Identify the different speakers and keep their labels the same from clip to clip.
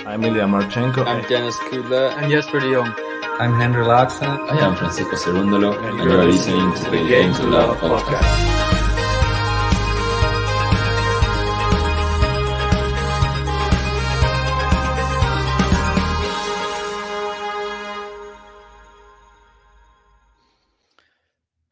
Speaker 1: I'm Ilya Marchenko.
Speaker 2: I'm Dennis Kudla.
Speaker 3: I'm Jesper de Jong.
Speaker 4: I'm Henry Laakson.
Speaker 5: I am Francisco Cerundolo, and you are listening to the Game to Love podcast.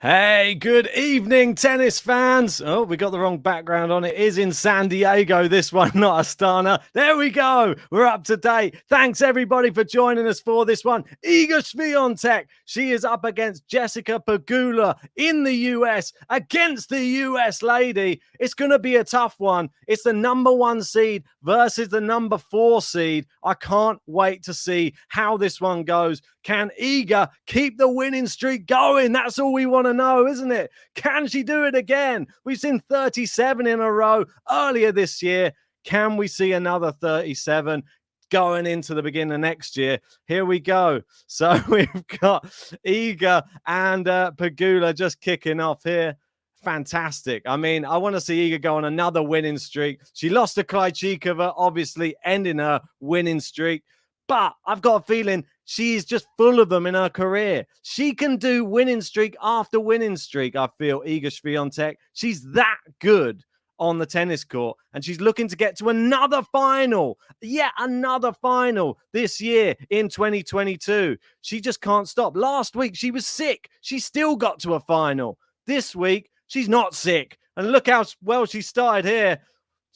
Speaker 6: Hey, good evening, tennis fans. Oh, we got the wrong background on. It is in San Diego, this one, not Astana. There we go. We're up to date. Thanks, everybody, for joining us for this one. Iga Swiatek, she is up against Jessica Pegula in the US, against the US lady. It's going to be a tough one. It's the number 1 seed versus the number 4 seed. I can't wait to see how this one goes. Can Iga keep the winning streak going? That's all we want to know, isn't it? Can she do it again? We've seen 37 in a row earlier this year. Can we see another 37 going into the beginning of next year? Here we go. So we've got Iga and Pegula just kicking off here. Fantastic. I mean, I want to see Iga go on another winning streak. She lost to Krejcikova, obviously ending her winning streak. But I've got a feeling she's just full of them in her career. She can do winning streak after winning streak, I feel, Iga Swiatek. She's that good on the tennis court, and she's looking to get to another final. Yeah, another final this year in 2022. She just can't stop. Last week, she was sick. She still got to a final. This week, she's not sick. And look how well she started here.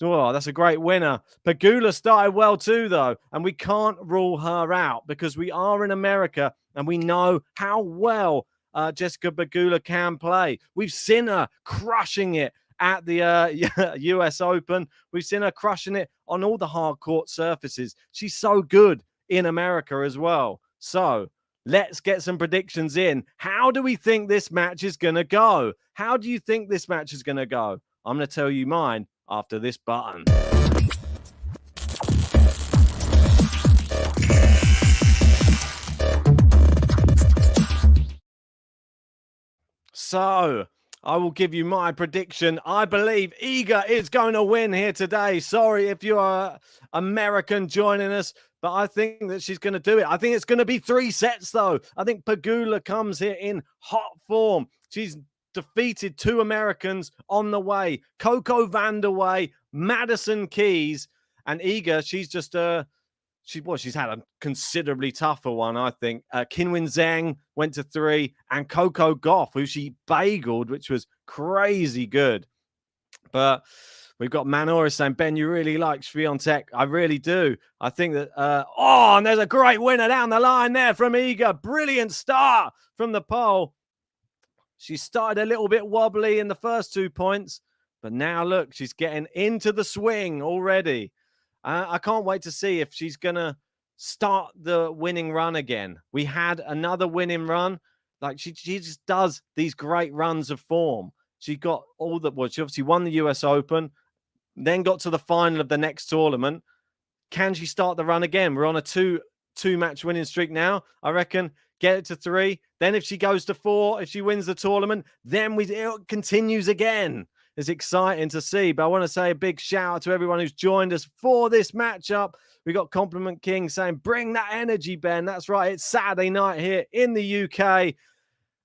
Speaker 6: Oh, that's a great winner. Pegula started well too, though, and we can't rule her out because we are in America and we know how well Jessica Pegula can play. We've seen her crushing it at the US Open. We've seen her crushing it on all the hard court surfaces. She's so good in America as well. So let's get some predictions in. How do we think this match is going to go? How do you think this match is going to go? I'm going to tell you mine after this button. So, I will give you my prediction. I believe Iga is going to win here today. Sorry if you are American joining us, but I think that she's going to do it. I think it's going to be 3 sets, though. I think Pegula comes here in hot form. She's defeated 2 Americans on the way. Coco Vandeweghe, Madison Keys, and Iga, she's just she's had a considerably tougher one, I think. Qinwen Zheng went to 3, and Coco Gauff, who she bageled, which was crazy good. But we've got Manoris saying, Ben, you really like Swiatek. I really do. I think that, and there's a great winner down the line there from Iga. Brilliant start from the pole. She started a little bit wobbly in the first 2 points, but now look, she's getting into the swing already. I can't wait to see if she's going to start the winning run again. We had another winning run. Like she just does these great runs of form. She got all that. Well, she obviously won the US Open, then got to the final of the next tournament. Can she start the run again? We're on a two-match winning streak now. I reckon get it to 3. Then if she goes to 4, if she wins the tournament, then it continues again. It's exciting to see. But I want to say a big shout out to everyone who's joined us for this matchup. We got Compliment King saying, bring that energy, Ben. That's right. It's Saturday night here in the UK.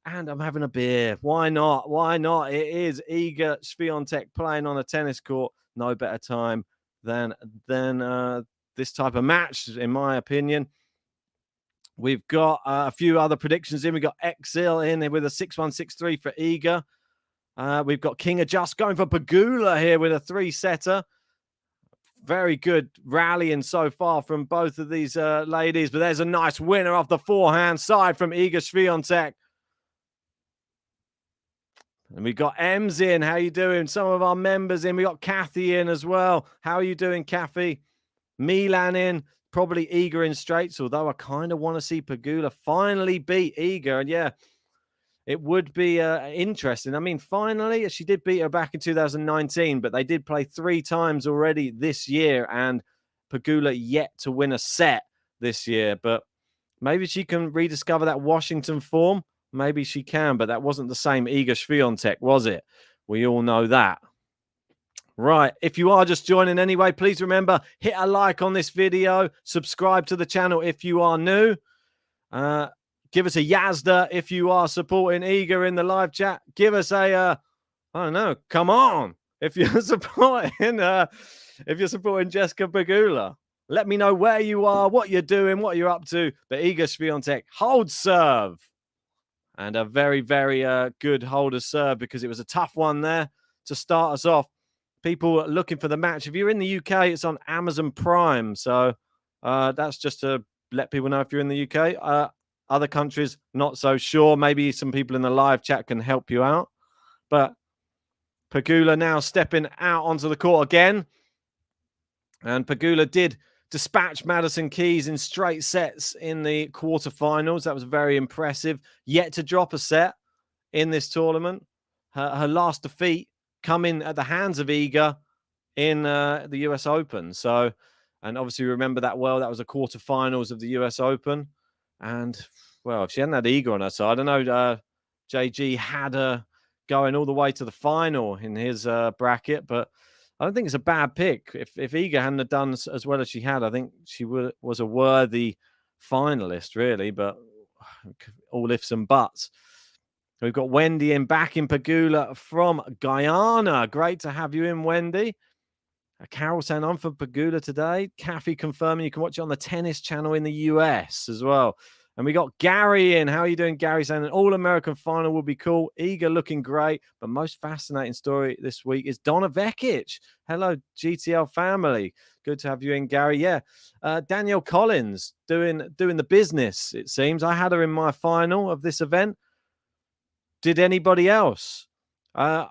Speaker 6: And I'm having a beer. Why not? Why not? It is Iga Swiatek playing on a tennis court. No better time than this type of match, in my opinion. We've got a few other predictions in. We've got Exil in there with a 6-1, 6-3 for Iga. We've got King Adjust going for Pegula here with a 3-setter. Very good rallying so far from both of these ladies. But there's a nice winner off the forehand side from Iga Swiatek. And we got Ems in. How you doing? Some of our members in. We got Kathy in as well. How are you doing, Kathy? Milan in. Probably Iga in straights, although I kind of want to see Pegula finally beat Iga. And yeah, it would be interesting. I mean, finally, she did beat her back in 2019, but they did play 3 times already this year, and Pegula yet to win a set this year. But maybe she can rediscover that Washington form. Maybe she can, but that wasn't the same Iga Swiatek, was it? We all know that. Right. If you are just joining anyway, please remember, hit a like on this video, subscribe to the channel if you are new. Give us a Yazda if you are supporting Iga in the live chat. Give us a, I don't know, come on. If you're supporting, Jessica Pegula. Let me know where you are, what you're doing, what you're up to. But Iga Swiatek holds serve. And a very, very good holder serve, because it was a tough one there to start us off. People looking for the match. If you're in the UK, it's on Amazon Prime. So that's just to let people know if you're in the UK. Other countries, not so sure. Maybe some people in the live chat can help you out. But Pegula now stepping out onto the court again. And Pegula did dispatch Madison Keys in straight sets in the quarterfinals. That was very impressive. Yet to drop a set in this tournament. Her last defeat coming at the hands of Iga in the US Open. So, and obviously remember that well. That was the quarterfinals of the US Open. And, well, if she hadn't had Iga on her side, I know JG had her going all the way to the final in his bracket, but I don't think it's a bad pick. If Iga hadn't have done as well as she had, I think she was a worthy finalist, really, but all ifs and buts. We've got Wendy back in Pegula from Guyana. Great to have you in, Wendy. Carol saying, I'm for Pegula today. Kathy confirming you can watch it on the tennis channel in the US as well. And we got Gary in. How are you doing, Gary? Saying an all-American final will be cool. Iga looking great. But most fascinating story this week is Donna Vekic. Hello, GTL family. Good to have you in, Gary. Yeah. Danielle Collins doing the business, it seems. I had her in my final of this event. Did anybody else? I've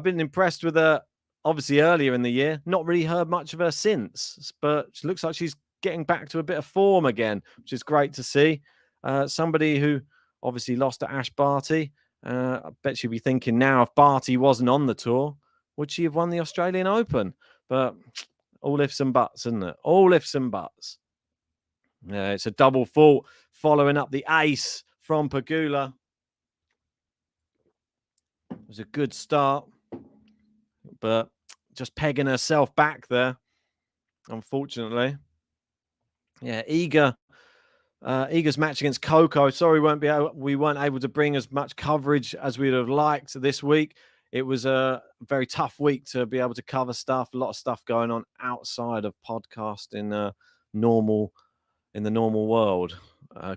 Speaker 6: been impressed with her, obviously, earlier in the year. Not really heard much of her since, but she looks like she's getting back to a bit of form again, which is great to see. Somebody who obviously lost to Ash Barty. I bet she'd be thinking now, if Barty wasn't on the tour, would she have won the Australian Open? But all ifs and buts, isn't it? All ifs and buts. Yeah, it's a double fault following up the ace from Pegula. It was a good start, but just pegging herself back there, unfortunately. Yeah, Iga's match against Coco. Sorry, we weren't able to bring as much coverage as we'd have liked this week. It was a very tough week to be able to cover stuff. A lot of stuff going on outside of podcast in the normal world.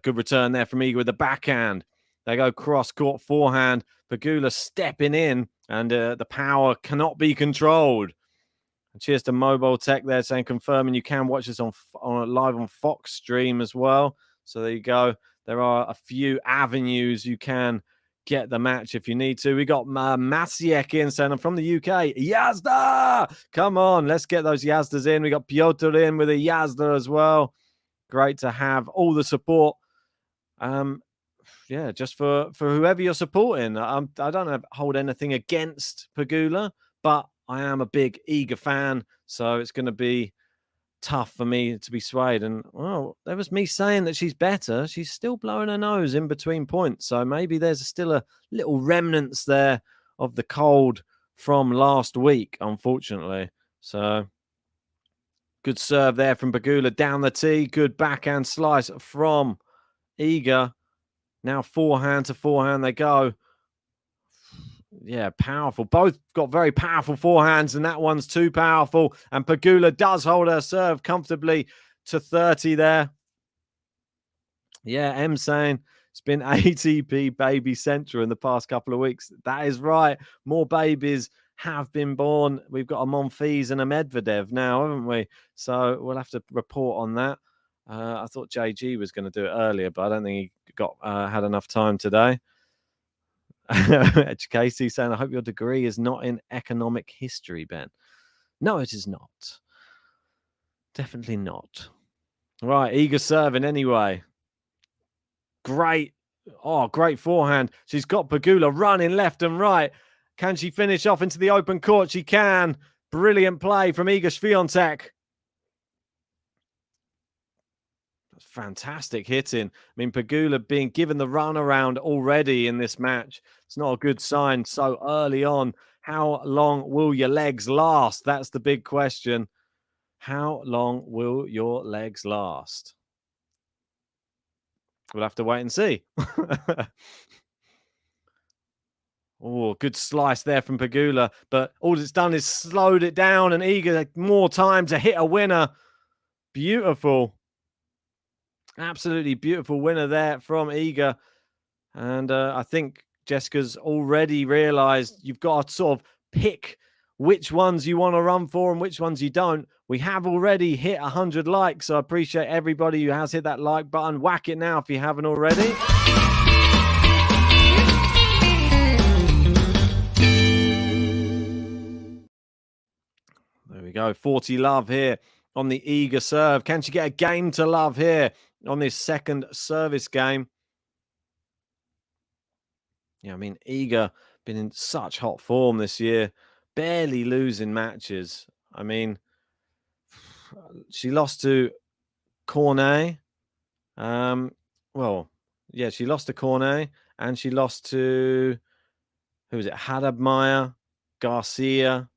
Speaker 6: Good return there from Iga with the backhand. They go cross-court forehand. Pegula stepping in, and the power cannot be controlled. And cheers to Mobile Tech there saying, confirming you can watch this on live on Fox stream as well. So there you go. There are a few avenues you can get the match if you need to. We got Masiek in saying, I'm from the UK. Yazda! Come on, let's get those Yazdas in. We got Piotr in with a Yazda as well. Great to have all the support. Yeah, just for whoever you're supporting. I don't hold anything against Pegula, but I am a big Iga fan, so it's going to be tough for me to be swayed. And, well, there was me saying that she's better. She's still blowing her nose in between points, so maybe there's still a little remnants there of the cold from last week, unfortunately. So, good serve there from Pegula down the tee. Good backhand slice from Iga. Now forehand to forehand they go. Yeah, powerful. Both got very powerful forehands, and that one's too powerful. And Pegula does hold her serve comfortably to 30 there. Yeah, M saying it's been ATP baby central in the past couple of weeks. That is right. More babies have been born. We've got a Monfils and a Medvedev now, haven't we? So we'll have to report on that. I thought JG was going to do it earlier, but I don't think he had enough time today. Casey saying, I hope your degree is not in economic history, Ben. No, it is not. Definitely not. Right, Iga serving anyway. Great. Oh, great forehand. She's got Pegula running left and right. Can she finish off into the open court? She can. Brilliant play from Iga Swiatek. Fantastic hitting. I mean, Pegula being given the runaround already in this match. It's not a good sign so early on. How long will your legs last? That's the big question. How long will your legs last? We'll have to wait and see. Oh, good slice there from Pegula, but all it's done is slowed it down, and Iga more time to hit a winner. Beautiful. Absolutely beautiful winner there from Iga. And I think Jessica's already realized you've got to sort of pick which ones you want to run for and which ones you don't. We have already hit 100 likes, so I appreciate everybody who has hit that like button. Whack it now if you haven't already. There we go. 40 love here on the Iga serve. Can she get a game to love here on this second service game? Yeah, I mean, Iga been in such hot form this year, barely losing matches. I mean, she lost to Cornet. Well, yeah, she lost to Cornet, and she lost to, who was it? Hadabmeyer, Garcia,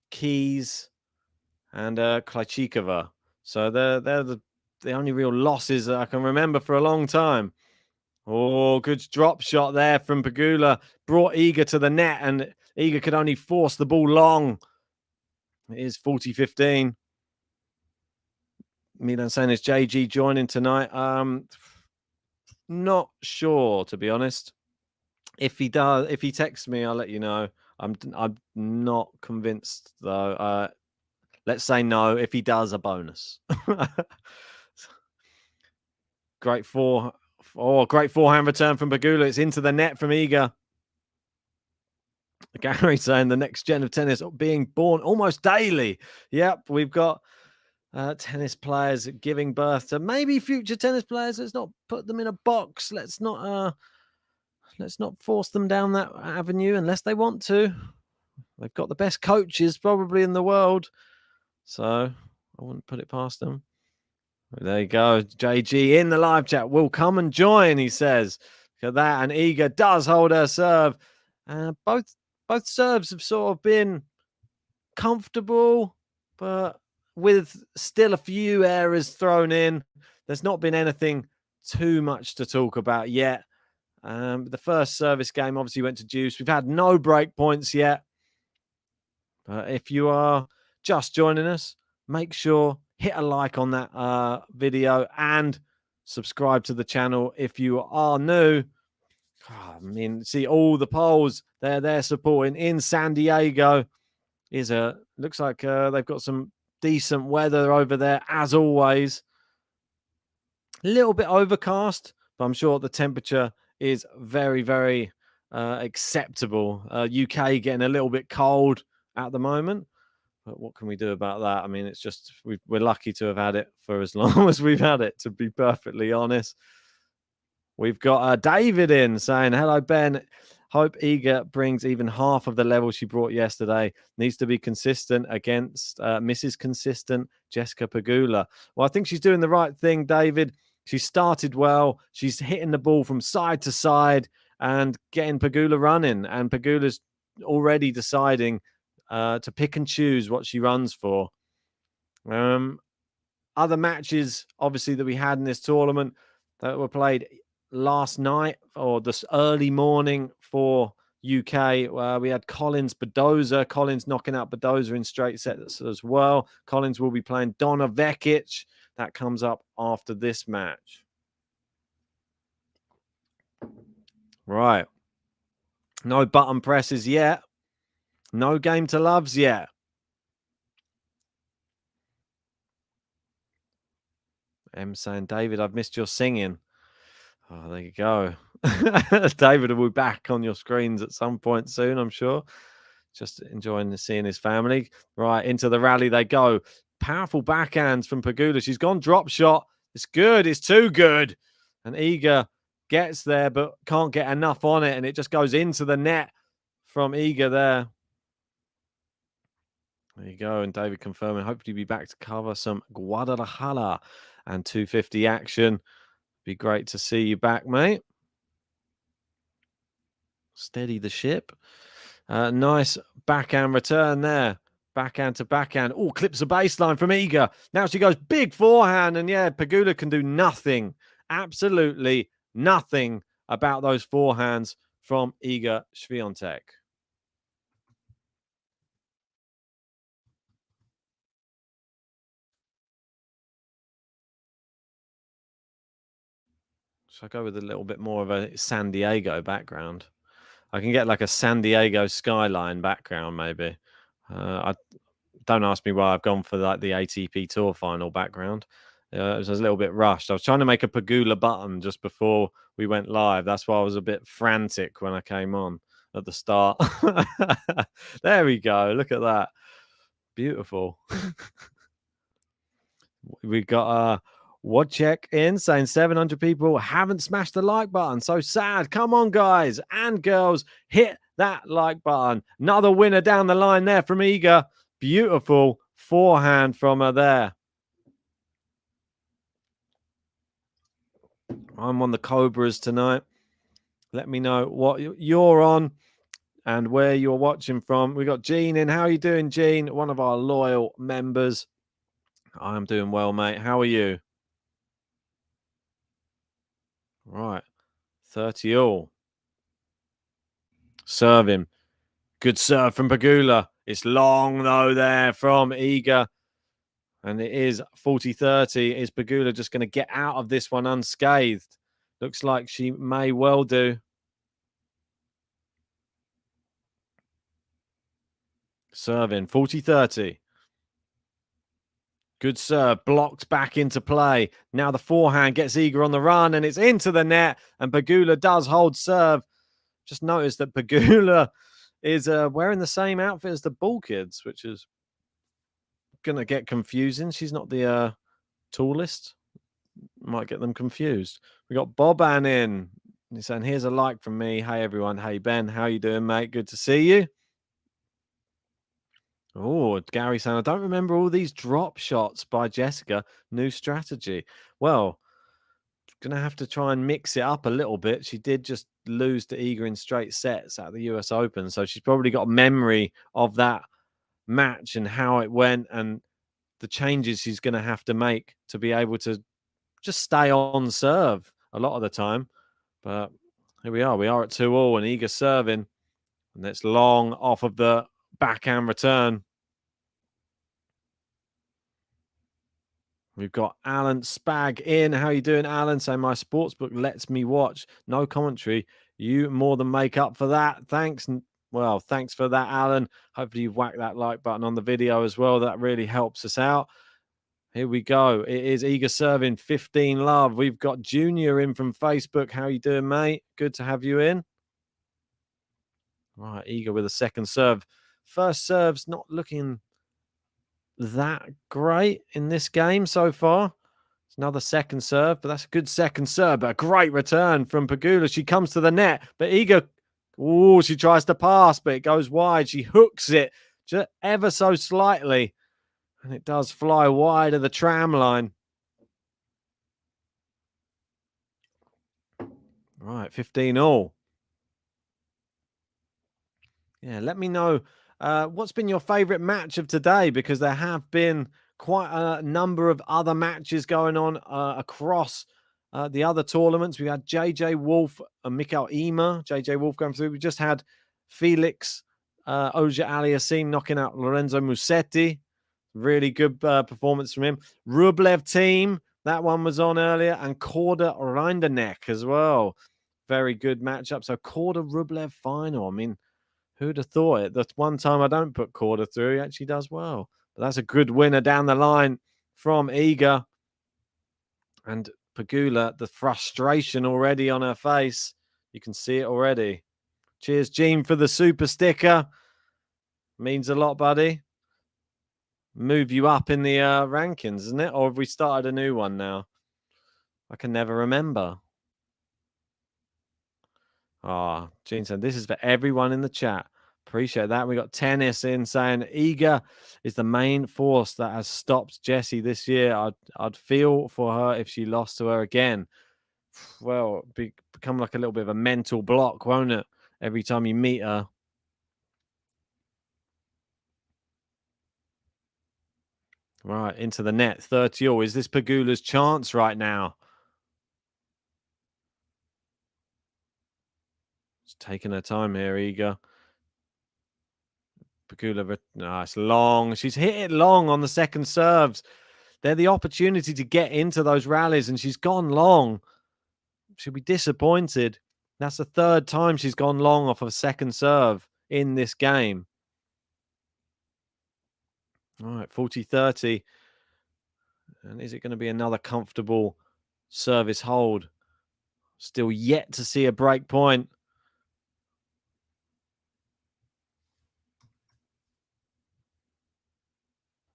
Speaker 6: Keys, and Krejcikova. So they're the only real losses that I can remember for a long time. Oh, good drop shot there from Pegula. Brought Iga to the net, and Iga could only force the ball long. It is 40-15. Milan saying, is JG joining tonight? Not sure, to be honest. If he does, if he texts me, I'll let you know. I'm not convinced, though. Let's say no. If he does, a bonus. Great forehand return from Pegula. It's into the net from Iga. Gary saying the next gen of tennis being born almost daily. Yep, we've got tennis players giving birth to maybe future tennis players. Let's not put them in a box. Let's not force them down that avenue unless they want to. They've got the best coaches probably in the world, so I wouldn't put it past them. There you go. JG in the live chat will come and join, he says. Look at that. And Iga does hold her serve. Both serves have sort of been comfortable, but with still a few errors thrown in. There's not been anything too much to talk about yet. The first service game obviously went to deuce. We've had no break points yet. If you are just joining us, make sure hit a like on that video and subscribe to the channel if you are new. Oh, I mean, see all the polls they're supporting in San Diego. Looks like they've got some decent weather over there as always. A little bit overcast, but I'm sure the temperature is very, very acceptable. UK getting a little bit cold at the moment. But what can we do about that? I mean, it's just we're lucky to have had it for as long as we've had it, to be perfectly honest. We've got David in saying, hello, Ben. Hope Iga brings even half of the level she brought yesterday. Needs to be consistent against Mrs. Consistent Jessica Pegula. Well, I think she's doing the right thing, David. She started well. She's hitting the ball from side to side and getting Pegula running. And Pegula's already deciding to pick and choose what she runs for. Other matches, obviously, that we had in this tournament that were played last night or this early morning for UK. We had Collins-Badoza. Collins knocking out Badoza in straight sets as well. Collins will be playing Donna Vekic. That comes up after this match. Right. No button presses yet. No game to loves yet. M saying, David, I've missed your singing. Oh, there you go. David will be back on your screens at some point soon, I'm sure. Just enjoying seeing his family. Right, into the rally they go. Powerful backhands from Pegula. She's gone drop shot. It's good. It's too good. And Iga gets there, but can't get enough on it. And it just goes into the net from Iga there. There you go. And David confirming, hopefully be back to cover some Guadalajara and 250 action. Be great to see you back, mate. Steady the ship. Nice backhand return there. Backhand to backhand. Oh, clips the baseline from Iga. Now she goes big forehand. And yeah, Pegula can do nothing. Absolutely nothing about those forehands from Iga Świątek. Should I go with a little bit more of a San Diego background? I can get like a San Diego skyline background, maybe. I don't ask me why I've gone for like the ATP Tour final background. It was a little bit rushed. I was trying to make a Pegula button just before we went live. That's why I was a bit frantic when I came on at the start. There we go. Look at that. Beautiful. We got Watchalong in saying 700 people haven't smashed the like button. So sad. Come on, guys and girls, hit that like button. Another winner down the line there from Iga. Beautiful forehand from her there. I'm on the Cobras tonight. Let me know what you're on and where you're watching from. We got Jean in. How are you doing, Jean? One of our loyal members. I'm doing well, mate. How are you? Right. 30 all. Serving. Good serve from Pegula. It's long, though, there from Iga. And it is 40-30. Is Pegula just going to get out of this one unscathed? Looks like she may well do. Serving. 40-30. Good serve. Blocked back into play. Now the forehand gets Iga on the run, and it's into the net. And Pegula does hold serve. Just noticed that Pegula is wearing the same outfit as the Ball Kids, which is going to get confusing. She's not the tallest. Might get them confused. We got Boban in. He's saying, here's a like from me. Hey, everyone. Hey, Ben. How you doing, mate? Good to see you. Oh, Gary saying, I don't remember all these drop shots by Jessica. New strategy. Well, going to have to try and mix it up a little bit. She did just lose to Iga in straight sets at the US Open. So she's probably got a memory of that match and how it went and the changes she's going to have to make to be able to just stay on serve a lot of the time. But here we are. We are at 2-all and Iga serving. And it's long off of the backhand return. We've got Alan Spag in. How you doing, Alan? Say my sportsbook lets me watch. No commentary. You more than make up for that. Thanks. Well, thanks for that, Alan. Hopefully you've whacked that like button on the video as well. That really helps us out. Here we go. It is Iga serving 15 love. We've got Junior in from Facebook. How you doing, mate? Good to have you in. Right, Iga with a second serve. First serve's not looking that great in this game so far. It's another second serve, but that's a good second serve. But a great return from Pegula. She comes to the net, but Iga, oh, she tries to pass, but it goes wide. She hooks it just ever so slightly, and it does fly wide of the tram line. Right, 15-all. Yeah, let me know what's been your favorite match of today, because there have been quite a number of other matches going on across the other tournaments. We had JJ Wolf and Mikael Ymer. JJ Wolf going through. We just had Felix Auger Aliassime knocking out Lorenzo Musetti. Really good performance from him. Rublev team, that one was on earlier, and Korda Rinderknecht as well. Very good matchup. So Korda Rublev final. I mean, who'd have thought it? That's one time I don't put Korda through. He actually does well. But that's a good winner down the line from Iga. And Pegula, the frustration already on her face. You can see it already. Cheers, Gene, for the super sticker. Means a lot, buddy. Move you up in the rankings, isn't it? Or have we started a new one now? I can never remember. Ah, oh, Gene said, this is for everyone in the chat. Appreciate that. We got Tennis in saying Iga is the main force that has stopped Jessie this year. I'd feel for her if she lost to her again. Well, become like a little bit of a mental block, won't it? Every time you meet her. Right, into the net, 30-all. Is this Pegula's chance right now? She's taking her time here, Iga. Pegula, it's long. She's hit it long on the second serves. They're the opportunity to get into those rallies, and she's gone long. She'll be disappointed. That's the third time she's gone long off of a second serve in this game. All right, 40-30. And is it going to be another comfortable service hold? Still yet to see a break point.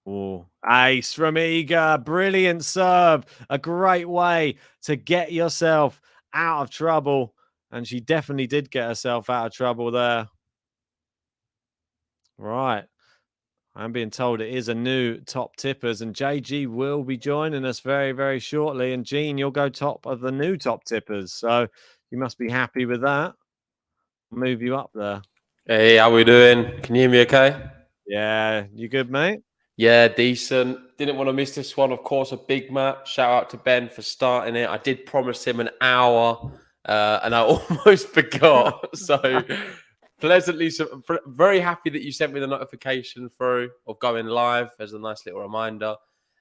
Speaker 6: Oh, ace from Iga. Brilliant serve. A great way to get yourself out of trouble. And she definitely did get herself out of trouble there. Right. I'm being told it is a new top tippers, and JG will be joining us very, very shortly. And Gene, you'll go top of the new top tippers. So you must be happy with that. I'll move you up there.
Speaker 1: Hey, how we doing? Can you hear me okay?
Speaker 6: Yeah, you good, mate?
Speaker 1: Yeah, decent. Didn't want to miss this one. Of course, a big match. Shout out to Ben for starting it. I did promise him an hour, and I almost forgot. So pleasantly, very happy that you sent me the notification through of going live as a nice little reminder.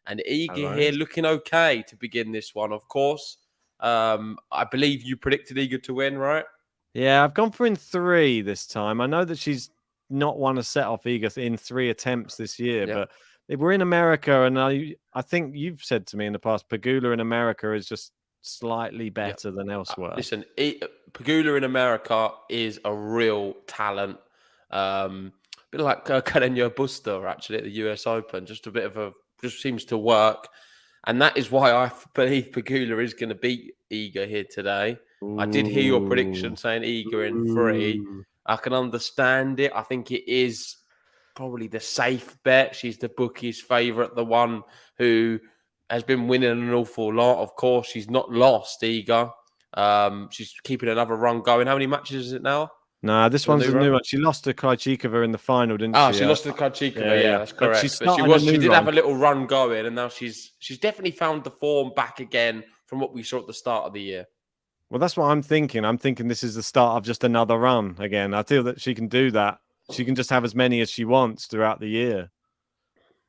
Speaker 1: And Iga here looking okay to begin this one, of course. I believe you predicted Iga to win, right?
Speaker 6: Yeah, I've gone for in 3 this time. I know that she's not won a set off Iga in 3 attempts this year, but we're in America, and I think you've said to me in the past, Pegula in America is just slightly better than elsewhere.
Speaker 1: Listen, Pegula in America is a real talent. A bit like Carreño Busta, actually, at the US Open. Just seems to work. And that is why I believe Pegula is going to beat Iga here today. Ooh. I did hear your prediction saying Iga in 3. I can understand it. I think it is probably the safe bet. She's the bookie's favourite, the one who has been winning an awful lot. Of course, she's not lost, Iga. She's keeping another run going. How many matches is it now?
Speaker 6: Nah, this one's a new one. She lost to Krajcikova in the final, didn't she?
Speaker 1: She lost to Krajcikova. Yeah, that's correct. But she did have a little run going, and now she's definitely found the form back again from what we saw at the start of the year.
Speaker 6: Well, that's what I'm thinking. I'm thinking this is the start of just another run again. I feel that she can do that. She can just have as many as she wants throughout the year.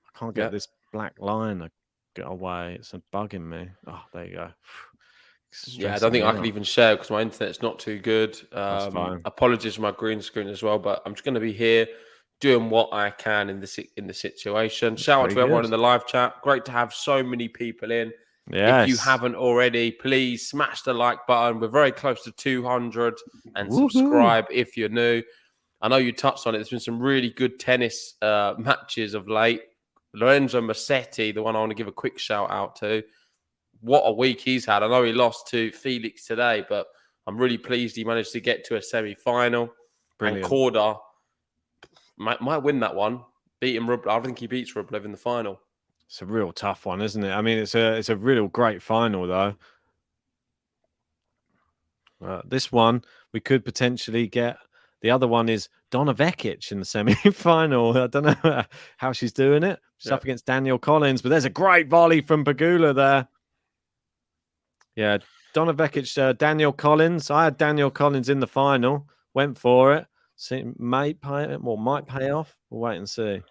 Speaker 6: I can't get this black line to get away. It's bugging me. Oh, there you go.
Speaker 1: Yeah, I don't think I can even share because my internet's not too good.
Speaker 6: That's fine.
Speaker 1: Apologies for my green screen as well, but I'm just going to be here doing what I can in the situation. Shout out to everyone in the live chat. Great to have so many people in. Yes. If you haven't already, please smash the like button. We're very close to 200 and subscribe if you're new. I know you touched on it. There's been some really good tennis matches of late. Lorenzo Musetti, the one I want to give a quick shout out to. What a week he's had. I know he lost to Felix today, but I'm really pleased he managed to get to a semi-final. Brilliant. And Korda might win that one. Beat him. I think he beats Rublev in the final.
Speaker 6: It's a real tough one, isn't it? I mean, it's a real great final, though. This one, we could potentially get. The other one is Donna Vekic in the semi-final. I don't know how she's doing it. She's up against Danielle Collins, but there's a great volley from Pegula there. Yeah, Donna Vekic, Danielle Collins. I had Danielle Collins in the final. Went for it. Might pay off. We'll wait and see.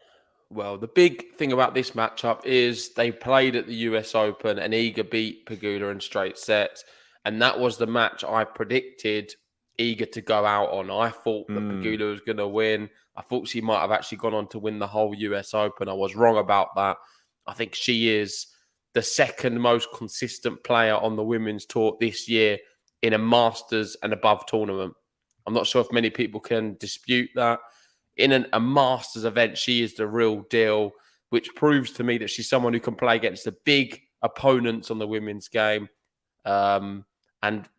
Speaker 1: Well, the big thing about this matchup is they played at the US Open and Iga beat Pegula in straight sets. And that was the match I predicted Iga to go out on. I thought that Pegula was going to win. I thought she might have actually gone on to win the whole US Open. I was wrong about that. I think she is the second most consistent player on the women's tour this year in a Masters and above tournament. I'm not sure if many people can dispute that. In a Masters event, she is the real deal, which proves to me that she's someone who can play against the big opponents on the women's game and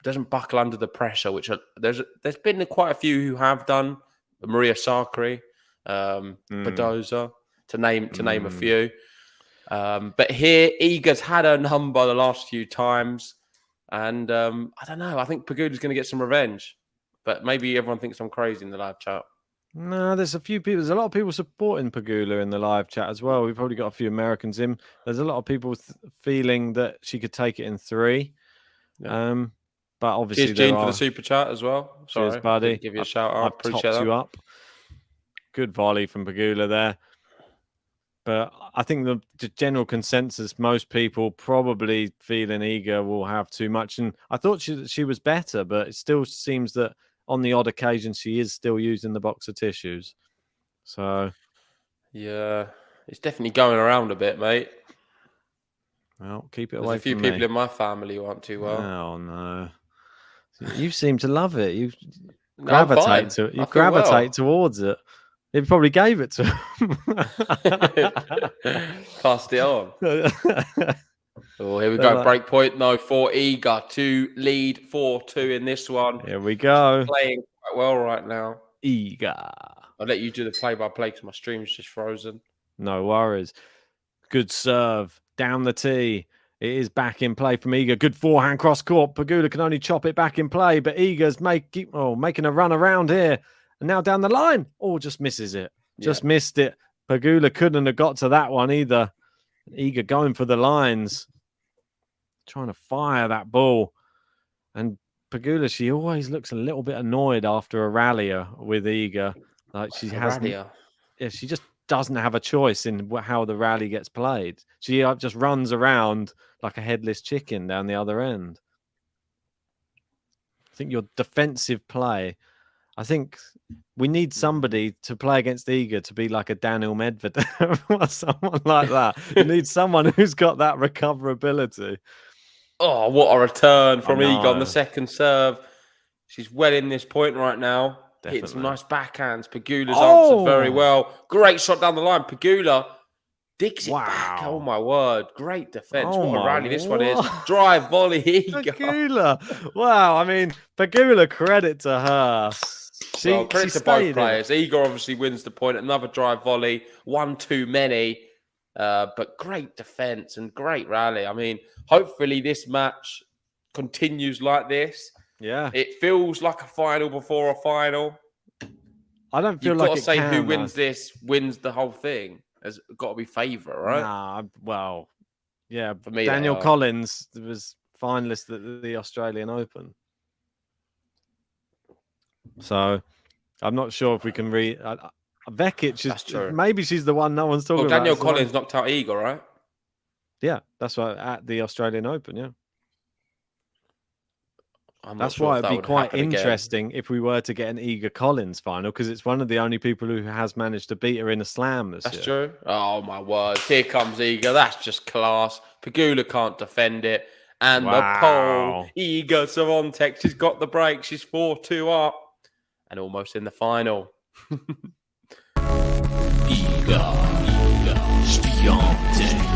Speaker 1: doesn't buckle under the pressure, which there's been quite a few who have done. Maria Sakkari, Badoza, to name a few. But here, Iga's had her number the last few times. And I don't know. I think Pegula's going to get some revenge. But maybe everyone thinks I'm crazy in the live chat.
Speaker 6: No, there's a few people. There's a lot of people supporting Pegula in the live chat as well. We've probably got a few Americans in. There's a lot of people feeling that she could take it in 3.
Speaker 1: Yeah.
Speaker 6: But obviously
Speaker 1: Cheers,
Speaker 6: there
Speaker 1: Gene, for the
Speaker 6: are.
Speaker 1: super chat as well.
Speaker 6: Cheers,
Speaker 1: Sorry,
Speaker 6: buddy.
Speaker 1: didn't give you a shout out.
Speaker 6: I've
Speaker 1: Appreciate
Speaker 6: topped
Speaker 1: that.
Speaker 6: you up. Good volley from Pegula there. But I think the general consensus, most people probably feeling Iga will have too much. And I thought she was better, but it still seems that on the odd occasion she is still using the box of tissues. So
Speaker 1: yeah, it's definitely going around a bit, mate.
Speaker 6: Well, keep it
Speaker 1: There's
Speaker 6: away
Speaker 1: a few
Speaker 6: from
Speaker 1: people
Speaker 6: me.
Speaker 1: in my family who aren't too well.
Speaker 6: Oh no, you seem to love it. You
Speaker 1: No, I'm fine.
Speaker 6: gravitate to it. You
Speaker 1: I feel
Speaker 6: gravitate
Speaker 1: well.
Speaker 6: towards it. He probably gave it to him.
Speaker 1: Passed it on. Oh, here we
Speaker 6: So
Speaker 1: go.
Speaker 6: like-
Speaker 1: Break point. No, for Iga to lead 4-2 in this one.
Speaker 6: Here we go.
Speaker 1: Playing quite well right now.
Speaker 6: Iga.
Speaker 1: I'll let you do the play-by-play because my stream's just frozen.
Speaker 6: No worries. Good serve down the tee. It is back in play from Iga. Good forehand cross court. Pegula can only chop it back in play, but Iga's making a run around here. And now down the line. Oh, just misses it. Just missed it. Pegula couldn't have got to that one either. Iga going for the lines. Trying to fire that ball. And Pegula, she always looks a little bit annoyed after a rallier with Iga. Like she she just doesn't have a choice in how the rally gets played. She just runs around like a headless chicken down the other end. I think your defensive play, I think we need somebody to play against Iga to be like a Daniel Medvedev or someone like that. You need someone who's got that recoverability.
Speaker 1: Oh, what a return from Iga on the second serve. She's well in this point right now. Hitting some nice backhands. Pegula's answered very well. Great shot down the line. Pegula digs it back. Oh, my word. Great defense. What a rally this one is. Drive volley. Iga.
Speaker 6: Pegula. Wow. I mean, Pegula, credit to her.
Speaker 1: Credit to both players. Iga obviously wins the point. Another drive volley. One too many. But great defense and great rally. I mean, hopefully this match continues like this.
Speaker 6: Yeah.
Speaker 1: It feels like a final before a final.
Speaker 6: I don't feel like
Speaker 1: you've got to say who wins this wins the whole thing. Has got to be favourite, right?
Speaker 6: Nah, well, yeah.
Speaker 1: For me,
Speaker 6: Daniel Collins was finalist at the Australian Open. So I'm not sure if we can read. Vekic is true. Maybe she's the one no one's talking about.
Speaker 1: Daniel Collins knocked out Iga, right?
Speaker 6: Yeah, that's right, at the Australian Open. Yeah, that's
Speaker 1: why
Speaker 6: it'd be quite interesting if we were to get an Iga Collins final, because it's one of the only people who has managed to beat her in a slam this year.
Speaker 1: That's true. Oh my word! Here comes Iga. That's just class. Pegula can't defend it, and the pole. Iga Swiatek. She's got the break. She's 4-2 up, and almost in the final.
Speaker 5: Iga Swiatek.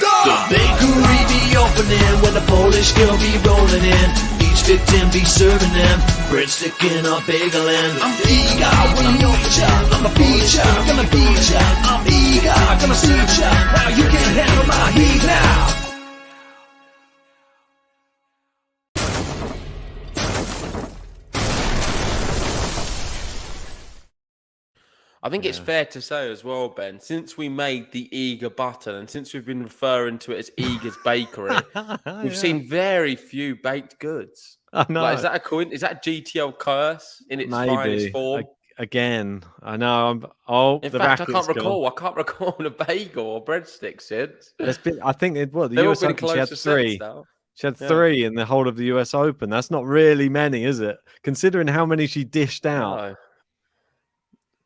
Speaker 5: The bakery be opening when the Polish girl be rolling in. Each victim be serving them breadstick in a bagel and I'm Iga when I'm your child. I'm a feature, gonna beat ya. I'm Iga, gonna suit ya. Now you can handle my heat now.
Speaker 1: I think it's fair to say as well, Ben, since we made the Iga button and since we've been referring to it as Iga's Bakery, we've seen very few baked goods.
Speaker 6: I know.
Speaker 1: Like, is that a coincidence? Is that GTL curse in its finest form?
Speaker 6: Again, I know.
Speaker 1: In fact, I can't recall a bagel or breadstick since.
Speaker 6: There's been, I think the US Open, she had three. She had three in the whole of the US Open. That's not really many, is it? Considering how many she dished out.
Speaker 1: No.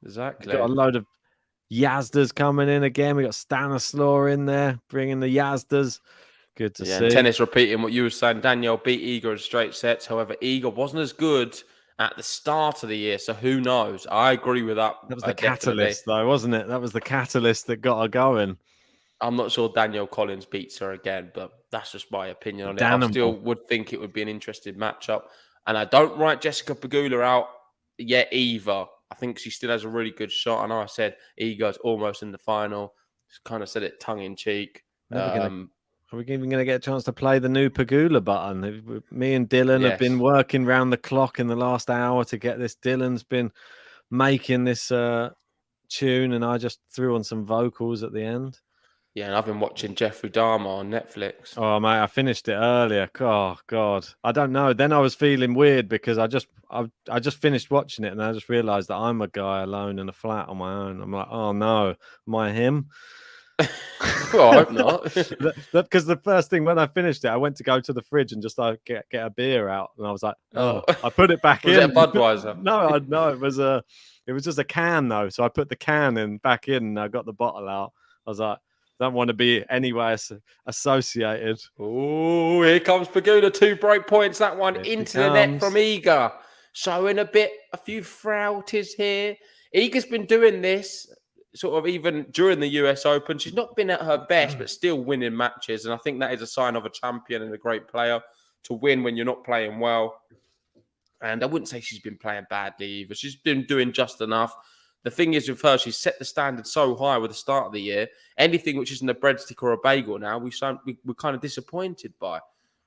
Speaker 1: Exactly.
Speaker 6: Got a load of Yazdas coming in again. We got Stanislaw in there, bringing the Yazdas. Good to see.
Speaker 1: Tennis repeating what you were saying. Danielle beat Iga in straight sets. However, Iga wasn't as good at the start of the year, so who knows? I agree with that.
Speaker 6: That was the catalyst, though, wasn't it? That was the catalyst that got her going.
Speaker 1: I'm not sure Danielle Collins beats her again, but that's just my opinion on it. I still would think it would be an interesting matchup. And I don't write Jessica Pegula out yet either. I think she still has a really good shot. I know I said Iga's almost in the final. Just kind of said it tongue in cheek.
Speaker 6: Are we even going to get a chance to play the new Pegula button? Me and Dylan have been working round the clock in the last hour to get this. Dylan's been making this tune, and I just threw on some vocals at the end.
Speaker 1: Yeah, and I've been watching Jeffrey Dahmer on Netflix.
Speaker 6: Oh, mate, I finished it earlier. Oh, God. I don't know. Then I was feeling weird because I just finished watching it, and I just realised that I'm a guy alone in a flat on my own. I'm like, oh, no. Am I him?
Speaker 1: Well, I hope not.
Speaker 6: Because the first thing when I finished it, I went to go to the fridge and just get a beer out, and I was like, oh, I put it back
Speaker 1: Was
Speaker 6: in.
Speaker 1: it a Budweiser?
Speaker 6: No, it was just a can though. So I put the can back in, and I got the bottle out. I was like, don't want to be anywhere associated.
Speaker 1: Oh, here comes Pegula. 2 break points. That one
Speaker 6: Here
Speaker 1: into the net from Iga. Showing a few frailties here. Iga's been doing this sort of even during the US Open. She's not been at her best, but still winning matches. And I think that is a sign of a champion and a great player to win when you're not playing well. And I wouldn't say she's been playing badly either. She's been doing just enough. The thing is with her, she's set the standard so high with the start of the year. Anything which isn't a breadstick or a bagel now, we're kind of disappointed by.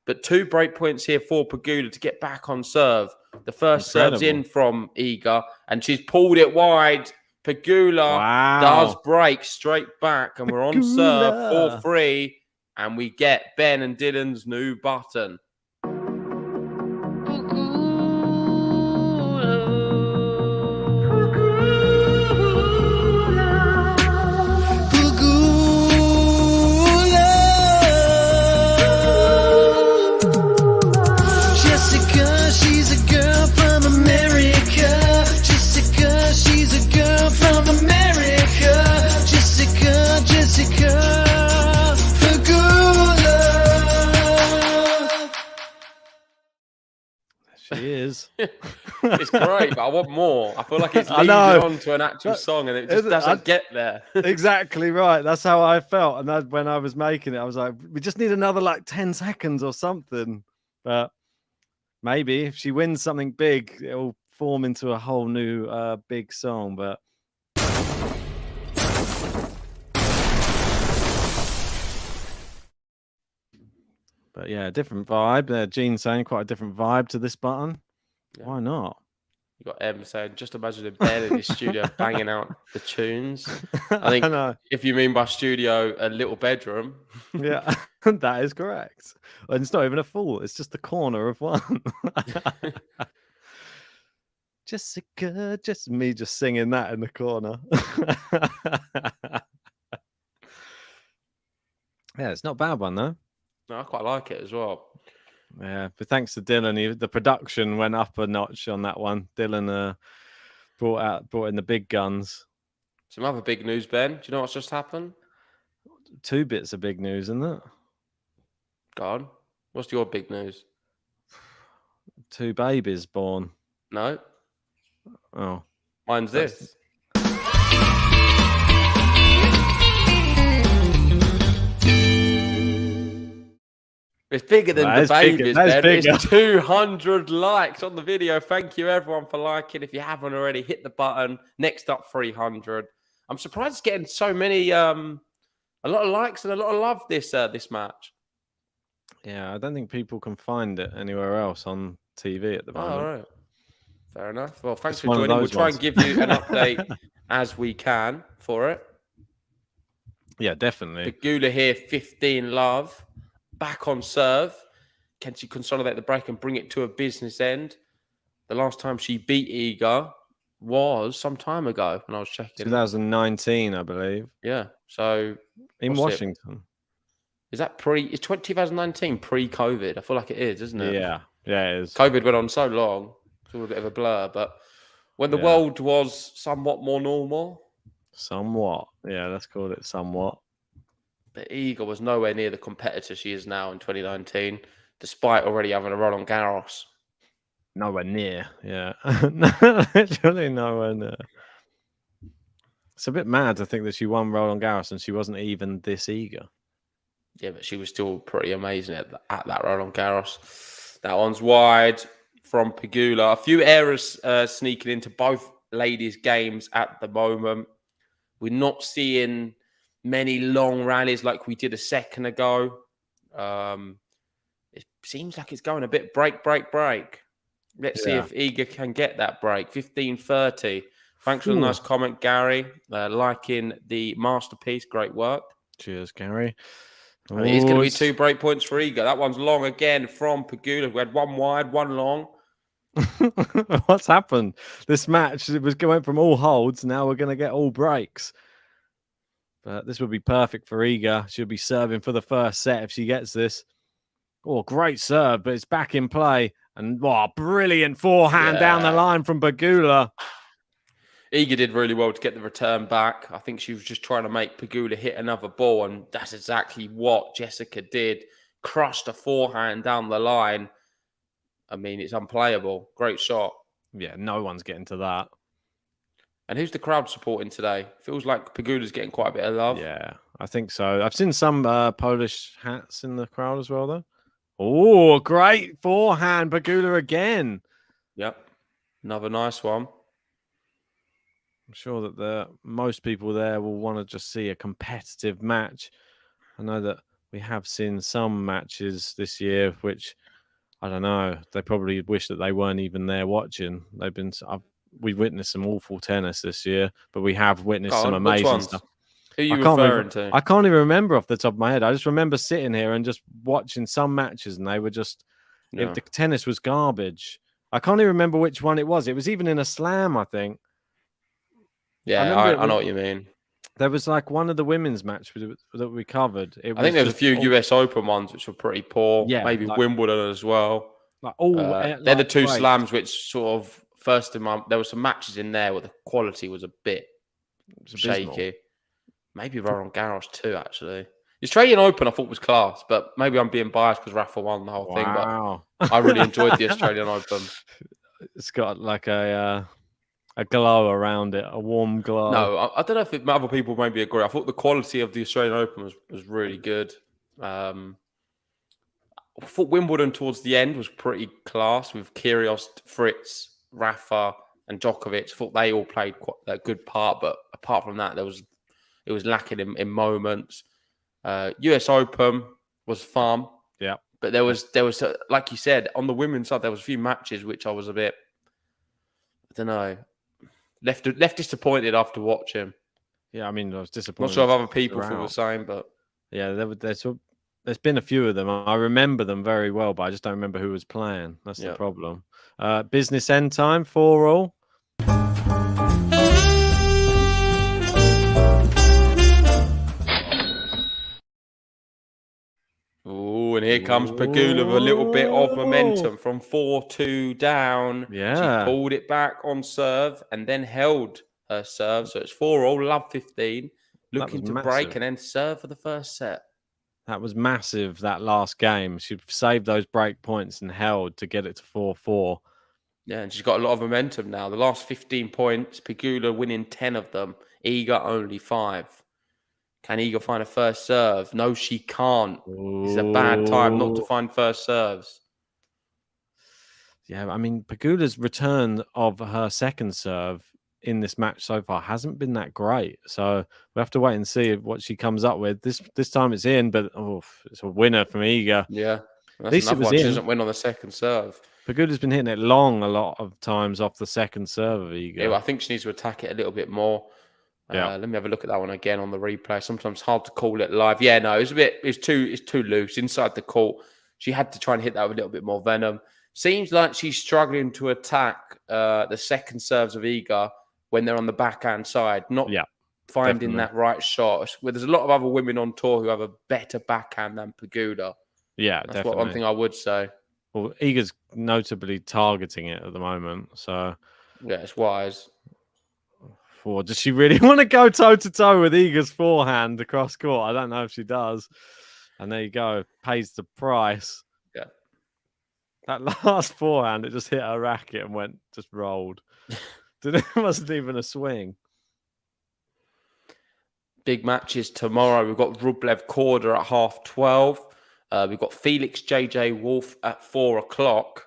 Speaker 1: But 2 break points here for Pegula to get back on serve. The first serve's in from Iga, and she's pulled it wide. Pegula does break straight back, and we're on serve 4-3, and we get Ben and Dylan's new button.
Speaker 6: She is.
Speaker 1: It's great, but I want more. I feel like it's leading on to an actual song, and it just doesn't get there.
Speaker 6: Exactly right. That's how I felt. And when I was making it, I was like, we just need another 10 seconds or something. But maybe if she wins something big, it'll form into a whole new big song. But yeah, different vibe. Gene saying quite a different vibe to this button. Yeah. Why not?
Speaker 1: You got Em saying, just imagine a Ben in his studio banging out the tunes. I think if you mean by studio, a little bedroom.
Speaker 6: Yeah, that is correct. And it's not even a full, it's just the corner of one. Jessica, just me just singing that in the corner. Yeah, it's not a bad one though.
Speaker 1: No, I quite like it as well.
Speaker 6: Yeah, but thanks to Dylan, the production went up a notch on that one. Dylan brought in the big guns.
Speaker 1: Some other big news, Ben. Do you know what's just happened?
Speaker 6: 2 bits of big news, isn't it?
Speaker 1: Go on. What's your big news?
Speaker 6: 2 babies born.
Speaker 1: No.
Speaker 6: Oh.
Speaker 1: Mine's this. It's bigger than the babies, Ben. It's 200 likes on the video. Thank you, everyone, for liking. If you haven't already, hit the button. Next up, 300. I'm surprised it's getting so many, a lot of likes and a lot of love this match.
Speaker 6: Yeah, I don't think people can find it anywhere else on TV at the moment.
Speaker 1: Oh, all right. Fair enough. Well, thanks for joining. We'll try and give you an update as we can for it.
Speaker 6: Yeah, definitely.
Speaker 1: Pegula here, 15 love. Back on serve. Can she consolidate the break and bring it to a business end? The last time she beat Iga was some time ago when I was checking.
Speaker 6: 2019, I believe.
Speaker 1: Yeah. So
Speaker 6: in Washington.
Speaker 1: Is that it's 2019 pre-COVID? I feel like it is, isn't it?
Speaker 6: Yeah. Yeah, it is.
Speaker 1: COVID went on so long. It's all a bit of a blur. But when the world was somewhat more normal.
Speaker 6: Somewhat. Yeah, let's call it somewhat.
Speaker 1: But Iga was nowhere near the competitor she is now in 2019, despite already having a Roland Garros.
Speaker 6: Nowhere near, yeah. Literally nowhere near. It's a bit mad to think that she won Roland Garros and she wasn't even this eager.
Speaker 1: Yeah, but she was still pretty amazing at that Roland Garros. That one's wide from Pegula. A few errors sneaking into both ladies' games at the moment. We're not seeing many long rallies like we did a second ago. It seems like it's going a bit break. Let's see if Iga can get that break. 15:30. Thanks for the nice comment, Gary. Liking the masterpiece. Great work.
Speaker 6: Cheers, Gary.
Speaker 1: It is going to be 2 break points for Iga. That one's long again from Pegula. We had one wide, one long.
Speaker 6: What's happened? This match, it went from all holds. Now we're going to get all breaks. But this would be perfect for Iga. She'll be serving for the first set if she gets this. Oh, great serve, but it's back in play. And brilliant forehand down the line from Pegula.
Speaker 1: Iga did really well to get the return back. I think she was just trying to make Pegula hit another ball, and that's exactly what Jessica did. Crushed a forehand down the line. I mean, it's unplayable. Great shot.
Speaker 6: Yeah, no one's getting to that.
Speaker 1: And who's the crowd supporting today? Feels like Pegula's getting quite a bit of love.
Speaker 6: Yeah, I think so. I've seen some Polish hats in the crowd as well, though. Oh, great forehand. Pegula again.
Speaker 1: Yep. Another nice one.
Speaker 6: I'm sure that most people there will want to just see a competitive match. I know that we have seen some matches this year, which, I don't know, they probably wish that they weren't even there watching. We've witnessed some awful tennis this year, but we have witnessed some amazing stuff.
Speaker 1: Who are you referring to?
Speaker 6: I can't even remember off the top of my head. I just remember sitting here and just watching some matches, and they were just, if the tennis was garbage. I can't even remember which one it was. It was even in a slam, I think.
Speaker 1: Yeah, I know what you mean.
Speaker 6: There was like one of the women's matches that we covered.
Speaker 1: I think there was a few US Open ones which were pretty poor. Yeah, maybe like, Wimbledon as well. They're the two slams which sort of first in my. There were some matches in there where the quality was a bit shaky. Maybe Roland Garros too, actually. The Australian Open I thought was class, but maybe I'm being biased because Rafa won the whole thing. But I really enjoyed the Australian Open.
Speaker 6: It's got like a glow around it, a warm glow.
Speaker 1: No, I don't know if other people maybe agree. I thought the quality of the Australian Open was really good. I thought Wimbledon towards the end was pretty class with Kyrgios, Fritz, Rafa, and Djokovic. I thought they all played quite a good part, but apart from that, it was lacking in moments. US Open was fun, but there was like you said on the women's side, there was a few matches which I was a bit, I don't know. Left disappointed after watching.
Speaker 6: Yeah, I mean, I was disappointed.
Speaker 1: Not sure if other people feel the same, but
Speaker 6: yeah, there's been a few of them. I remember them very well, but I just don't remember who was playing. That's the problem. Business end time, 4-all.
Speaker 1: Oh, and here comes Pegula with a little bit of momentum from 4-2 down.
Speaker 6: Yeah.
Speaker 1: She pulled it back on serve and then held her serve. So it's 4-all, love 15. Looking to break and then serve for the first set.
Speaker 6: That was massive, that last game. She saved those break points and held to get it to 4-4.
Speaker 1: Yeah, and she's got a lot of momentum now. The last 15 points, Pegula winning 10 of them. Iga only 5. Can Iga find a first serve? No, she can't. It's a bad time not to find first serves.
Speaker 6: Yeah, I mean, Pegula's return of her second serve in this match so far hasn't been that great. So we'll have to wait and see what she comes up with. This time it's in, but it's a winner from Iga.
Speaker 1: Yeah. At least it was in. She doesn't win on the second serve.
Speaker 6: Pegula's been hitting it long a lot of times off the second serve of Iga.
Speaker 1: Yeah, well, I think she needs to attack it a little bit more. Let me have a look at that one again on the replay. Sometimes hard to call it live. Yeah, no, it's too loose inside the court. She had to try and hit that with a little bit more venom. Seems like she's struggling to attack the second serves of Iga when they're on the backhand side, not finding that right shot. Well, there's a lot of other women on tour who have a better backhand than Pegula.
Speaker 6: Yeah,
Speaker 1: that's one thing I would say.
Speaker 6: Well, Iga's notably targeting it at the moment, so
Speaker 1: yeah, it's wise.
Speaker 6: Does she really want to go toe-to-toe with Iga's forehand across court? I don't know if she does. And there you go. Pays the price.
Speaker 1: Yeah.
Speaker 6: That last forehand, it just hit her racket and just rolled. It wasn't even a swing.
Speaker 1: Big matches tomorrow. We've got Rublev Korda at 12:30. We've got Felix JJ Wolf at 4:00.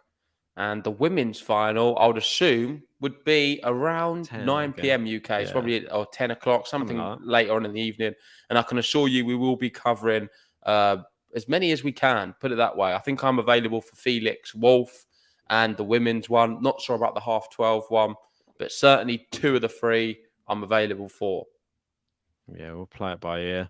Speaker 1: And the women's final, I would assume, would be around 9 p.m. UK. It's probably 10 o'clock, something later on in the evening. And I can assure you we will be covering as many as we can. Put it that way. I think I'm available for Felix Wolf and the women's one. Not sure about the half 12 one, but certainly 2 of the 3 I'm available for.
Speaker 6: Yeah, we'll play it by ear.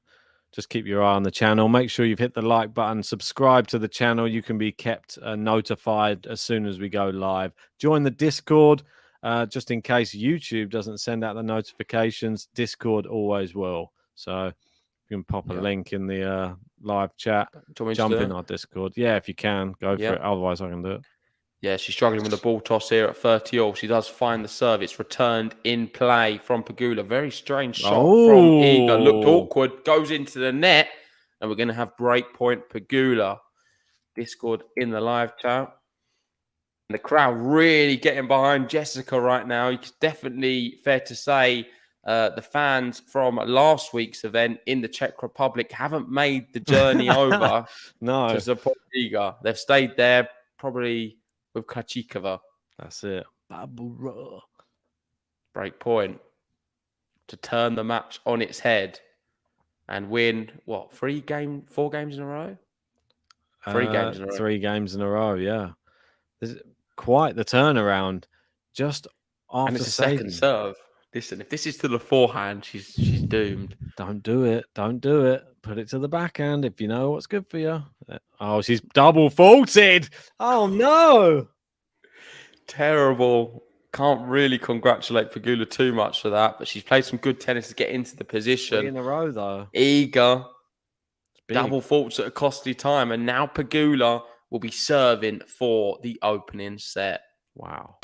Speaker 6: Just keep your eye on the channel. Make sure you've hit the like button. Subscribe to the channel. You can be kept notified as soon as we go live. Join the Discord, just in case YouTube doesn't send out the notifications. Discord always will. So you can pop a link in the live chat. Jump in our Discord. Yeah, if you can, go for it. Otherwise, I can do it.
Speaker 1: Yeah, she's struggling with the ball toss here at 30-all. She does find the serve. It's returned in play from Pegula. Very strange shot from Iga. Looked awkward. Goes into the net. And we're going to have break point Pegula. Discord in the live chat. And the crowd really getting behind Jessica right now. It's definitely fair to say the fans from last week's event in the Czech Republic haven't made the journey over to support Iga. They've stayed there probably with Krachikova.
Speaker 6: That's it.
Speaker 1: Break point to turn the match on its head and win, 4 games in a row? 3 games in a row.
Speaker 6: 3 games in a row, yeah. This is quite the turnaround just after
Speaker 1: and it's a second serve. Listen, if this is to the forehand, she's doomed.
Speaker 6: Don't do it. Don't do it. Put it to the backhand if you know what's good for you. Oh, she's double faulted. Oh, no.
Speaker 1: Terrible. Can't really congratulate Pegula too much for that, but she's played some good tennis to get into the position.
Speaker 6: 3 in a row, though.
Speaker 1: Iga. Double faults at a costly time. And now Pegula will be serving for the opening set.
Speaker 6: Wow.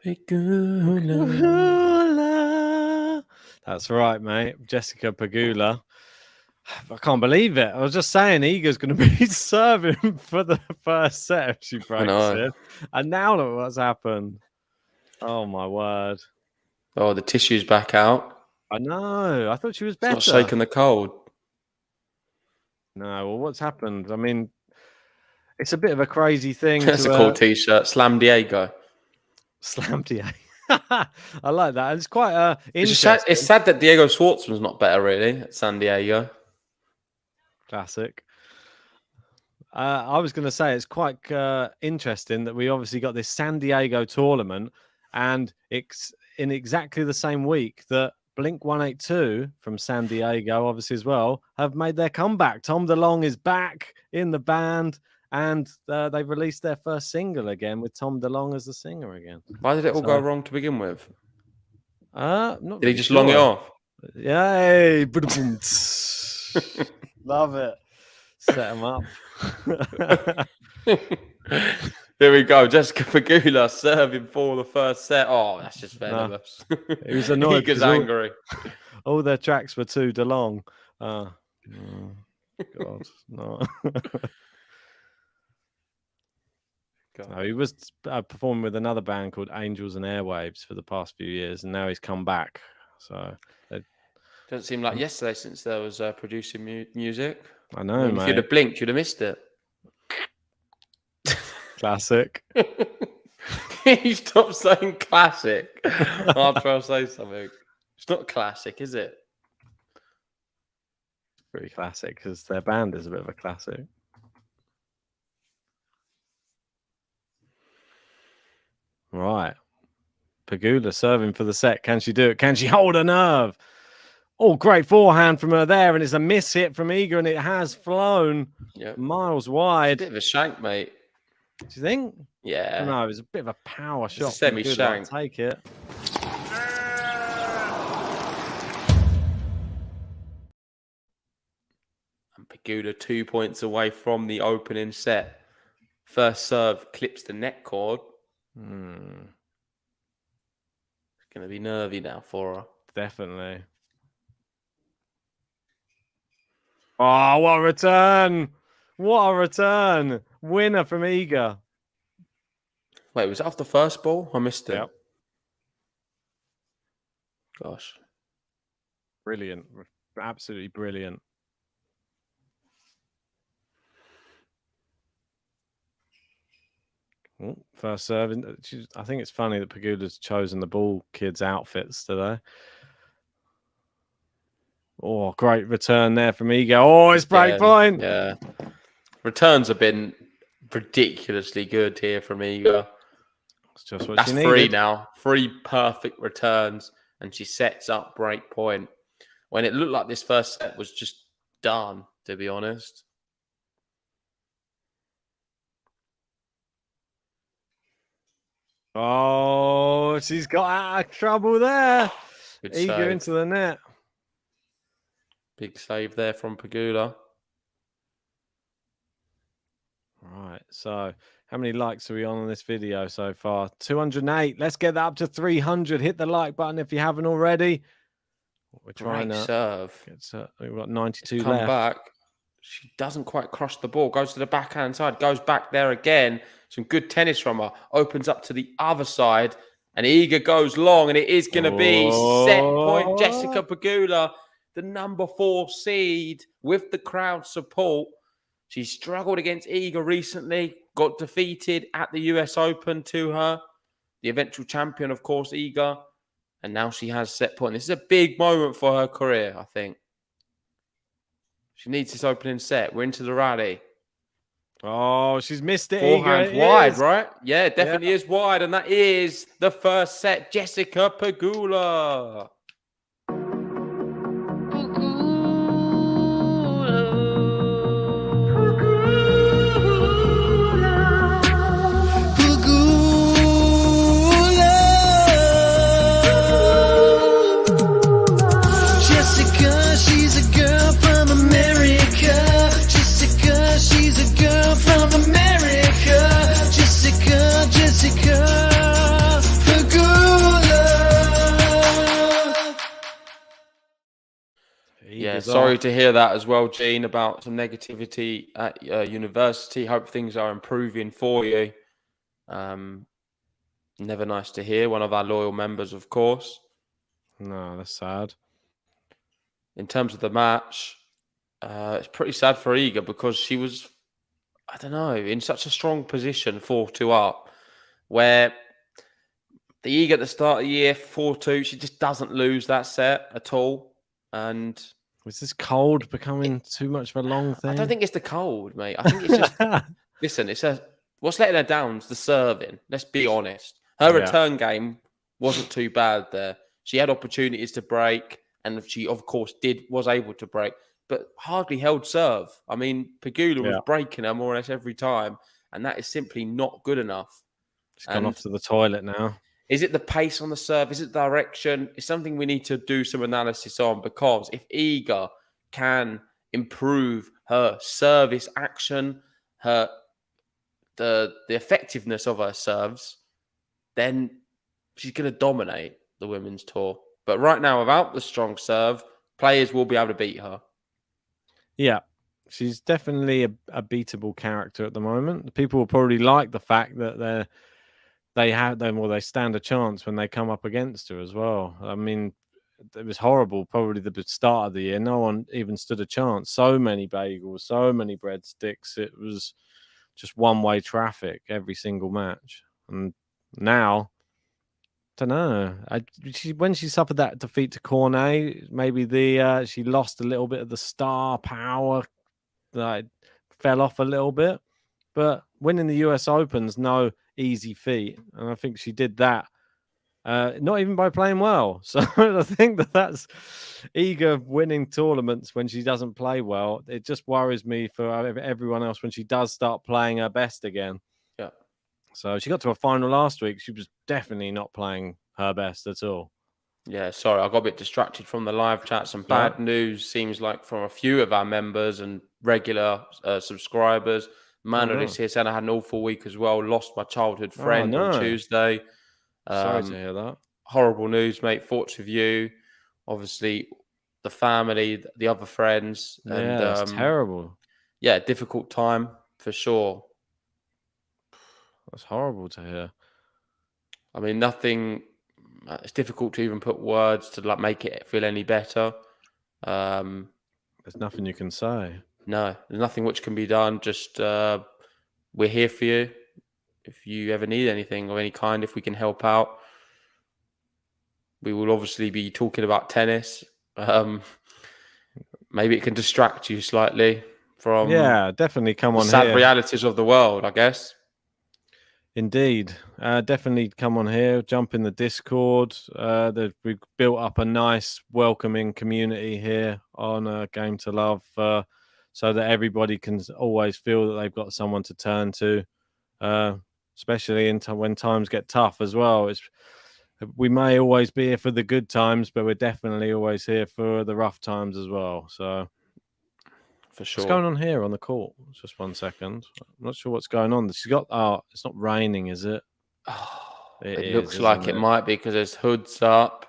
Speaker 6: Pegula. That's right, mate. Jessica Pegula. I can't believe it. I was just saying Iga's going to be serving for the first set if she breaks it. And now look what's happened. Oh, my word.
Speaker 1: Oh, the tissue's back out.
Speaker 6: I know. I thought she was better.
Speaker 1: It's not shaking the cold.
Speaker 6: No, well, what's happened? I mean, it's a bit of a crazy thing.
Speaker 1: That's a cool T-shirt. Slam Diego.
Speaker 6: Slam Diego. I like that. It's quite interesting.
Speaker 1: It's sad that Diego Schwartzman's not better, really, at San Diego.
Speaker 6: Classic. I was going to say it's quite interesting that we obviously got this San Diego tournament, and it's in exactly the same week that Blink 182 from San Diego, obviously as well, have made their comeback. Tom DeLonge is back in the band, and they've released their first single again with Tom DeLonge as the singer again.
Speaker 1: Why did it all go wrong to begin with?
Speaker 6: Not
Speaker 1: did he just long it off?
Speaker 6: Yay! Love it. Set him up.
Speaker 1: Here we go. Jessica Pegula serving for the first set. Oh, that's just venomous.
Speaker 6: He was annoyed.
Speaker 1: He was angry.
Speaker 6: All their tracks were too DeLonge. Oh, God, no. No, he was performing with another band called Angels and Airwaves for the past few years, and now he's come back. So
Speaker 1: doesn't seem like yesterday since there was producing music.
Speaker 6: I know, mate.
Speaker 1: If you'd have blinked, you'd have missed it.
Speaker 6: Classic.
Speaker 1: You stop saying classic after I say something. It's not classic, is it?
Speaker 6: Pretty classic because their band is a bit of a classic. Right. Pegula serving for the set. Can she do it? Can she hold a nerve? Oh, great forehand from her there. And it's a miss hit from Iga, and it has flown miles wide.
Speaker 1: It's a bit of a shank, mate.
Speaker 6: Do you think?
Speaker 1: Yeah.
Speaker 6: No, it was a bit of a power shot.
Speaker 1: It's a semi-shank.
Speaker 6: I'll take it.
Speaker 1: And Pegula 2 points away from the opening set. First serve clips the net cord. It's going to be nervy now for her.
Speaker 6: Definitely. Oh, what a return! What a return! Winner from Iga.
Speaker 1: Wait, was that off the first ball? I missed it.
Speaker 6: Yep.
Speaker 1: Gosh.
Speaker 6: Brilliant. Absolutely brilliant. First serve. I think it's funny that Pegula's chosen the ball kids' outfits today. Oh, great return there from Iga. Oh, it's break point.
Speaker 1: Yeah. Returns have been ridiculously good here from Iga.
Speaker 6: It's just what
Speaker 1: That's
Speaker 6: she needed.
Speaker 1: 3 now. 3 perfect returns, and she sets up break point. When it looked like this first set was just done, to be honest.
Speaker 6: Oh, she's got out of trouble there.
Speaker 1: Good
Speaker 6: Iga
Speaker 1: save.
Speaker 6: into the net.
Speaker 1: Big save there from Pegula.
Speaker 6: Right, so how many likes are we on this video so far? 208. Let's get that up to 300. Hit the like button if you haven't already. We're trying
Speaker 1: Great
Speaker 6: to
Speaker 1: serve.
Speaker 6: We've got 92
Speaker 1: Come
Speaker 6: left.
Speaker 1: back. She doesn't quite cross the ball. Goes to the backhand side. Goes back there again. Some good tennis from her. Opens up to the other side. And Iga goes long. And it is going to be set point. Jessica Pegula, the number 4 seed with the crowd support. She struggled against Iga recently. Got defeated at the US Open to her. The eventual champion, of course, Iga. And now she has set point. This is a big moment for her career, I think. She needs this opening set. We're into the rally.
Speaker 6: Oh, she's missed it.
Speaker 1: Forehand's
Speaker 6: Iga,
Speaker 1: wide, right? Yeah, it definitely is wide. And that is the first set. Jessica Pegula.
Speaker 5: Jessica, she's a girl from America. Jessica, she's a girl from America. Jessica Pegula.
Speaker 1: Yeah, sorry to hear that as well, Gene, about some negativity at university. Hope things are improving for you. Never nice to hear. One of our loyal members, of course.
Speaker 6: No, that's sad.
Speaker 1: In terms of the match, it's pretty sad for Iga because she was, I don't know, in such a strong position, 4-2 up, where the Iga at the start of the year, 4-2, she just doesn't lose that set at all. And
Speaker 6: was this cold becoming too much of a long thing?
Speaker 1: I don't think it's the cold, mate. I think it's just, listen, what's letting her down is the serving. Let's be honest. Her return game wasn't too bad there. She had opportunities to break, and she, of course, was able to break, but hardly held serve. I mean, Pegula was breaking her more or less every time, and that is simply not good enough.
Speaker 6: She's gone off to the toilet now.
Speaker 1: Is it the pace on the serve? Is it direction? It's something we need to do some analysis on, because if Iga can improve her service action, the effectiveness of her serves, then she's going to dominate the women's tour. But right now, without the strong serve, players will be able to beat her.
Speaker 6: Yeah, she's definitely a beatable character at the moment. People will probably like the fact that they stand a chance when they come up against her as well. I mean, it was horrible. Probably the start of the year, no one even stood a chance. So many bagels, so many breadsticks. It was just one-way traffic every single match. And now, I don't know. When she suffered that defeat to Cornet, maybe she lost a little bit of the star power. That fell off a little bit. But winning the US Open's no easy feat, and I think she did that. Not even by playing well. So I think that's Iga winning tournaments when she doesn't play well. It just worries me for everyone else when she does start playing her best again.
Speaker 1: Yeah.
Speaker 6: So she got to a final last week. She was definitely not playing her best at all.
Speaker 1: Yeah, sorry, I got a bit distracted from the live chat. Some bad news seems like from a few of our members and regular subscribers. Manodis here saying I had an awful week as well. Lost my childhood friend on Tuesday.
Speaker 6: Sorry to hear that.
Speaker 1: horrible news, mate. Thoughts with you, obviously, the family, the other friends, and
Speaker 6: Yeah, it's terrible.
Speaker 1: yeah, difficult time for sure.
Speaker 6: That's horrible to hear.
Speaker 1: I mean, nothing. It's difficult to even put words to like make it feel any better.
Speaker 6: There's nothing you can say.
Speaker 1: No, there's nothing which can be done. Just we're here for you. If you ever need anything of any kind, if we can help out, we will obviously be talking about tennis. Maybe it can distract you slightly from
Speaker 6: definitely come
Speaker 1: the
Speaker 6: on
Speaker 1: sad
Speaker 6: here.
Speaker 1: realities of the world, I guess.
Speaker 6: Indeed. Definitely come on here, jump in the Discord. We've built up a nice welcoming community here on Game to Love so that everybody can always feel that they've got someone to turn to, especially when times get tough as well. We may always be here for the good times, but we're definitely always here for the rough times as well. So
Speaker 1: For sure.
Speaker 6: what's going on here on the court? Just 1 second. I'm not sure what's going on. She's got. Oh, it's not raining, is it?
Speaker 1: It looks like it might be because there's hoods up.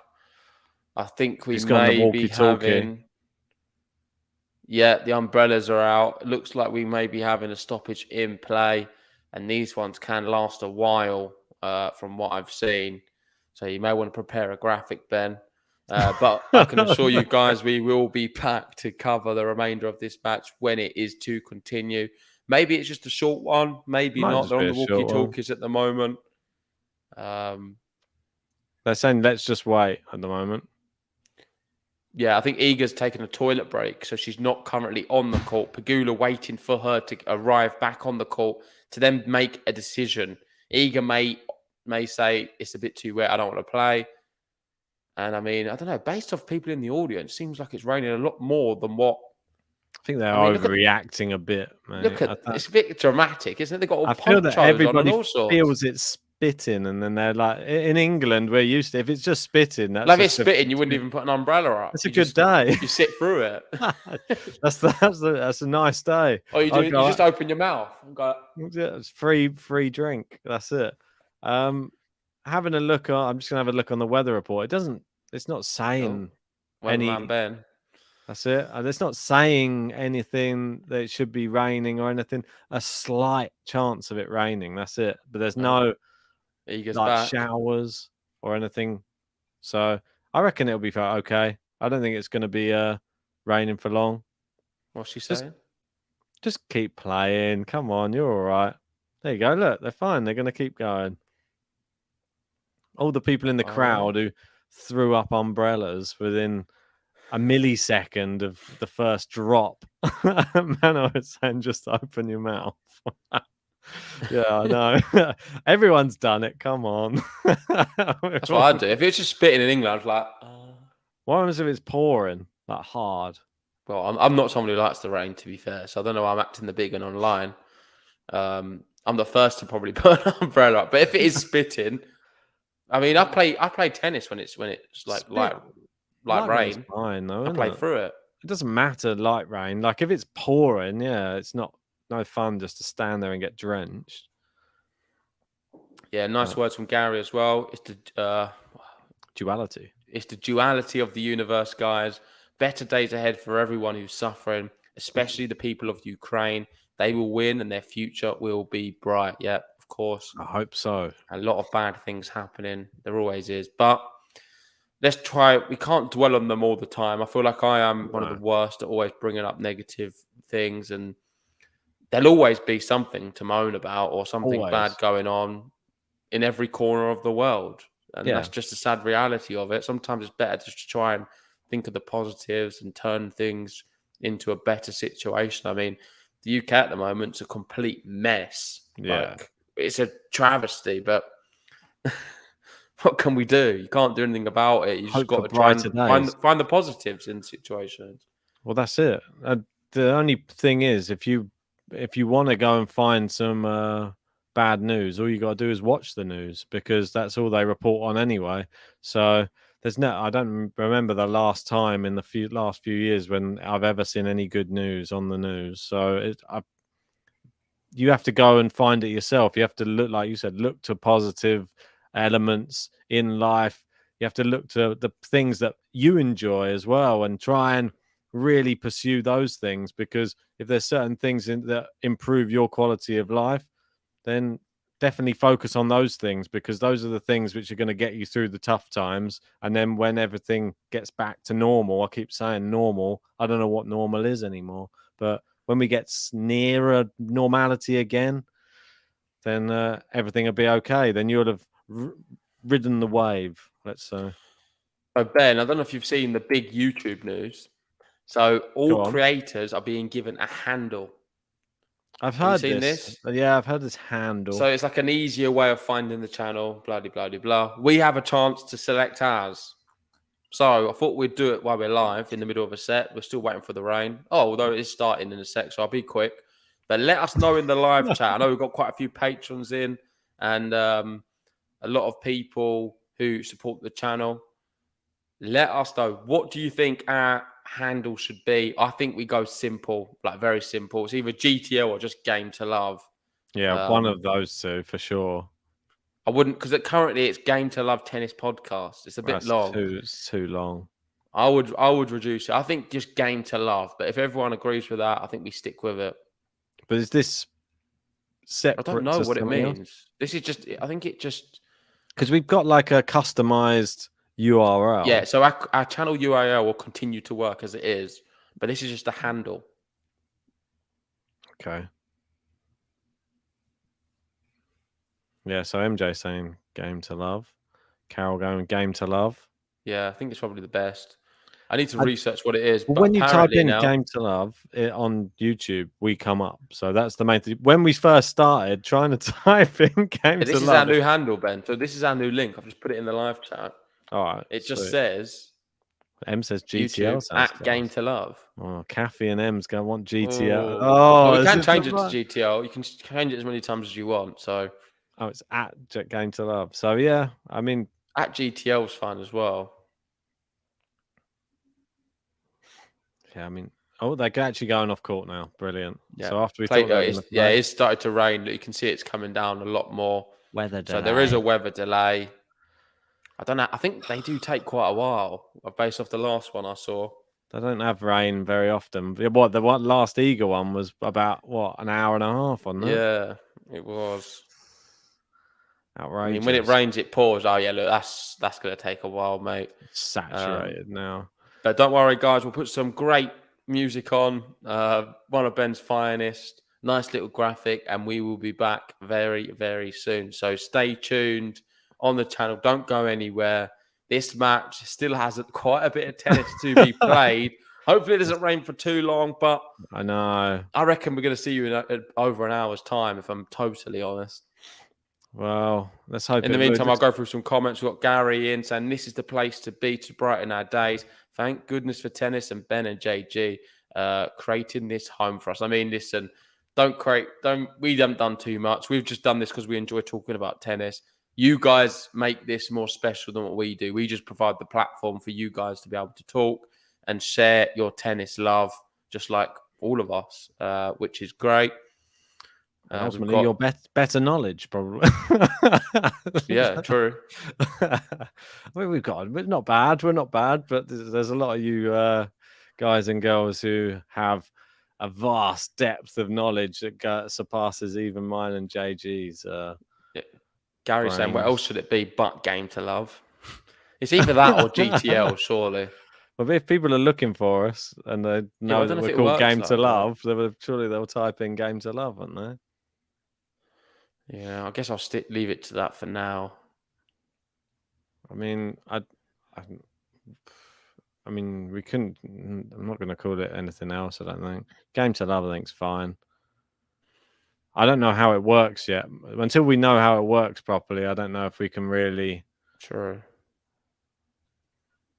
Speaker 1: I think we may be having. Yeah, the umbrellas are out. It looks like we may be having a stoppage in play, and these ones can last a while, from what I've seen. So you may want to prepare a graphic, Ben. But I can assure you guys, we will be back to cover the remainder of this match when it is to continue. Maybe it's just a short one, maybe not. They're on the walkie-talkies at the moment.
Speaker 6: They're saying let's just wait at the moment.
Speaker 1: Yeah, I think Iga's taken a toilet break, so she's not currently on the court. Pegula waiting for her to arrive back on the court to then make a decision. Iga may say it's a bit too wet, I don't want to play. And I mean, I don't know, based off people in the audience, seems like it's raining a lot more than what.
Speaker 6: I think they're overreacting a bit, man.
Speaker 1: Look at it's a bit dramatic, isn't it? They've got all
Speaker 6: I feel that everybody
Speaker 1: on
Speaker 6: feels it's spitting, and then they're like, in England, we're used to if it's just spitting. That's
Speaker 1: like if it's spitting, you wouldn't even put an umbrella up.
Speaker 6: It's a good day.
Speaker 1: You sit through it.
Speaker 6: that's a nice day.
Speaker 1: Oh, you just open your mouth.
Speaker 6: It's free drink. That's it. Having a look on. I'm just gonna have a look on the weather report. It's not saying
Speaker 1: any. Ben.
Speaker 6: That's it. It's not saying anything that it should be raining or anything. A slight chance of it raining. That's it. But there's no showers or anything. So I reckon it'll be okay. I don't think it's going to be raining for long.
Speaker 1: What's she saying?
Speaker 6: Just keep playing. Come on, you're all right. There you go. Look, they're fine. They're going to keep going. All the people in the crowd who threw up umbrellas within a millisecond of the first drop. Man, was saying just open your mouth. Yeah, I know. Everyone's done it. Come on.
Speaker 1: That's what I'd do. If it's just spitting in England, I'd like.
Speaker 6: What happens if it's pouring like hard?
Speaker 1: Well, I'm not someone who likes the rain, to be fair. So I don't know why I'm acting the big one online. I'm the first to probably put an umbrella up. But if it is spitting, I mean, I play tennis when it's like rain.
Speaker 6: Fine, though,
Speaker 1: I play through it.
Speaker 6: It doesn't matter light rain. Like if it's pouring, yeah, it's no fun just to stand there and get drenched.
Speaker 1: Yeah, nice words from Gary as well. It's the
Speaker 6: duality.
Speaker 1: It's the duality of the universe, guys. Better days ahead for everyone who's suffering, especially the people of Ukraine. They will win and their future will be bright. Yeah, of course.
Speaker 6: I hope so.
Speaker 1: A lot of bad things happening. There always is. But let's try. We can't dwell on them all the time. I feel like I am one of the worst at always bringing up negative things. And there'll always be something to moan about or something bad going on in every corner of the world. And that's just a sad reality of it. Sometimes it's better just to try and think of the positives and turn things into a better situation. I mean, the UK at the moment is a complete mess.
Speaker 6: Yeah.
Speaker 1: Like, it's a travesty, but what can we do? You can't do anything about it. You just got to try and find the positives in situations.
Speaker 6: Well, that's it. The only thing is, if you want to go and find some bad news, all you got to do is watch the news, because that's all they report on anyway. So I don't remember the last time in the last few years when I've ever seen any good news on the news. So you have to go and find it yourself. You have to look, like you said, look to positive elements in life. You have to look to the things that you enjoy as well and try and really pursue those things, because if there's certain things that improve your quality of life, then definitely focus on those things, because those are the things which are going to get you through the tough times. And then when everything gets back to normal, I keep saying normal, I don't know what normal is anymore, but when we get nearer normality again, then everything will be okay. Then you'll have ridden the wave, let's say.
Speaker 1: So Ben, I don't know if you've seen the big YouTube news. So all creators are being given a handle.
Speaker 6: I've
Speaker 1: Have you
Speaker 6: heard
Speaker 1: seen
Speaker 6: this. Yeah, I've heard this handle.
Speaker 1: So it's like an easier way of finding the channel, blah, blah, blah, blah. We have a chance to select ours. So I thought we'd do it while we're live in the middle of a set. We're still waiting for the rain. Oh, although it is starting in a sec, so I'll be quick. But let us know in the live chat. I know we've got quite a few patrons in and a lot of people who support the channel. Let us know. What do you think our handle should be? I think we go simple, like very simple. It's either GTL or just Game to Love.
Speaker 6: Yeah, one of those two for sure.
Speaker 1: I wouldn't, because currently it's Game to Love Tennis Podcast. It's a bit long.
Speaker 6: It's too long.
Speaker 1: I would reduce it. I think just Game to Love. But if everyone agrees with that, I think we stick with it.
Speaker 6: But is this separate?
Speaker 1: I don't know what it means.
Speaker 6: Else?
Speaker 1: This is just. I think it just
Speaker 6: because we've got like a customized URL.
Speaker 1: Yeah, so our channel URL will continue to work as it is, but this is just a handle.
Speaker 6: Okay. Yeah, so MJ saying Game to Love. Carol going Game to Love.
Speaker 1: Yeah, I think it's probably the best. I need to research what it is.
Speaker 6: But when you type in Game to Love on YouTube, we come up. So that's the main thing. When we first started trying to type in Game to Love.
Speaker 1: This is our new handle, Ben. So this is our new link. I've just put it in the live chat.
Speaker 6: All right.
Speaker 1: It just says.
Speaker 6: M says GTL
Speaker 1: at Game to Love.
Speaker 6: Oh, Kathy and M's going to want GTL.
Speaker 1: Oh, you can change it to GTL. You can change it as many times as you want. So.
Speaker 6: Oh, it's at Game to Love. So yeah, I mean,
Speaker 1: at GTL is fine as well.
Speaker 6: Yeah, I mean, they're actually going off court now. Brilliant.
Speaker 1: Yeah.
Speaker 6: So after we
Speaker 1: thought it's started to rain. You can see it's coming down a lot more.
Speaker 6: Weather delay.
Speaker 1: So there is a weather delay. I don't know. I think they do take quite a while, based off the last one I saw.
Speaker 6: They don't have rain very often. The last Eagle one was about an hour and a half on that.
Speaker 1: Yeah, it was
Speaker 6: outrageous.
Speaker 1: I mean, when it rains, it pours. Oh yeah, look, that's going to take a while, mate.
Speaker 6: It's saturated now.
Speaker 1: But don't worry, guys. We'll put some great music on. One of Ben's finest. Nice little graphic, and we will be back very, very soon. So stay tuned on the channel. Don't go anywhere. This match still has quite a bit of tennis to be played. Hopefully, it doesn't rain for too long, but
Speaker 6: I know.
Speaker 1: I reckon we're going to see you in over an hour's time, if I'm totally honest.
Speaker 6: Well, let's hope.
Speaker 1: In the meantime, I'll go through some comments. We've got Gary in saying this is the place to be to brighten our days. Thank goodness for tennis and Ben and JG creating this home for us. I mean, listen, we haven't done too much. We've just done this because we enjoy talking about tennis. You guys make this more special than what we do. We just provide the platform for you guys to be able to talk and share your tennis love, just like all of us, which is great.
Speaker 6: Ultimately, your better knowledge, probably.
Speaker 1: Yeah, true.
Speaker 6: I mean, we're not bad. We're not bad, but there's a lot of you guys and girls who have a vast depth of knowledge that surpasses even mine and JG's.
Speaker 1: Yeah. Gary's saying, what else should it be but Game to Love? It's either that or GTL, surely.
Speaker 6: Well, if people are looking for us and they know that we're called Game to Love, surely they'll type in Game to Love, won't they?
Speaker 1: Yeah, I guess I'll leave it to that for now.
Speaker 6: I mean, I mean, we couldn't. I'm not going to call it anything else. I don't think Game to Love. I think's fine. I don't know how it works yet. Until we know how it works properly, I don't know if we can really.
Speaker 1: True.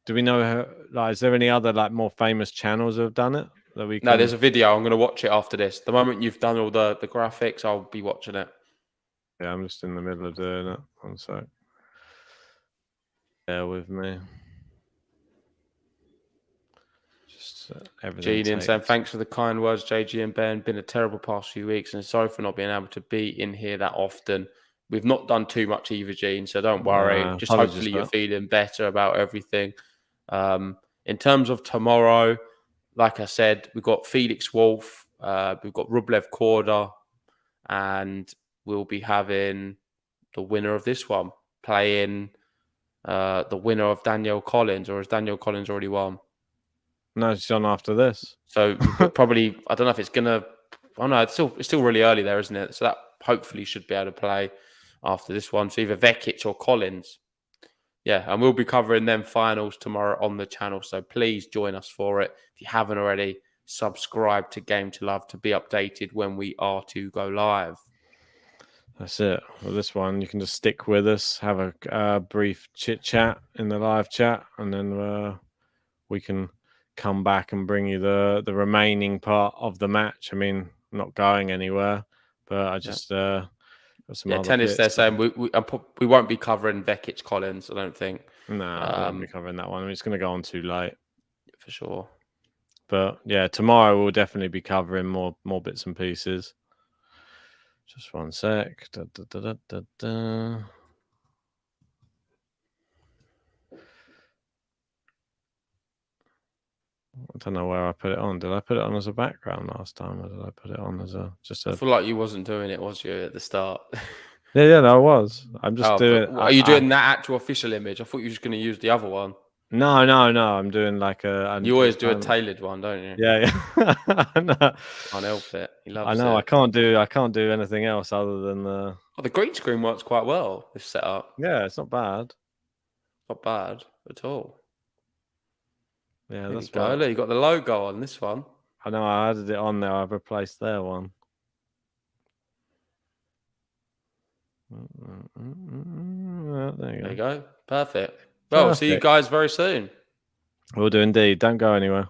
Speaker 6: Do we know how? Is there any other more famous channels who have done it that we?
Speaker 1: No, there's a video. I'm going to watch it after this. The moment you've done all the graphics, I'll be watching it.
Speaker 6: Yeah, I'm just in the middle of doing it. One sec. Bear with me. Just everything.
Speaker 1: Gene saying, thanks for the kind words, JG and Ben. Been a terrible past few weeks and sorry for not being able to be in here that often. we've not done too much either, Gene, so don't worry. Just
Speaker 6: apologies
Speaker 1: hopefully
Speaker 6: for
Speaker 1: you're
Speaker 6: that.
Speaker 1: feeling better about everything. In terms of tomorrow, like I said, we've got Felix Wolf, we've got Rublev Korda, and we'll be having the winner of this one playing the winner of Danielle Collins, or has Danielle Collins already won?
Speaker 6: No, she's on after this.
Speaker 1: So we've got probably, I don't know if it's gonna. Oh no, it's still really early there, isn't it? So that hopefully should be able to play after this one. So either Vekic or Collins. Yeah, and we'll be covering them finals tomorrow on the channel. So please join us for it. If you haven't already, subscribe to Game to Love to be updated when we are to go live.
Speaker 6: That's it. Well, this one, you can just stick with us, have a brief chit chat in the live chat, and then we can come back and bring you the remaining part of the match. I mean, I'm not going anywhere, but I just got some other
Speaker 1: tennis.
Speaker 6: bits.
Speaker 1: They're saying we won't be covering Vekic Collins. I don't think.
Speaker 6: No, I won't be covering that one. I mean, it's going to go on too late
Speaker 1: for sure.
Speaker 6: But yeah, tomorrow we'll definitely be covering more bits and pieces. Just one sec. I don't know where I put it on. Did I put it on as a background last time, or did I put it on as just a?
Speaker 1: I feel like you wasn't doing it, was you, at the start?
Speaker 6: Yeah, no, I was. I'm just doing.
Speaker 1: Are you doing that actual official image? I thought you were just going to use the other one.
Speaker 6: No. I'm doing like a.
Speaker 1: You always do a tailored one, don't you?
Speaker 6: Yeah. No.
Speaker 1: Can't help it. He loves
Speaker 6: I know.
Speaker 1: it.
Speaker 6: I can't do anything else other than the.
Speaker 1: Oh, the green screen works quite well. This setup.
Speaker 6: Yeah, it's not bad.
Speaker 1: Not bad at all.
Speaker 6: Yeah,
Speaker 1: there
Speaker 6: that's
Speaker 1: you go. Look, you got the logo on this one.
Speaker 6: I know. I added it on there. I've replaced their one.
Speaker 1: There you go. Perfect. Well, we'll see you guys very soon.
Speaker 6: We'll do indeed. Don't go anywhere.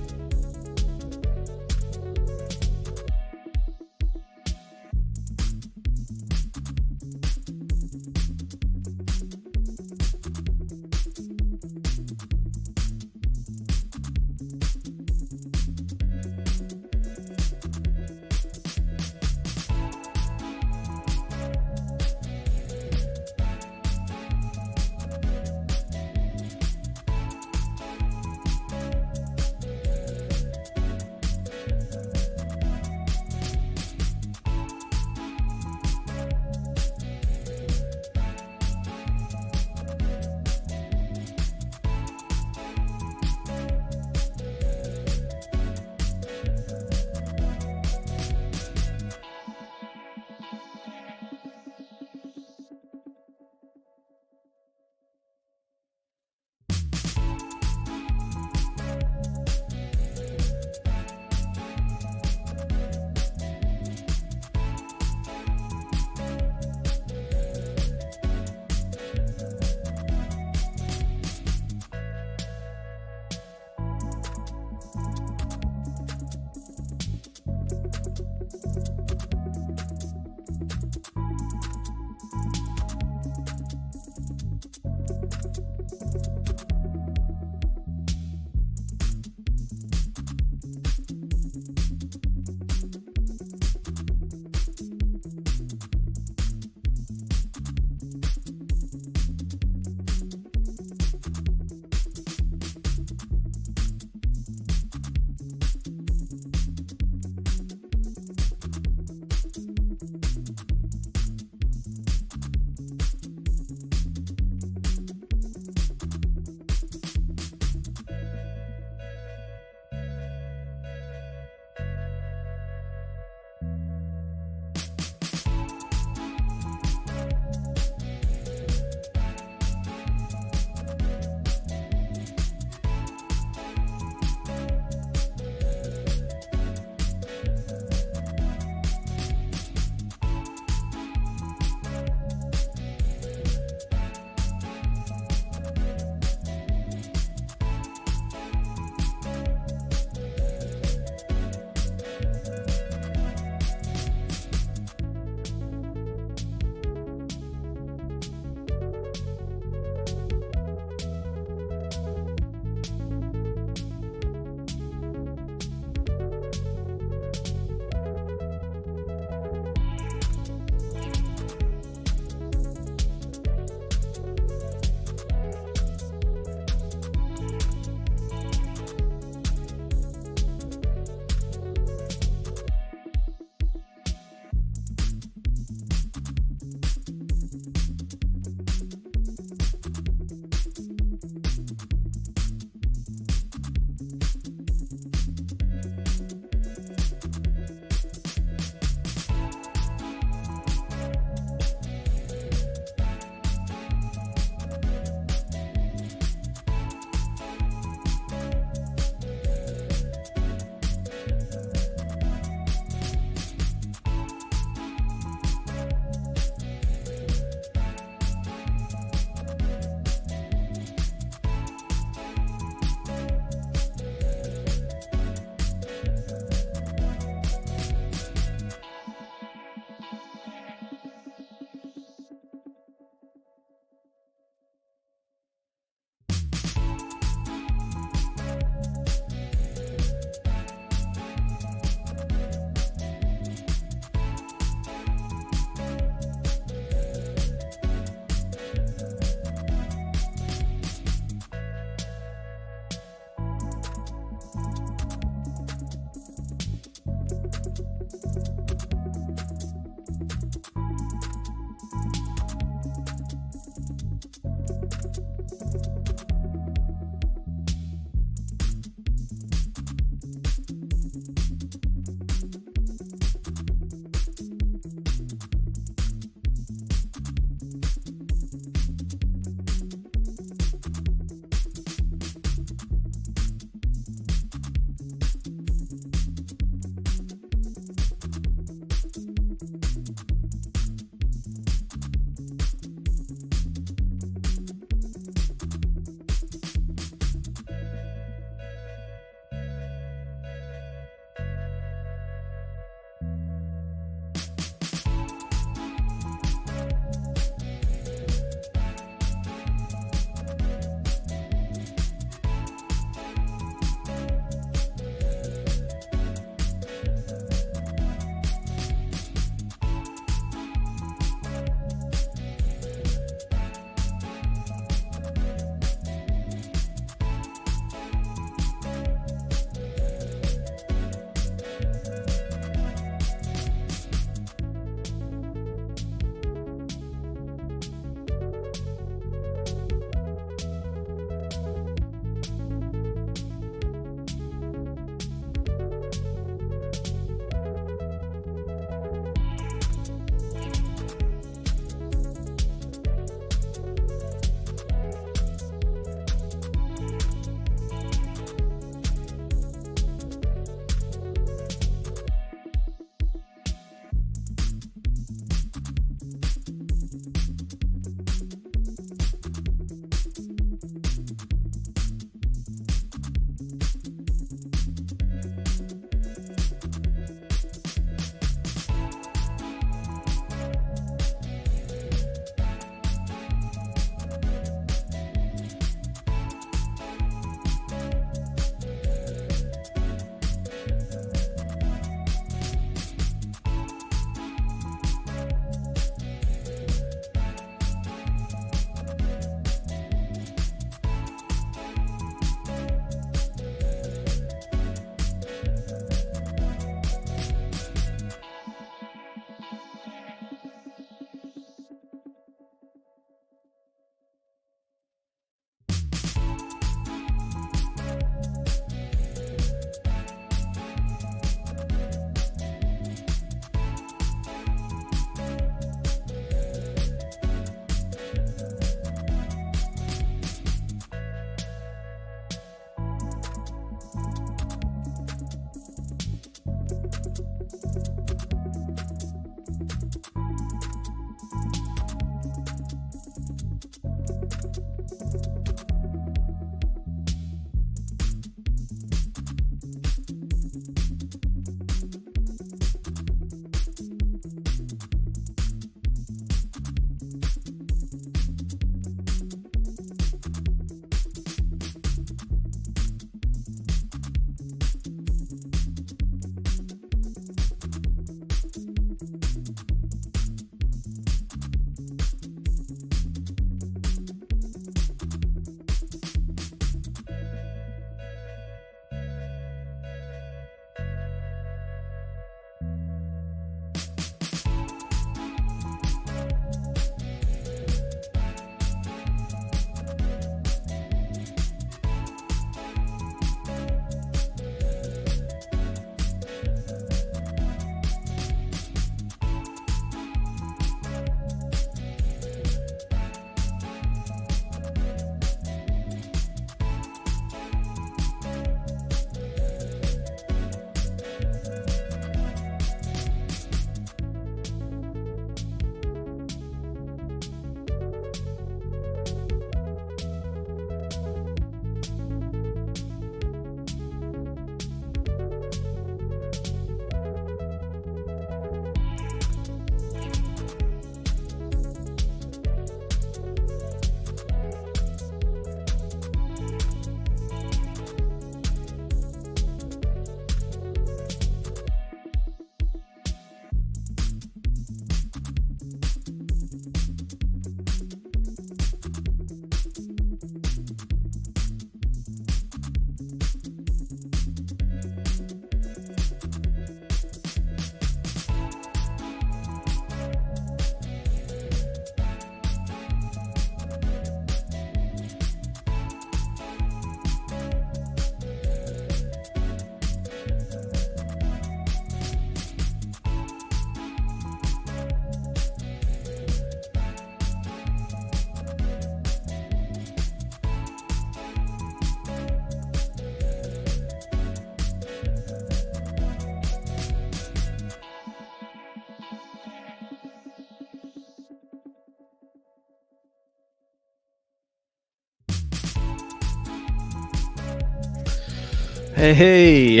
Speaker 6: Hey,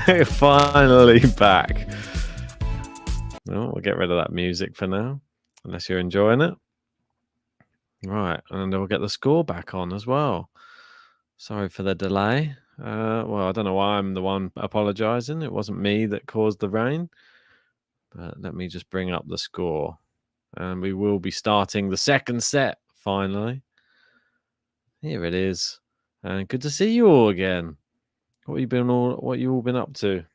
Speaker 6: we're finally back. Well, we'll get rid of that music for now, unless you're enjoying it. Right, and then we'll get the score back on as well. Sorry for the delay. Well, I don't know why I'm the one apologising. It wasn't me that caused the rain. But let me just bring up the score. And we will be starting the second set, finally. Here it is. And good to see you all again. What you all been up to?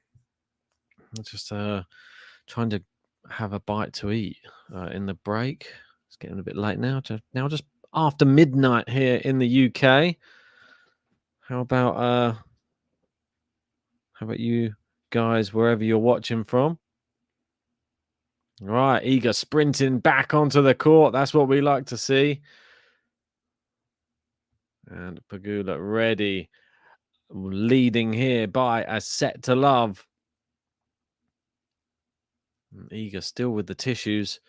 Speaker 6: Just trying to have a bite to eat in the break. It's getting a bit late now. Just after midnight here in the UK. How about you guys wherever you're watching from? Right, Eager sprinting back onto the court. That's what we like to see. And Pegula ready, leading here by a set to love. Eager still with the tissues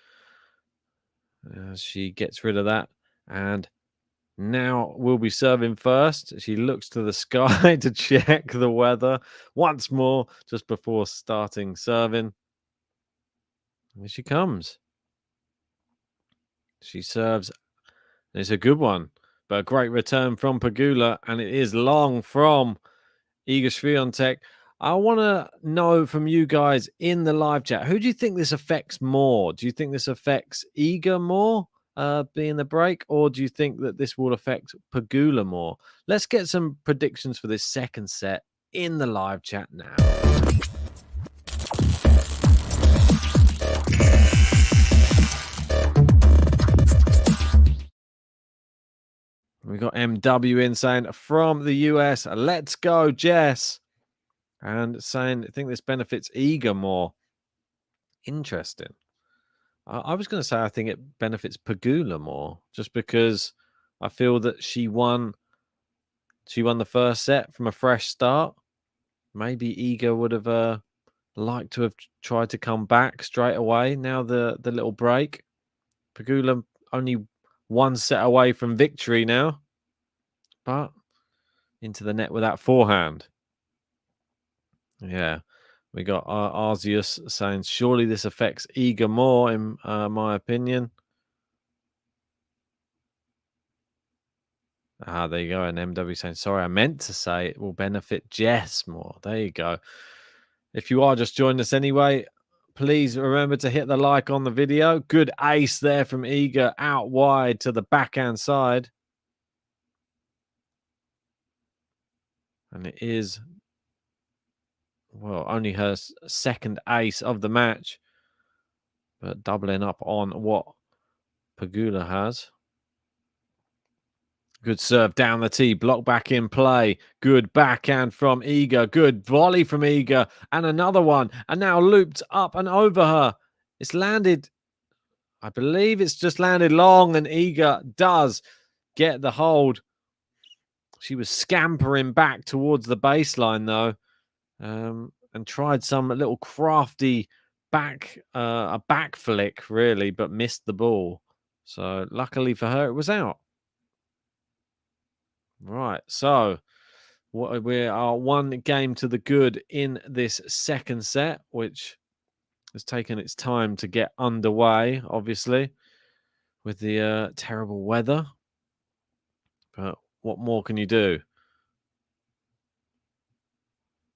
Speaker 6: as she gets rid of that. And now we'll be serving first. She looks to the sky to check the weather once more just before starting serving. Here she comes. She serves. It's a good one, but a great return from Pegula, and it is long from Iga SWIATEK. I want to know from you guys in the live chat, who do you think this affects more? Do you think this affects Iga more, being the break, or do you think that this will affect Pegula more? Let's get some predictions for this second set in the live chat now. We got MW in saying from the US, let's go, Jess. And saying, I think this benefits Iga more. Interesting. I was going to say I think it benefits Pegula more, just because I feel that she won the first set from a fresh start. Maybe Iga would have liked to have tried to come back straight away. Now the little break. Pegula only one set away from victory now, but into the net with that forehand. Yeah. We got Arceus saying, surely this affects Iga more, in my opinion. There you go. And MW saying, sorry, I meant to say it will benefit Jess more. There you go. If you are just joining us anyway, please remember to hit the like on the video. Good ace there from Iga out wide to the backhand side. And it is, well, only her second ace of the match, but doubling up on what Pegula has. Good serve down the tee, block back in play. Good backhand from Iga. Good volley from Iga. And another one. And now looped up and over her. It's landed, I believe it's just landed long, and Iga does get the hold. She was scampering back towards the baseline, though, and tried some little crafty a back flick, really, but missed the ball. So luckily for her, it was out. Right, so we are one game to the good in this second set, which has taken its time to get underway, obviously, with the terrible weather. But what more can you do?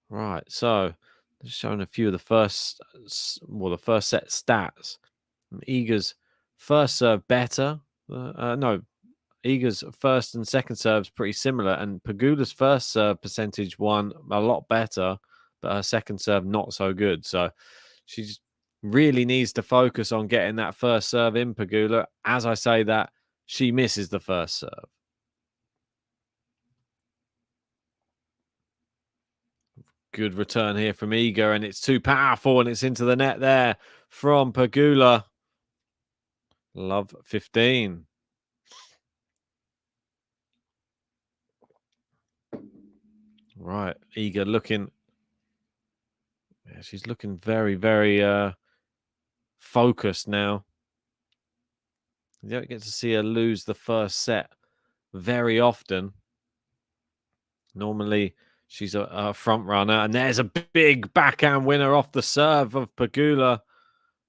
Speaker 6: Right, so just showing a few of the first set stats. Iga's first serve better. No, Iga's first and second serves pretty similar, and Pegula's first serve percentage won a lot better, but her second serve not so good. So she really needs to focus on getting that first serve in, Pegula. As I say that, she misses the first serve. Good return here from Iga, and it's too powerful, and it's into the net there from Pegula. Love 15. Right, Iga looking. Yeah, she's looking very, very focused now. You don't get to see her lose the first set very often. Normally, she's a front runner. And there's a big backhand winner off the serve of Pegula.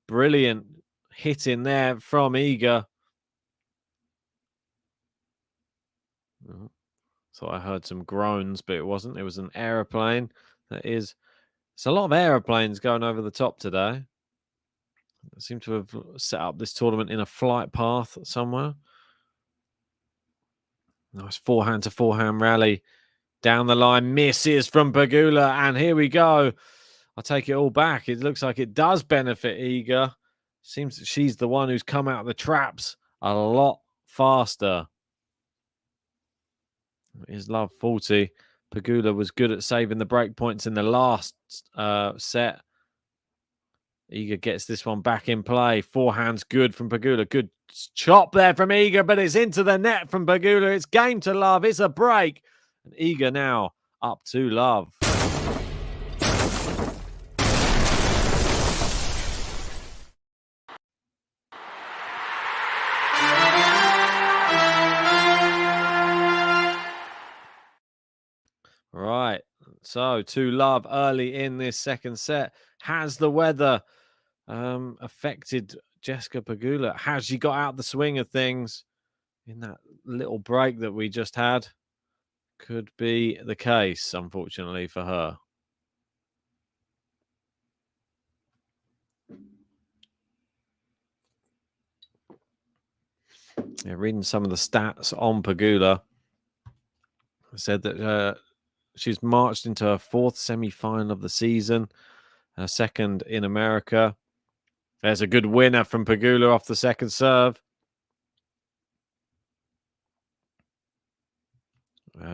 Speaker 6: Brilliant hit in there from Iga. So I heard some groans, but it wasn't. It was an aeroplane. It's a lot of aeroplanes going over the top today. They seem to have set up this tournament in a flight path somewhere. Nice forehand to forehand rally. Down the line, misses from Pegula. And here we go. I'll take it all back. It looks like it does benefit Iga. Seems that she's the one who's come out of the traps a lot faster. Is love 40. Pegula was good at saving the break points in the last set. Iga gets this one back in play. Forehand's good from Pegula. Good chop there from Iga, but it's into the net from Pegula. It's game to love. It's a break. And Iga now up to love. Right. So to love early in this second set. Has the weather affected Jessica Pegula? Has she got out the swing of things in that little break that we just had? Could be the case, unfortunately, for her. Yeah, reading some of the stats on Pegula, said that she's marched into her fourth semi-final of the season, her second in America. There's a good winner from Pegula off the second serve.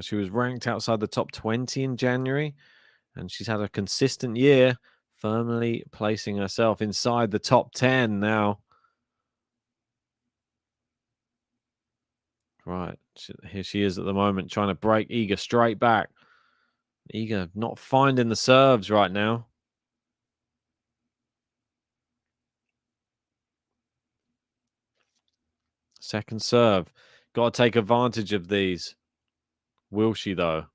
Speaker 6: She was ranked outside the top 20 in January, and she's had a consistent year, firmly placing herself inside the top 10 now. Right, here she is at the moment, trying to break Iga straight back. Iga not finding the serves right now. Second serve. Got to take advantage of these. Will she, though?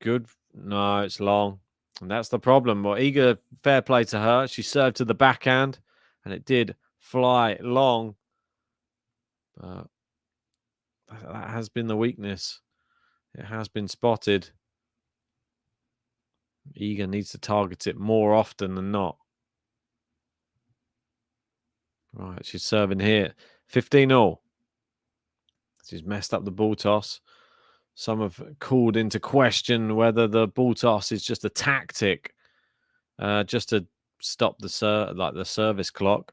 Speaker 6: Good. No, it's long. And that's the problem. Well, Iga, fair play to her. She served to the backhand, and it did fly long. But that has been the weakness. It has been spotted. Iga needs to target it more often than not. Right, she's serving here. 15-all. She's messed up the ball toss. Some have called into question whether the ball toss is just a tactic, just to stop the service clock,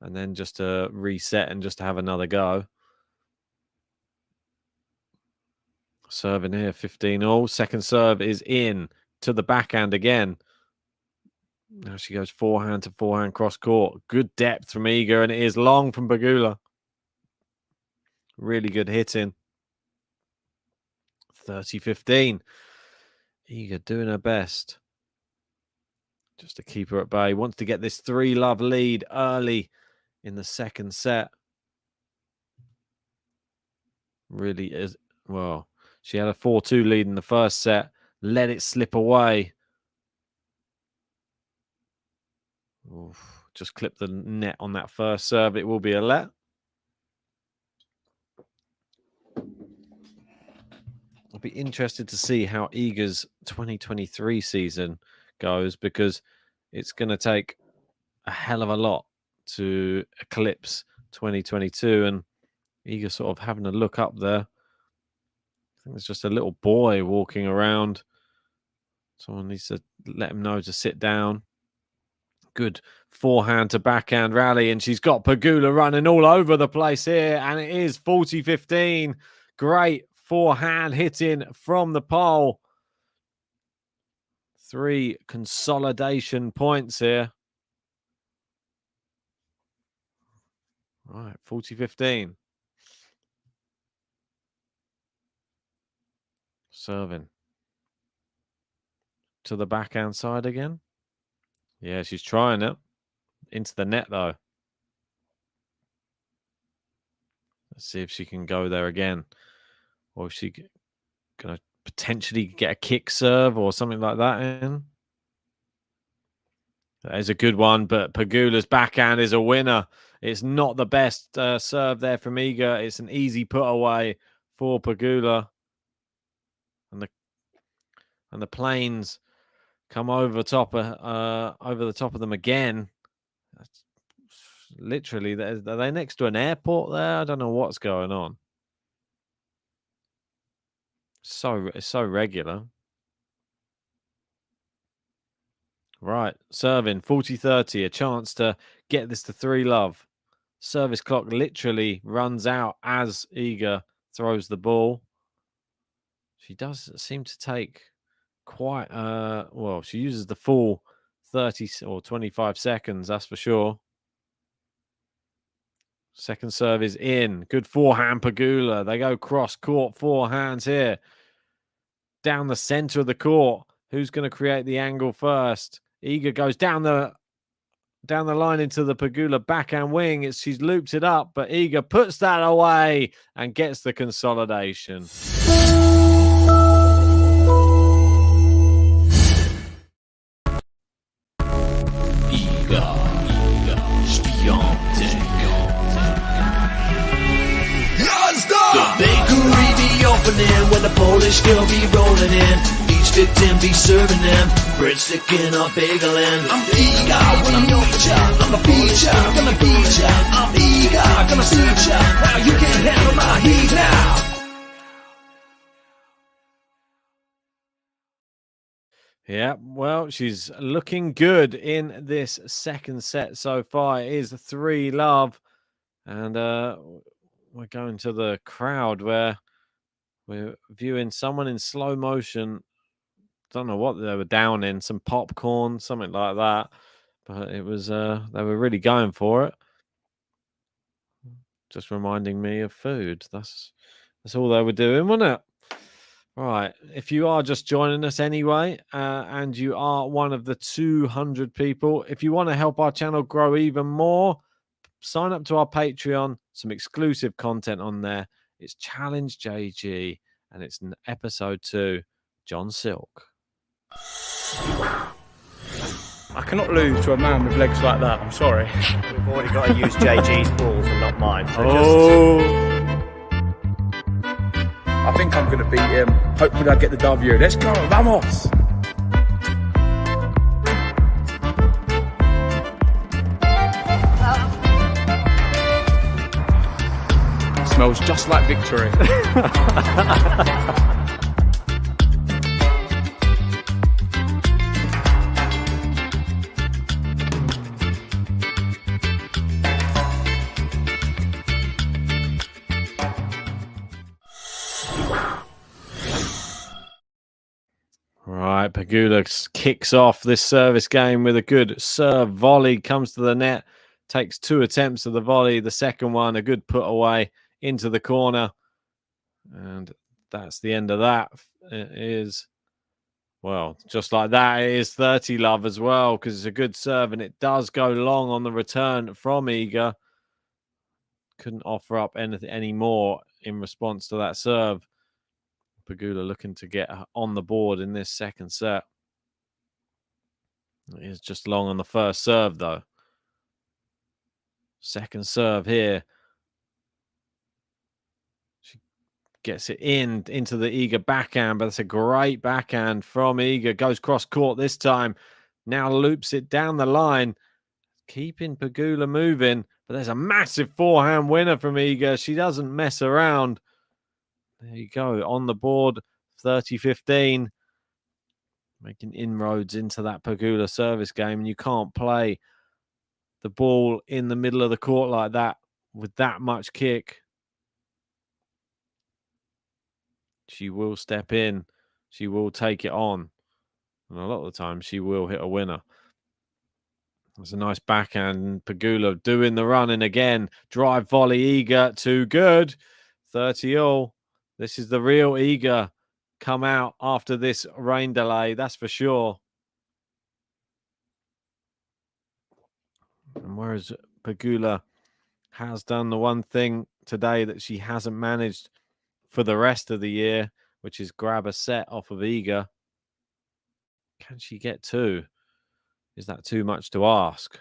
Speaker 6: and then just to reset and just to have another go. Serving here, 15-all. Second serve is in to the backhand again. Now she goes forehand to forehand cross court. Good depth from Iga, and it is long from Pegula. Really good hitting. 30-15. Iga doing her best just to keep her at bay. Wants to get this 3-love lead early in the second set. Really is. Well, she had a 4-2 lead in the first set. Let it slip away. Oof, just clip the net on that first serve. It will be a let. I'll be interested to see how Iga's 2023 season goes, because it's going to take a hell of a lot to eclipse 2022. And Iga sort of having a look up there. I think there's just a little boy walking around. Someone needs to let him know to sit down. Good forehand to backhand rally, and she's got Pegula running all over the place here, and it is 40-15. Great forehand hitting from the pole. 3 consolidation points here. Right, 40-15. Serving to the backhand side again. Yeah, she's trying it. Into the net, though. Let's see if she can go there again. Or if she's going to potentially get a kick serve or something like that in. That is a good one, but Pegula's backhand is a winner. It's not the best serve there from Iga. It's an easy put away for Pegula. And the planes come over the top of them again. That's literally, are they next to an airport there? I don't know what's going on. It's so regular. Right, serving 40-30, a chance to get this to 3-love. Service clock literally runs out as Iga throws the ball. She does seem to take quite well, she uses the full 30 or 25 seconds, that's for sure. Second serve is in. Good forehand, Pegula. They go cross court forehands here. Down the center of the court. Who's going to create the angle first? Iga goes down the line into the Pegula backhand wing. She's looped it up, but Iga puts that away and gets the consolidation.
Speaker 5: SWIATEK. The bakery be opening when the Polish girl be rolling in. Each victim be serving them breadstick in a bagel and I'm eager when I meet ya. I'm a feature, gonna beat ya. I'm eager, gonna see ya. Now you can handle my heat now.
Speaker 6: Yeah, well, she's looking good in this second set so far. It is 3-love. And we're going to the crowd where we're viewing someone in slow motion. Don't know what they were down in, some popcorn, something like that. But it was, they were really going for it. Just reminding me of food. That's all they were doing, wasn't it? Right. If you are just joining us anyway, and you are one of the 200 people, if you want to help our channel grow even more, sign up to our Patreon. Some exclusive content on there. It's Challenge JG, and it's episode 2, John Silk.
Speaker 2: I cannot lose to a man with legs like that. I'm sorry.
Speaker 3: We've already got to use JG's balls and not mine.
Speaker 2: I think I'm going to beat him. Hopefully I get the W. Let's go. Vamos. Smells just like victory.
Speaker 6: Right, Pegula kicks off this service game with a good serve volley, comes to the net, takes 2 attempts of the volley. The second one, a good put away into the corner. And that's the end of that. It is, well, just like that, it is 30-love as well, because it's a good serve and it does go long on the return from Iga. Couldn't offer up any more in response to that serve. Pegula looking to get on the board in this second set. It is just long on the first serve, though. Second serve here. She gets it into the Iga backhand, but that's a great backhand from Iga. Goes cross court this time. Now loops it down the line. Keeping Pegula moving, but there's a massive forehand winner from Iga. She doesn't mess around. There you go, on the board, 30-15. Making inroads into that Pegula service game, and you can't play the ball in the middle of the court like that with that much kick. She will step in. She will take it on. And a lot of the time, she will hit a winner. There's a nice backhand. Pegula doing the running again. Drive volley, Iga, too good. 30-all. This is the real Iga come out after this rain delay, that's for sure. And whereas Pegula has done the one thing today that she hasn't managed for the rest of the year, which is grab a set off of Iga. Can she get 2? Is that too much to ask?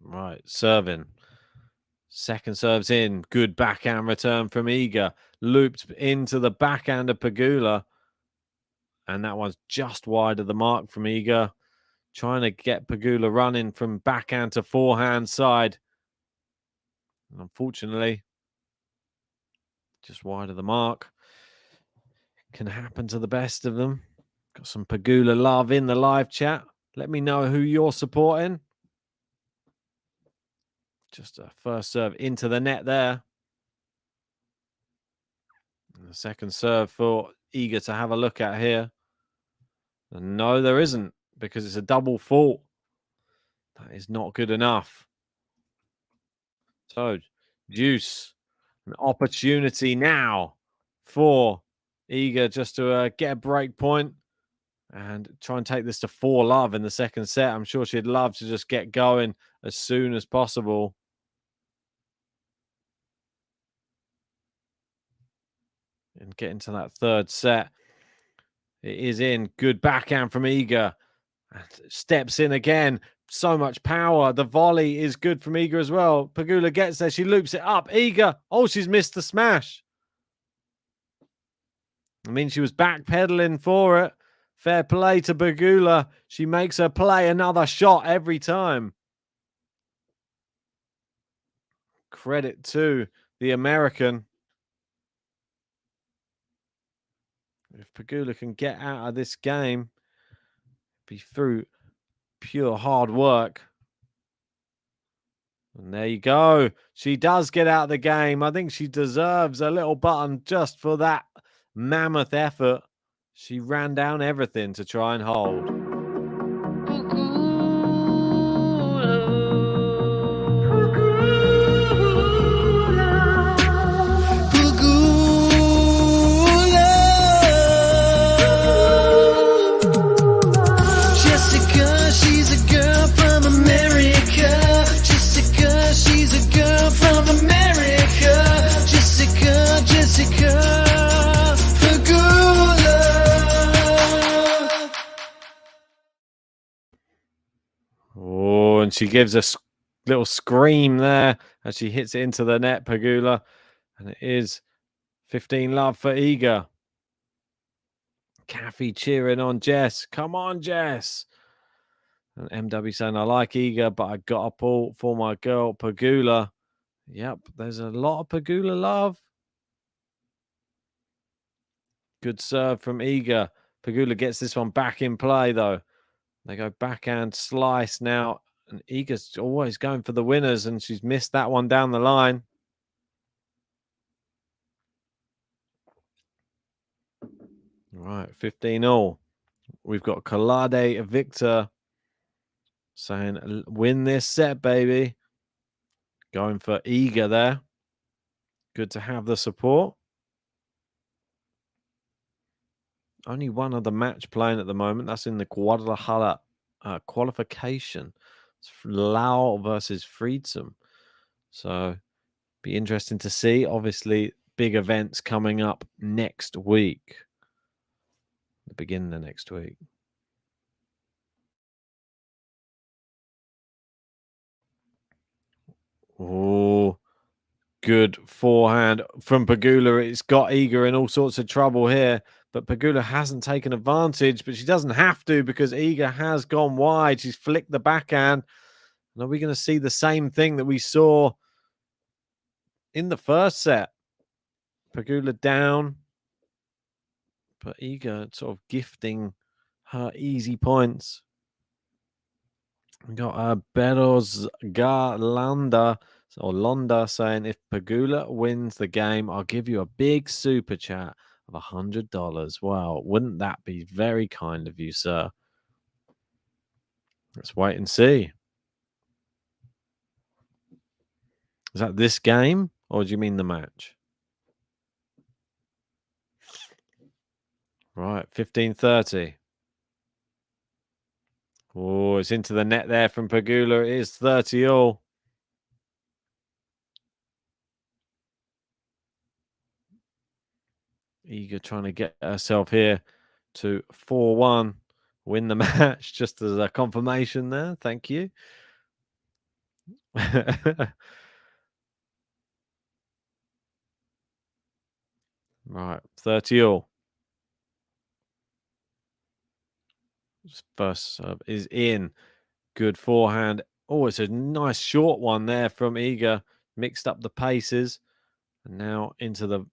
Speaker 6: Right, serving. Second serve's in. Good backhand return from Iga. Looped into the backhand of Pegula. And that one's just wide of the mark from Iga. Trying to get Pegula running from backhand to forehand side. And unfortunately, just wide of the mark. Can happen to the best of them. Got some Pegula love in the live chat. Let me know who you're supporting. Just a first serve into the net there. And the second serve for Iga to have a look at here. And no, there isn't, because it's a double fault. That is not good enough. So, Juice, an opportunity now for Iga just to get a break point and try and take this to 4-love in the second set. I'm sure she'd love to just get going as soon as possible. And get into that third set. It is in. Good backhand from Iga. And steps in again. So much power. The volley is good from Iga as well. Pegula gets there. She loops it up. Iga. Oh, she's missed the smash. I mean, she was backpedaling for it. Fair play to Pegula. She makes her play another shot every time. Credit to the American. If Pegula can get out of this game, be through pure hard work. And there you go. She does get out of the game. I think she deserves a little button just for that mammoth effort. She ran down everything to try and hold.
Speaker 5: Jessica, she's a girl from America. Jessica, she's a girl from America. Jessica, Pegula.
Speaker 6: Oh, and she gives a little scream there as she hits it into the net, Pegula. And it is 15-love for Iga. Kathy cheering on Jess. Come on, Jess. And MW saying, I like Iga, but I got to pull for my girl, Pegula. Yep, there's a lot of Pegula love. Good serve from Iga. Pegula gets this one back in play, though. They go backhand slice now. And Iga's always going for the winners, and she's missed that one down the line. All right, 15-all. We've got Kalade Victor saying, win this set, baby. Going for Iga there. Good to have the support. Only one other match playing at the moment. That's in the Guadalajara qualification. It's Lau versus Friedsam. So, be interesting to see. Obviously, big events coming up next week. The beginning of next week. Oh, good forehand from Pegula. It's got Iga in all sorts of trouble here, but Pegula hasn't taken advantage, but she doesn't have to because Iga has gone wide. She's flicked the backhand. And are we going to see the same thing that we saw in the first set? Pegula down, but Iga sort of gifting her easy points. We got Beros Garlanda or Londa saying, if Pegula wins the game, I'll give you a big super chat of $100. Wow, wouldn't that be very kind of you, sir? Let's wait and see. Is that this game, or do you mean the match? Right, 15-30. Oh, it's into the net there from Pegula. It is 30-all. Iga trying to get herself here to 4-1, win the match, just as a confirmation there. Thank you. Right, 30 all. First serve is in. Good forehand. Oh, it's a nice short one there from Iga. Mixed up the paces. And now into the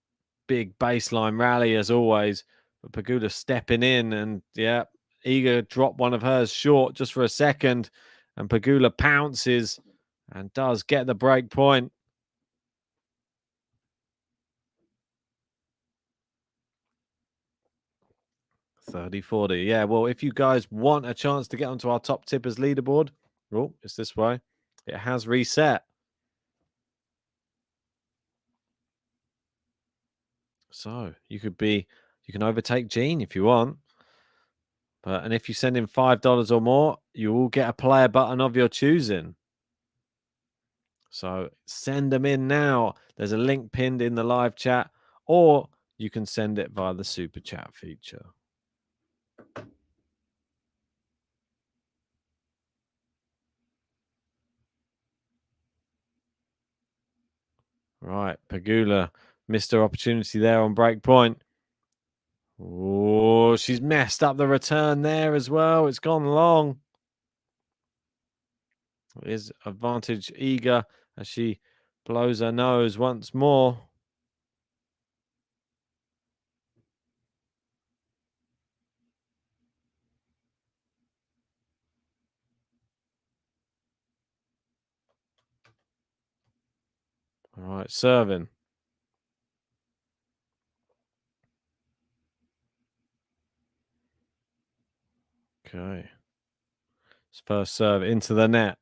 Speaker 6: big baseline rally as always. But Pegula stepping in, and yeah, Iga dropped one of hers short just for a second. And Pegula pounces and does get the break point. $30-40. Yeah, well, if you guys want a chance to get onto our top tippers leaderboard, oh, it's this way. It has reset. So you can overtake Gene if you want. And if you send in $5 or more, you will get a player button of your choosing. So send them in now. There's a link pinned in the live chat, or you can send it via the super chat feature. Right, Pegula missed her opportunity there on break point. Oh, she's messed up the return there as well. It's gone long. It is advantage Iga as she blows her nose once more. All right, serving. Okay. First serve into the net.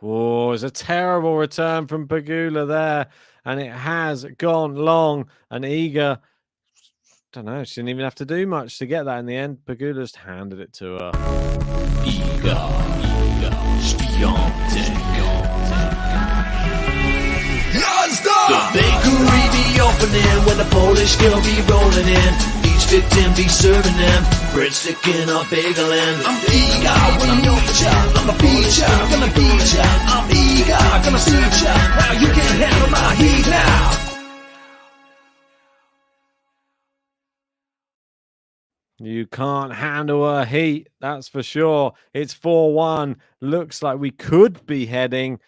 Speaker 6: Oh, it's a terrible return from Pegula there. And it has gone long. And Iga, don't know, she didn't even have to do much to get that in the end. Pegula just handed it to her.
Speaker 5: Iga, SWIATEK. The bakery be opening when the Polish girl be rolling in. Each victim be serving them breadstick in a bagel and I'm Iga when I'm your child. I'm a feature, gonna beat ya. I'm Iga, gonna suit ya. Now you can handle my heat now.
Speaker 6: You can't handle her heat, that's for sure. It's 4-1. Looks like we could be heading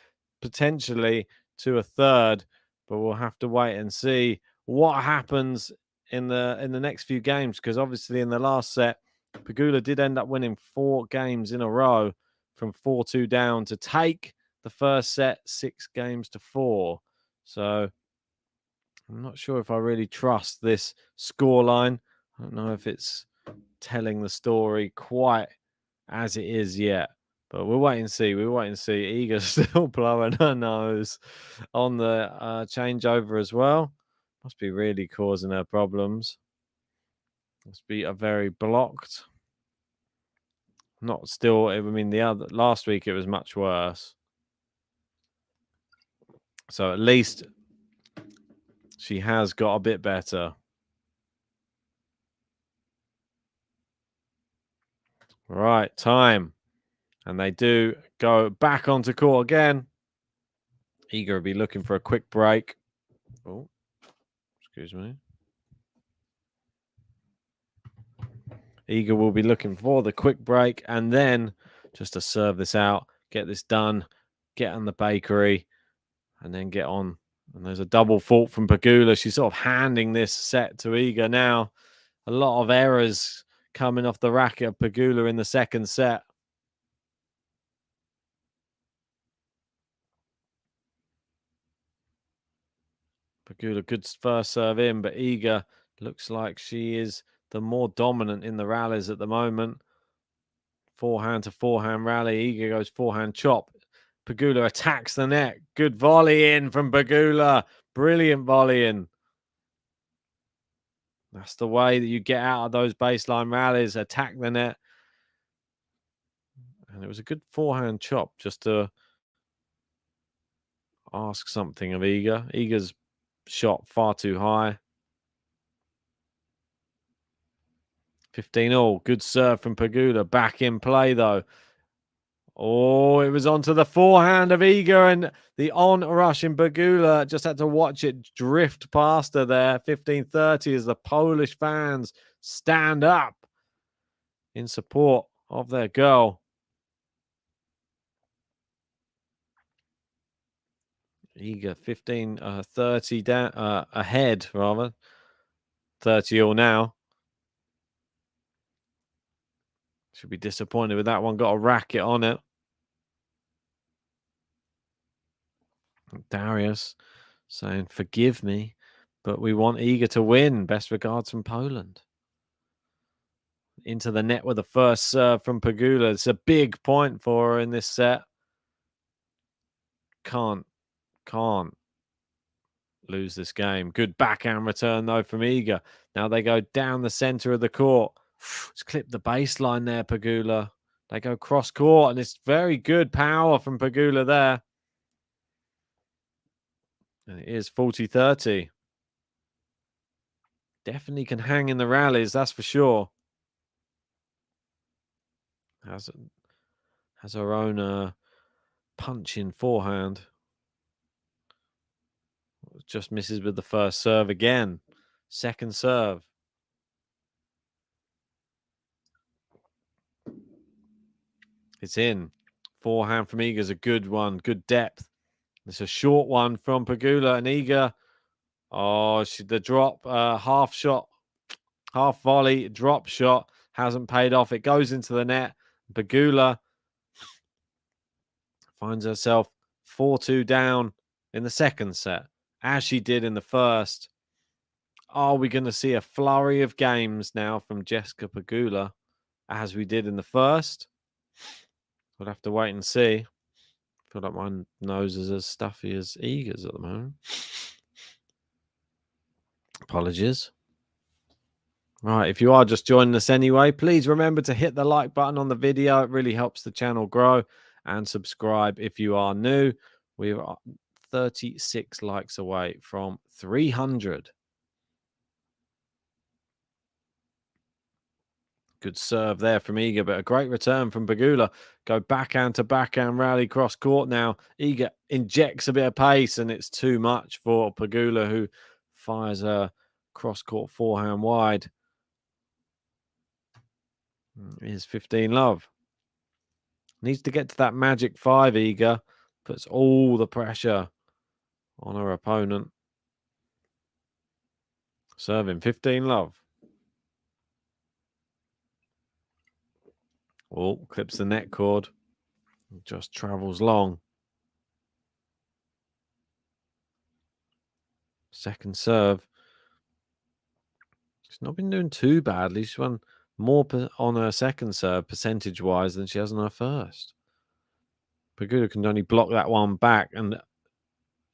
Speaker 6: potentially to a third, but we'll have to wait and see what happens in the next few games, because obviously in the last set, Pegula did end up winning 4 games in a row from 4-2 down to take the first set 6-4. So I'm not sure if I really trust this scoreline. I don't know if it's telling the story quite as it is yet, but we'll wait and see. We'll wait and see. Iga's still blowing her nose on the changeover as well. Must be really causing her problems. Must be a very blocked. Not still. I mean, the other last week it was much worse. So at least she has got a bit better. Right, time. And they do go back onto court again. Iga will be looking for a quick break. Oh, excuse me. Iga will be looking for the quick break and then just to serve this out, get this done, get on the bakery, and then get on. And there's a double fault from Pegula. She's sort of handing this set to Iga now. A lot of errors coming off the racket of Pegula in the second set. Pegula, good first serve in, but Iga looks like she is the more dominant in the rallies at the moment. Forehand to forehand rally. Iga goes forehand chop. Pegula attacks the net. Good volley in from Pegula. Brilliant volley in. That's the way that you get out of those baseline rallies. Attack the net. And it was a good forehand chop just to ask something of Iga. Iga's shot far too high. 15-all. Good serve from Pegula. Back in play, though. Oh, it was onto the forehand of Iga, and the on-rush in Pegula just had to watch it drift past her there. 15-30 as the Polish fans stand up in support of their girl. Iga 15-30 down ahead, rather. 30-all now. Should be disappointed with that one. Got a racket on it. Darius saying, forgive me, but we want Iga to win. Best regards from Poland. Into the net with the first serve from Pegula. It's a big point for her in this set. Can't lose this game. Good backhand return, though, from Iga. Now they go down the center of the court. It's clipped the baseline there, Pegula. They go cross court, and it's very good power from Pegula there. And it is 40-30. Definitely can hang in the rallies, that's for sure. Has her own punch in forehand. Just misses with the first serve again. Second serve. It's in. Forehand from Iga is a good one. Good depth. It's a short one from Pegula, and Iga. Oh, the drop, half shot, half volley, drop shot hasn't paid off. It goes into the net. Pegula finds herself 4-2 down in the second set, as she did in the first. Are we going to see a flurry of games now from Jessica Pegula, as we did in the first? We'll have to wait and see. I feel like my nose is as stuffy as Iga's at the moment. Apologies. Right, if you are just joining us anyway, please remember to hit the like button on the video. It really helps the channel grow. And subscribe if you are new. We are 36 likes away from 300. Good serve there from Iga, but a great return from Pegula. Go backhand to backhand rally cross court now. Iga injects a bit of pace, and it's too much for Pegula, who fires a cross court forehand wide. Here's 15-love. Needs to get to that magic 5, Iga. Puts all the pressure on her opponent. Serving 15-love. Oh, clips the net cord. Just travels long. Second serve. She's not been doing too badly. She's won more on her second serve, percentage-wise, than she has on her first. Pegula can only block that one back, and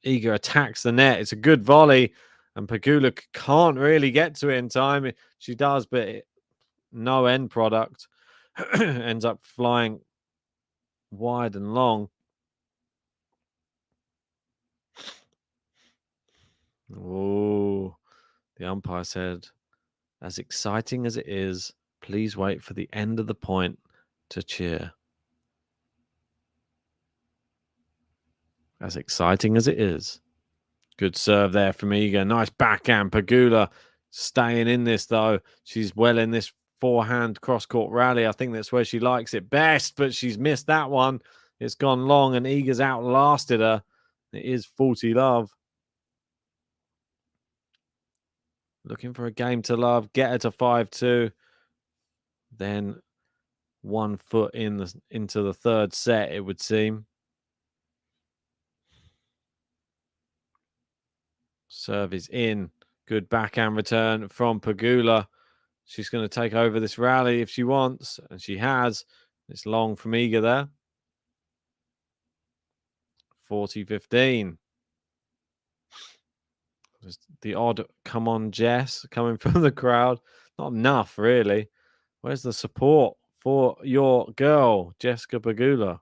Speaker 6: Iga attacks the net. It's a good volley, and Pegula can't really get to it in time. She does, but no end product. Ends up flying wide and long. Oh, the umpire said, as exciting as it is, please wait for the end of the point to cheer. As exciting as it is. Good serve there from Iga. Nice backhand. Pegula staying in this, though. She's well in this forehand cross-court rally. I think that's where she likes it best, but she's missed that one. It's gone long, and Iga's outlasted her. It is 40-love. Looking for a game to love. Get her to 5-2. Then 1 foot into the third set, it would seem. Serve is in. Good backhand return from Pegula. She's going to take over this rally if she wants, and she has. It's long from Iga there. 40-15. There's the odd come on, Jess, coming from the crowd. Not enough, really. Where's the support for your girl, Jessica Pegula.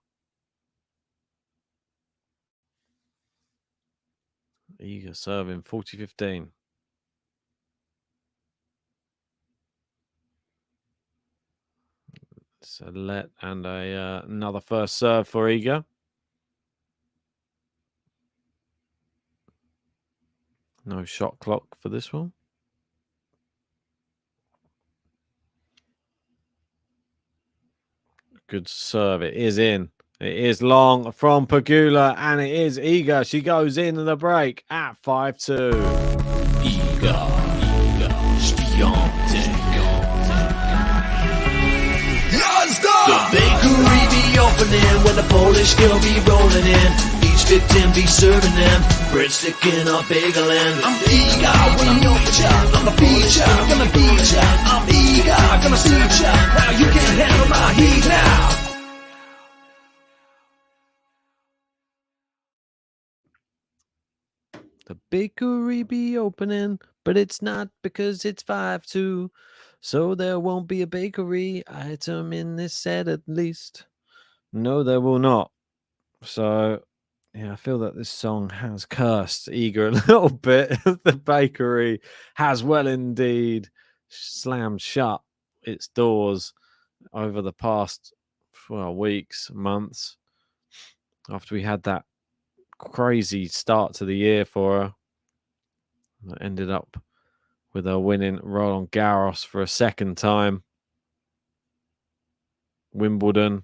Speaker 6: Iga serving 40-15. So let and another first serve for Iga. No shot clock for this one. Good serve. It is in. It is long from Pegula, and it is Iga. She goes in the break at 5-2.
Speaker 5: Iga, SWIATEK. The bakery be opening when the Polish girl be rolling in. Each victim be serving them breadstick in a bagel. I'm eager when I'm your child. I'm the feature, gonna beat ya. I'm eager, gonna suit ya. Now you can't handle my heat now.
Speaker 6: The bakery be opening, but it's not because it's 5-2. So there won't be a bakery item in this set at least. No, there will not. So, yeah, I feel that this song has cursed Iga a little bit. The bakery has well indeed slammed shut its doors over the past weeks, months, after we had that crazy start to the year for her. That ended up with her winning Roland Garros for a second time. Wimbledon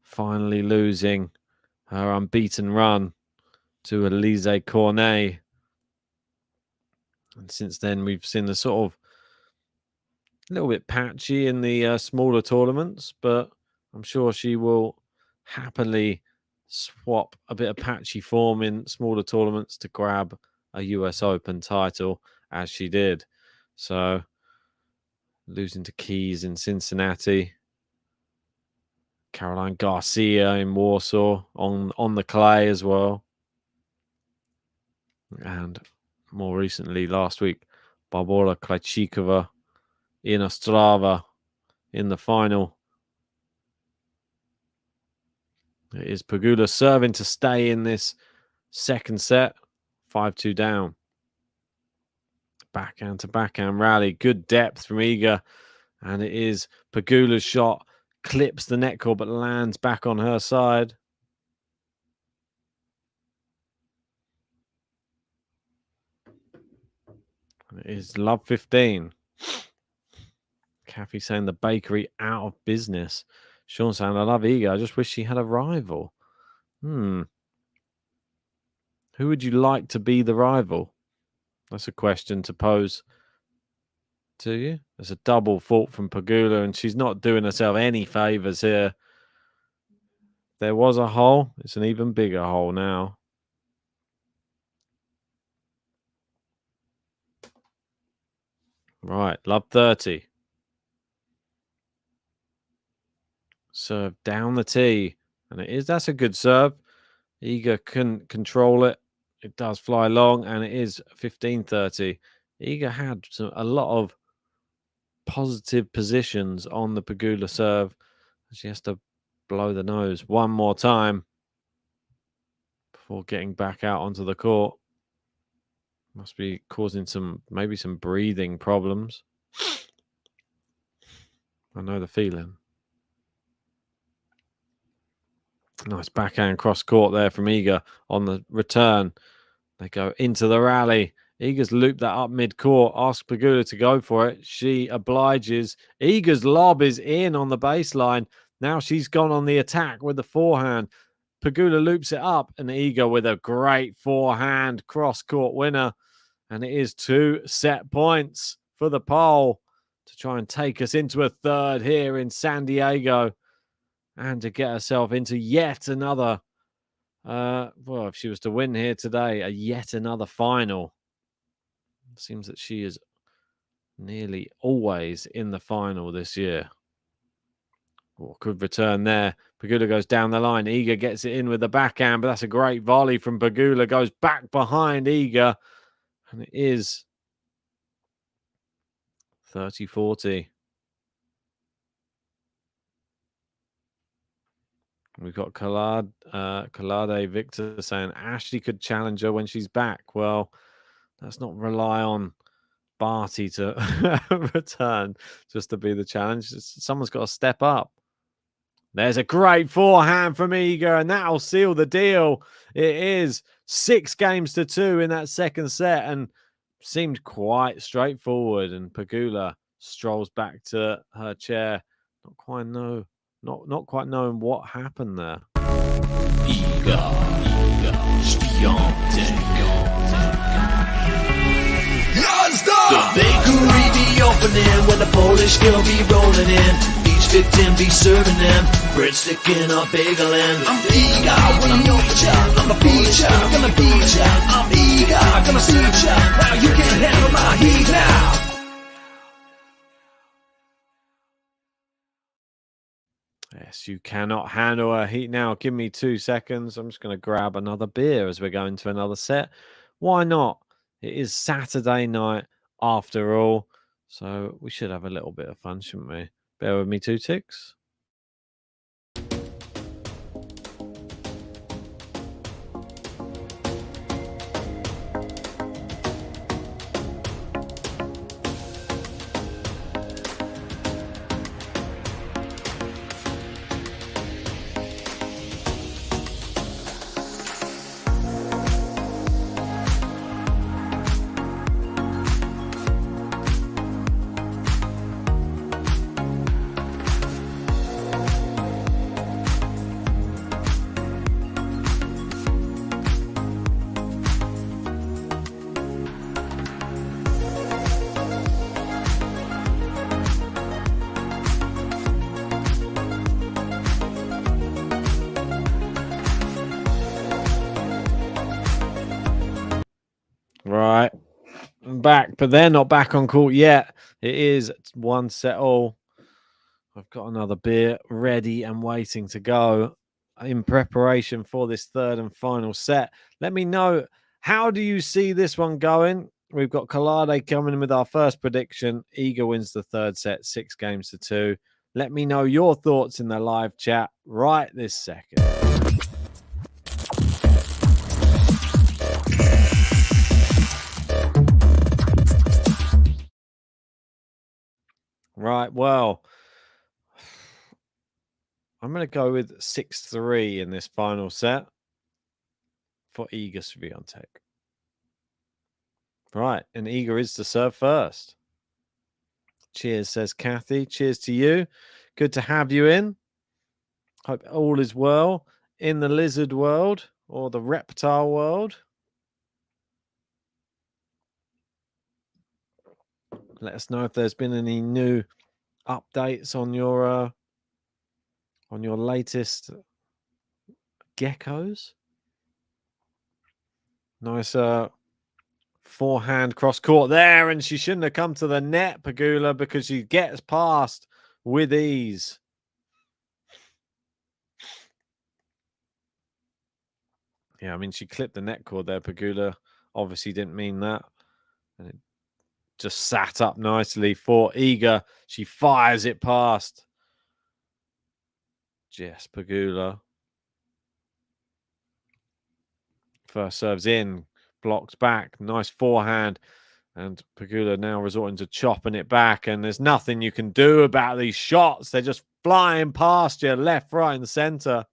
Speaker 6: finally losing her unbeaten run to Elise Cornet. And since then, we've seen the sort of a little bit patchy in the smaller tournaments, but I'm sure she will happily swap a bit of patchy form in smaller tournaments to grab a US Open title, as she did. So, losing to Keys in Cincinnati, Caroline Garcia in Warsaw on the clay as well. And more recently, last week, Barbora Krejcikova in Ostrava in the final. It is Pegula serving to stay in this second set, 5-2 down. Backhand to backhand rally, good depth from Iga, and it is Pegula's shot, clips the net cord but lands back on her side. It is love 15. Kathy saying the bakery out of business. Sean saying, I love Iga. I just wish she had a rival. Who would you like to be the rival? That's a question to pose to you. There's a double fault from Pegula, and she's not doing herself any favors here. There was a hole. It's an even bigger hole now. Right, love 30. Serve down the tee. And that's a good serve. Iga couldn't control it. It does fly long, and it is 15-30. Iga had a lot of positive positions on the Pegula serve. She has to blow the nose one more time before getting back out onto the court. Must be causing maybe some breathing problems. I know the feeling. Nice backhand cross court there from Iga on the return. They go into the rally. Iga's looped that up mid-court. Asks Pegula to go for it. She obliges. Iga's lob is in on the baseline. Now she's gone on the attack with the forehand. Pegula loops it up, and Iga with a great forehand cross-court winner. And it is 2 set points for the pole to try and take us into a third here in San Diego. And to get herself into yet another, if she was to win here today, yet another final. It seems that she is nearly always in the final this year. Good return there. Pegula goes down the line. Iga gets it in with the backhand, but that's a great volley from Pegula. Goes back behind Iga. And it is 30-40. We've got Kalade Victor saying Ashley could challenge her when she's back. Well, let's not rely on Barty to return just to be the challenge. Someone's got to step up. There's a great forehand from Iga, and that'll seal the deal. It is 6-2 in that second set, and seemed quite straightforward. And Pegula strolls back to her chair, not quite knowing what happened there.
Speaker 5: Iga Świątek. The bakery be opening when the Polish girl be rolling in. Each victim be serving them breadstick in a bagel and I'm eager when I'm your child. I'm a feature, gonna beat ya. I'm eager, gonna see ya. Now you can handle my heat now.
Speaker 6: Yes, you cannot handle a heat now. Give me 2 seconds. I'm just going to grab another beer as we're going to another set. Why not? It is Saturday night after all, so we should have a little bit of fun, shouldn't we? Bear with me 2 ticks. Right, I'm back, but they're not back on court yet. It is 1 set all. I've got another beer ready and waiting to go in preparation for this third and final set. Let me know, how do you see this one going? We've got Kalade coming in with our first prediction. Iga wins the third set, 6-2. Let me know your thoughts in the live chat right this second. Right, well, I'm going to go with 6-3 in this final set for Iga Świątek. Right, and Iga is to serve first. Cheers, says Kathy. Cheers to you. Good to have you in. Hope all is well in the lizard world or the reptile world. Let us know if there's been any new updates on your latest geckos. Nice forehand cross court there, and she shouldn't have come to the net, Pegula, because she gets past with ease. Yeah, I mean, she clipped the net cord there. Pegula obviously didn't mean that. And it just sat up nicely for Iga. She fires it past Jess Pegula. First serves in, blocked back. Nice forehand. And Pegula now resorting to chopping it back. And there's nothing you can do about these shots. They're just flying past you, left, right, and center.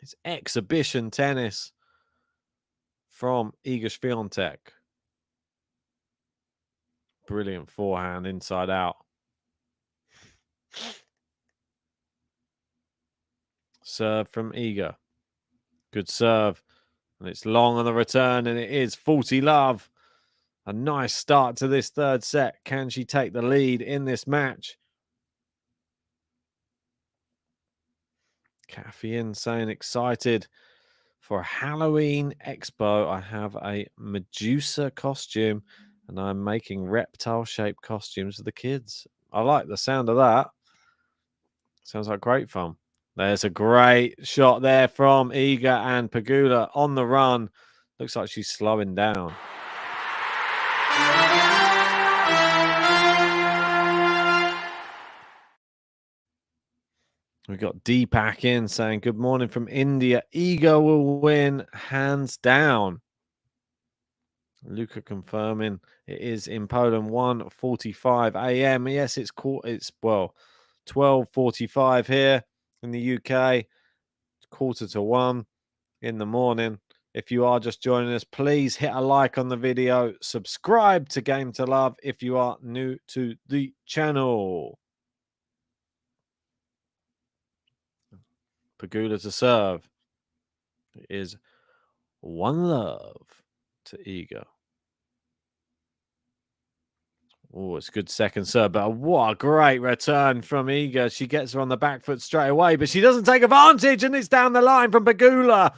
Speaker 6: It's exhibition tennis from Iga Świątek. Brilliant forehand inside out. Serve from Iga. Good serve. And it's long on the return, and it is 40 love. A nice start to this third set. Can she take the lead in this match? Kathy in saying excited for a Halloween expo. I have a Medusa costume, and I'm making reptile-shaped costumes for the kids. I like the sound of that. Sounds like great fun. There's a great shot there from Iga, and Pegula on the run. Looks like she's slowing down. We got Deepak in saying, good morning from India. Iga will win hands down. Luca confirming it is in Poland, 1:45 a.m. Yes, it's 12:45 here in the UK. It's 1:45 in the morning. If you are just joining us, please hit a like on the video. Subscribe to Game to Love if you are new to the channel. Pegula to serve. It is 1-0 to Iga. Oh, it's a good second serve, but what a great return from Iga. She gets her on the back foot straight away, but she doesn't take advantage, and it's down the line from Pegula.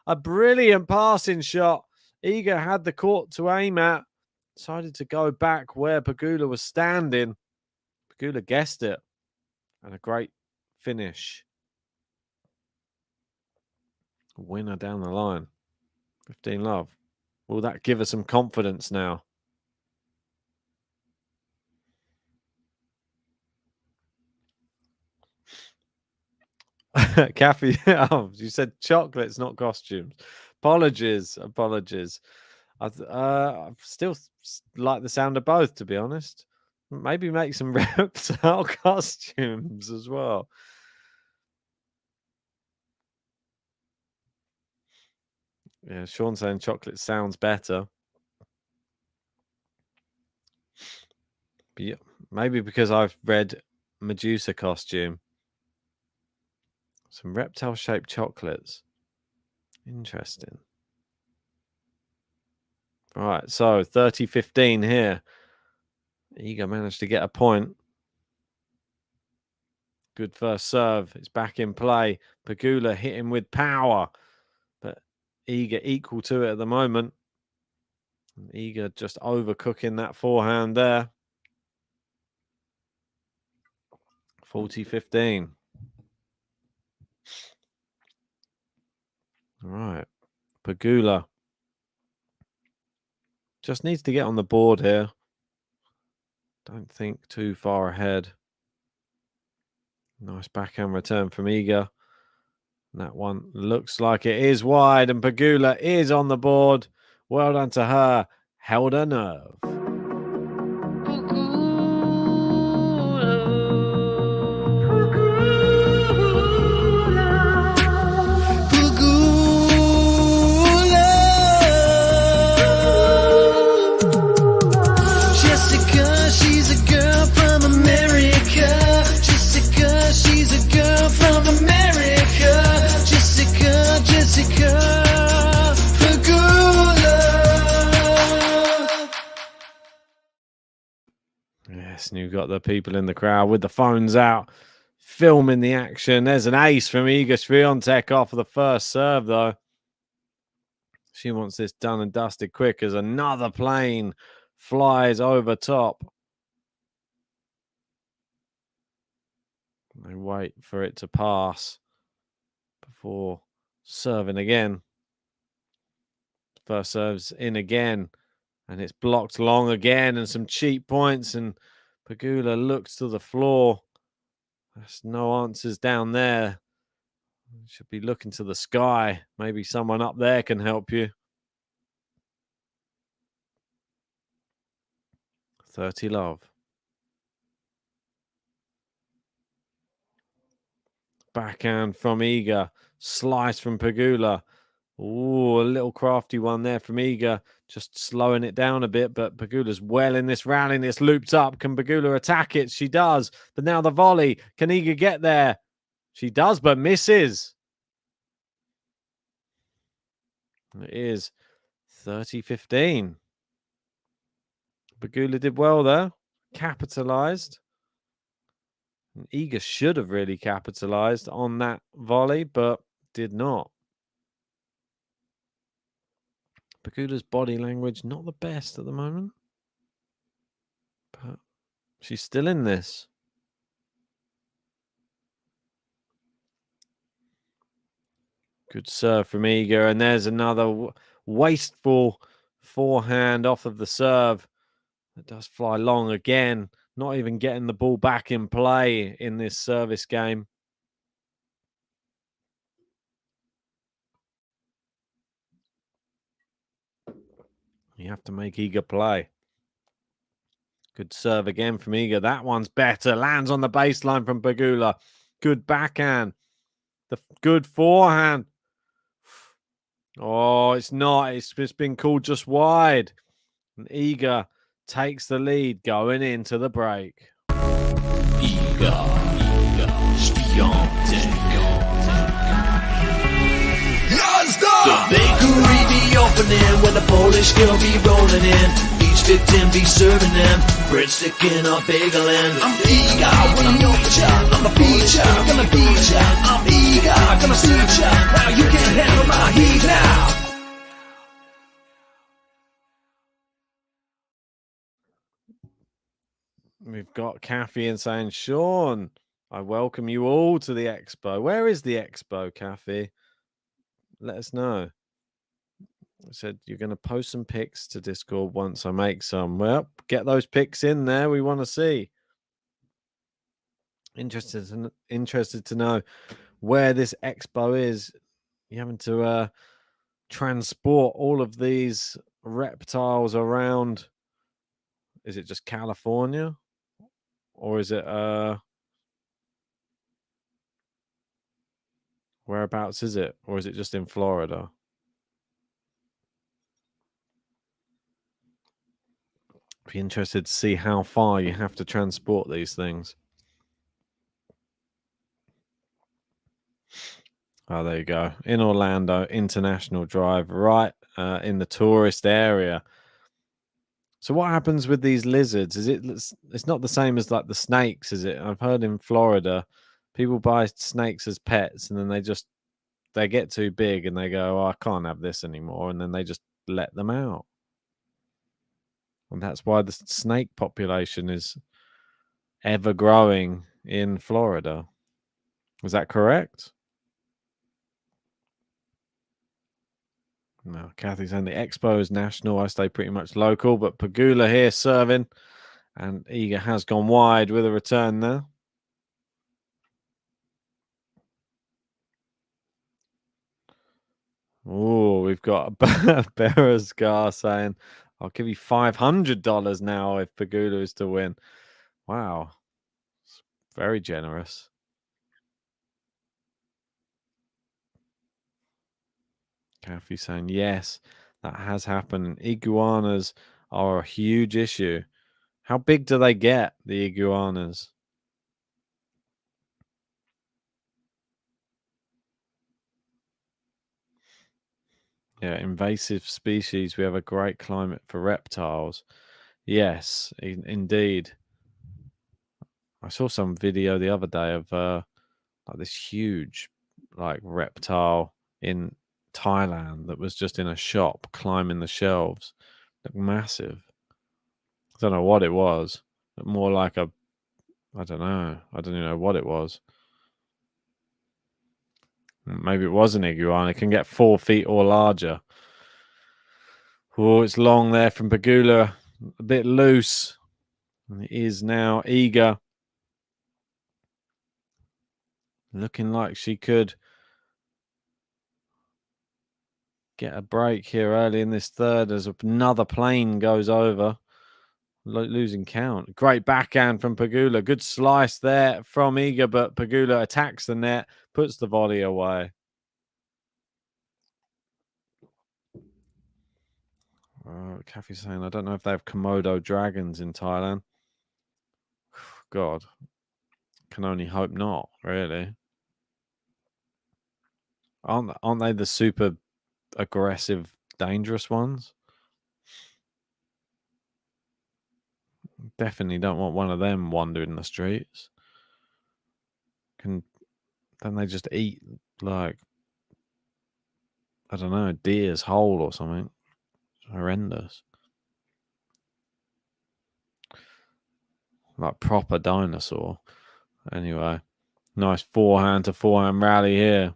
Speaker 6: A brilliant passing shot. Iga had the court to aim at. Decided to go back where Pegula was standing. Pegula guessed it. And a great finish. Winner down the line. 15-love. Will that give her some confidence now? Kathy, oh, you said chocolates, not costumes. Apologies. I still like the sound of both, to be honest. Maybe make some reptile costumes as well. Yeah, Sean saying chocolate sounds better. But yeah, maybe because I've read Medusa costume. Some reptile-shaped chocolates. Interesting. All right, so 30-15 here. Iga managed to get a point. Good first serve. It's back in play. Pegula hitting with power. But Iga equal to it at the moment. Iga just overcooking that forehand there. 40-15. All right. Pegula just needs to get on the board here. Don't think too far ahead. Nice backhand return from Iga. That one looks like it is wide, and Pegula is on the board. Well done to her. Held her nerve.
Speaker 5: Jessica, she's a girl from America. Jessica, she's a girl from America. Jessica, Pegula.
Speaker 6: Yes, and you've got the people in the crowd with the phones out, filming the action. There's an ace from Iga Swiatek off the first serve, though. She wants this done and dusted quick as another plane flies over top. They wait for it to pass before serving again. First serve's in again, and it's blocked long again, and some cheap points, and Pegula looks to the floor. There's no answers down there. Should be looking to the sky. Maybe someone up there can help you. 30-love. Backhand from Iga. Slice from Pegula. Ooh, a little crafty one there from Iga. Just slowing it down a bit, but Pegula's well in this rally, and it's looped up. Can Pegula attack it? She does. But now the volley. Can Iga get there? She does, but misses. It is 30-15. Pegula did well there. Capitalized. And Iga should have really capitalized on that volley, but did not. Pegula's body language, not the best at the moment. But she's still in this. Good serve from Iga. And there's another wasteful forehand off of the serve. It does fly long again. Not even getting the ball back in play in this service game. You have to make Iga play. Good serve again from Iga. That one's better. Lands on the baseline from Pegula. Good backhand. The good forehand. Oh, it's not. It's been called just wide. And Iga takes the lead going into the break.
Speaker 5: Iga, SWIATEK. The bakery be opening when the Polish girl be rolling in. Each victim be serving them breadstick in a bagel. I'm Iga when I'm your child. I'm the feature, gonna beat ya. I'm Iga, gonna suit ya. Now you can't handle my heat now.
Speaker 6: We've got Kathy in saying, Sean, I welcome you all to the expo. Where is the expo, Kathy? Let us know. I said you're going to post some pics to Discord once I make some. Well, get those pics in there. We want to see. Interested to know where this expo is. You're having to transport all of these reptiles around. Is it just California? Or is it whereabouts is it? Or is it just in Florida? Be interested to see how far you have to transport these things. Oh, there you go. In Orlando, International Drive, right in the tourist area. So what happens with these lizards? It's not the same as like the snakes, is it? I've heard in Florida, people buy snakes as pets and then they get too big and they go, oh, I can't have this anymore. And then they just let them out. And that's why the snake population is ever growing in Florida. Is that correct? No, Kathy's saying the expo is national. I stay pretty much local, but Pegula here serving. And Iga has gone wide with a return there. Oh, we've got Beresgar saying, I'll give you $500 now if Pegula is to win. Wow. It's very generous. Kathy saying, yes, that has happened. Iguanas are a huge issue. How big do they get, the iguanas? Yeah, invasive species. We have a great climate for reptiles. Yes, indeed. I saw some video the other day of like this huge like reptile in Thailand that was just in a shop climbing the shelves. Looked massive. I don't know what it was. More like I don't know. I don't even know what it was. Maybe it was an iguana. It can get 4 feet or larger. Oh, it's long there from Pegula. A bit loose. And it is now Iga. Looking like she could get a break here early in this third as another plane goes over. Losing count. Great backhand from Pegula. Good slice there from Iga, but Pegula attacks the net, puts the volley away. Kathy's saying, I don't know if they have Komodo dragons in Thailand. God, can only hope not, really. Aren't they the super aggressive, dangerous ones? Definitely don't want one of them wandering the streets. Then they just eat like, I don't know, deer's whole or something. It's horrendous. Like proper dinosaur. Anyway, nice forehand to forehand rally here.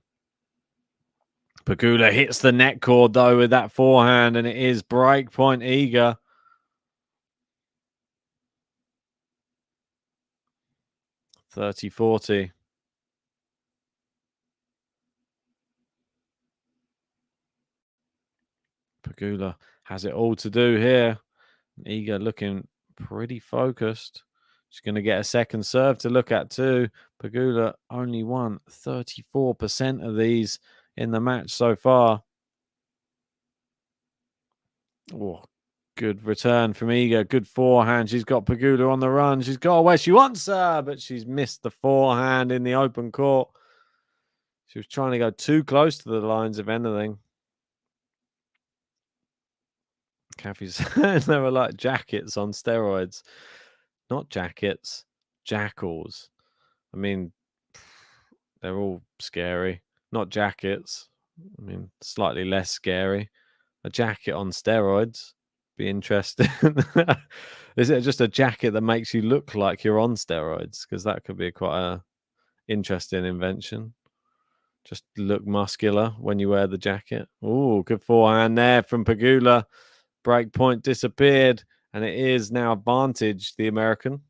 Speaker 6: Pegula hits the net cord though with that forehand, and it is break point Iga. $30-40. Pegula has it all to do here. Iga looking pretty focused. She's going to get a second serve to look at too. Pegula only won 34% of these in the match so far. Oh, good return from Iga. Good forehand. She's got Pegula on the run. She's got where she wants her, but she's missed the forehand in the open court. She was trying to go too close to the lines, if anything. Kathy's saying they were like jackets on steroids. Not jackets, jackals. I mean, they're all scary. Not jackets. I mean, slightly less scary. A jacket on steroids. Be interesting. Is it just a jacket that makes you look like you're on steroids? Because that could be quite a interesting invention. Just look muscular when you wear the jacket. Oh, good forehand there from Pegula. Break point disappeared, and it is now advantage the American.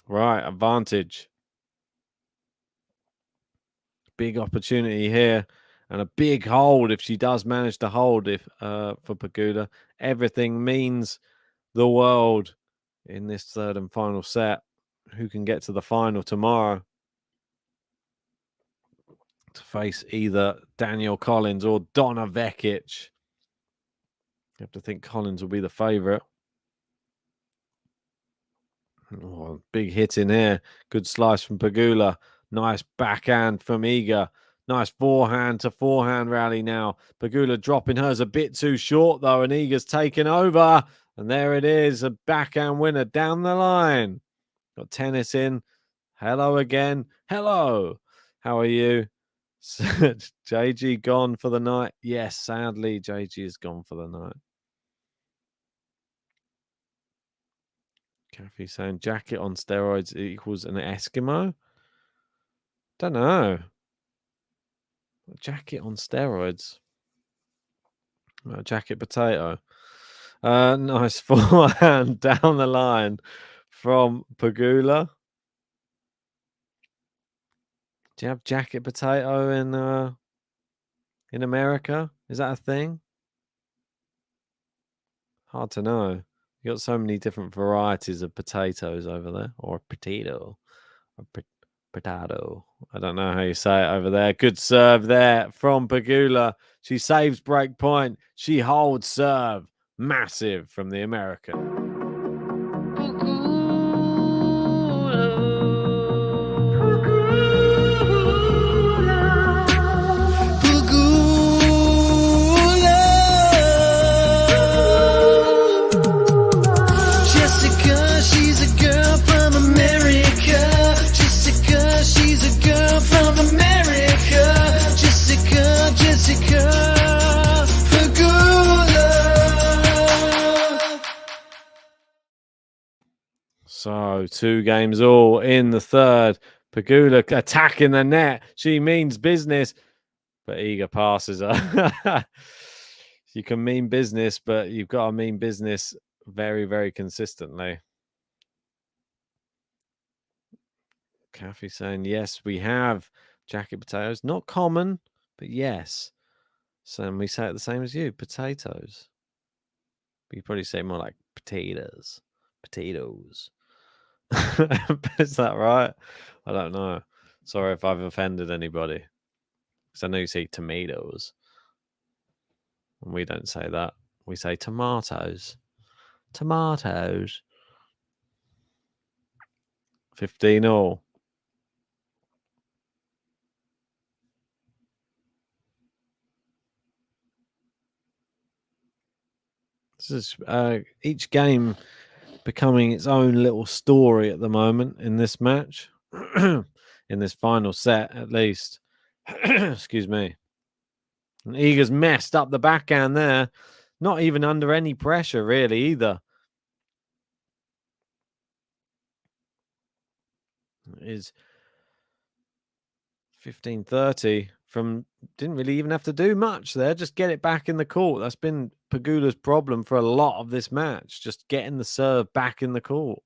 Speaker 6: Right, advantage. Big opportunity here, and a big hold if she does manage to hold for Pegula. Everything means the world in this third and final set. Who can get to the final tomorrow to face either Danielle Collins or Donna Vekic? You have to think Collins will be the favourite. Oh, big hit in here. Good slice from Pegula. Nice backhand from Iga. Nice forehand to forehand rally now. Pegula dropping hers a bit too short, though, and Iga's taken over. And there it is, a backhand winner down the line. Got tennis in. Hello again. Hello. How are you? JG gone for the night. Yes, sadly, JG is gone for the night. Kathy saying jacket on steroids equals an Eskimo. Don't know. A jacket on steroids. A jacket potato. Nice forehand down the line from Pegula. Do you have jacket potato in America? Is that a thing? Hard to know. You got so many different varieties of potatoes over there, or potato, or potato. I don't know how you say it over there. Good serve there from Pegula. She saves break point. She holds serve. Massive from the American. So 2 games all in the third. Pegula attacking the net. She means business, but Iga passes her. You can mean business, but you've got to mean business very, very consistently. Kathy saying, yes, we have jacket potatoes. Not common, but yes. So we say it the same as you, potatoes. But you probably say more like potatoes. Potatoes. Is that right? I don't know. Sorry if I've offended anybody. Because I know you say tomatoes. And we don't say that. We say tomatoes. Tomatoes. 15 all. This is each game becoming its own little story at the moment in this match. In this final set, at least. Excuse me. And Iga's messed up the backhand there. Not even under any pressure, really, either. It is 15-30 from... Didn't really even have to do much there. Just get it back in the court. That's been Pegula's problem for a lot of this match. Just getting the serve back in the court.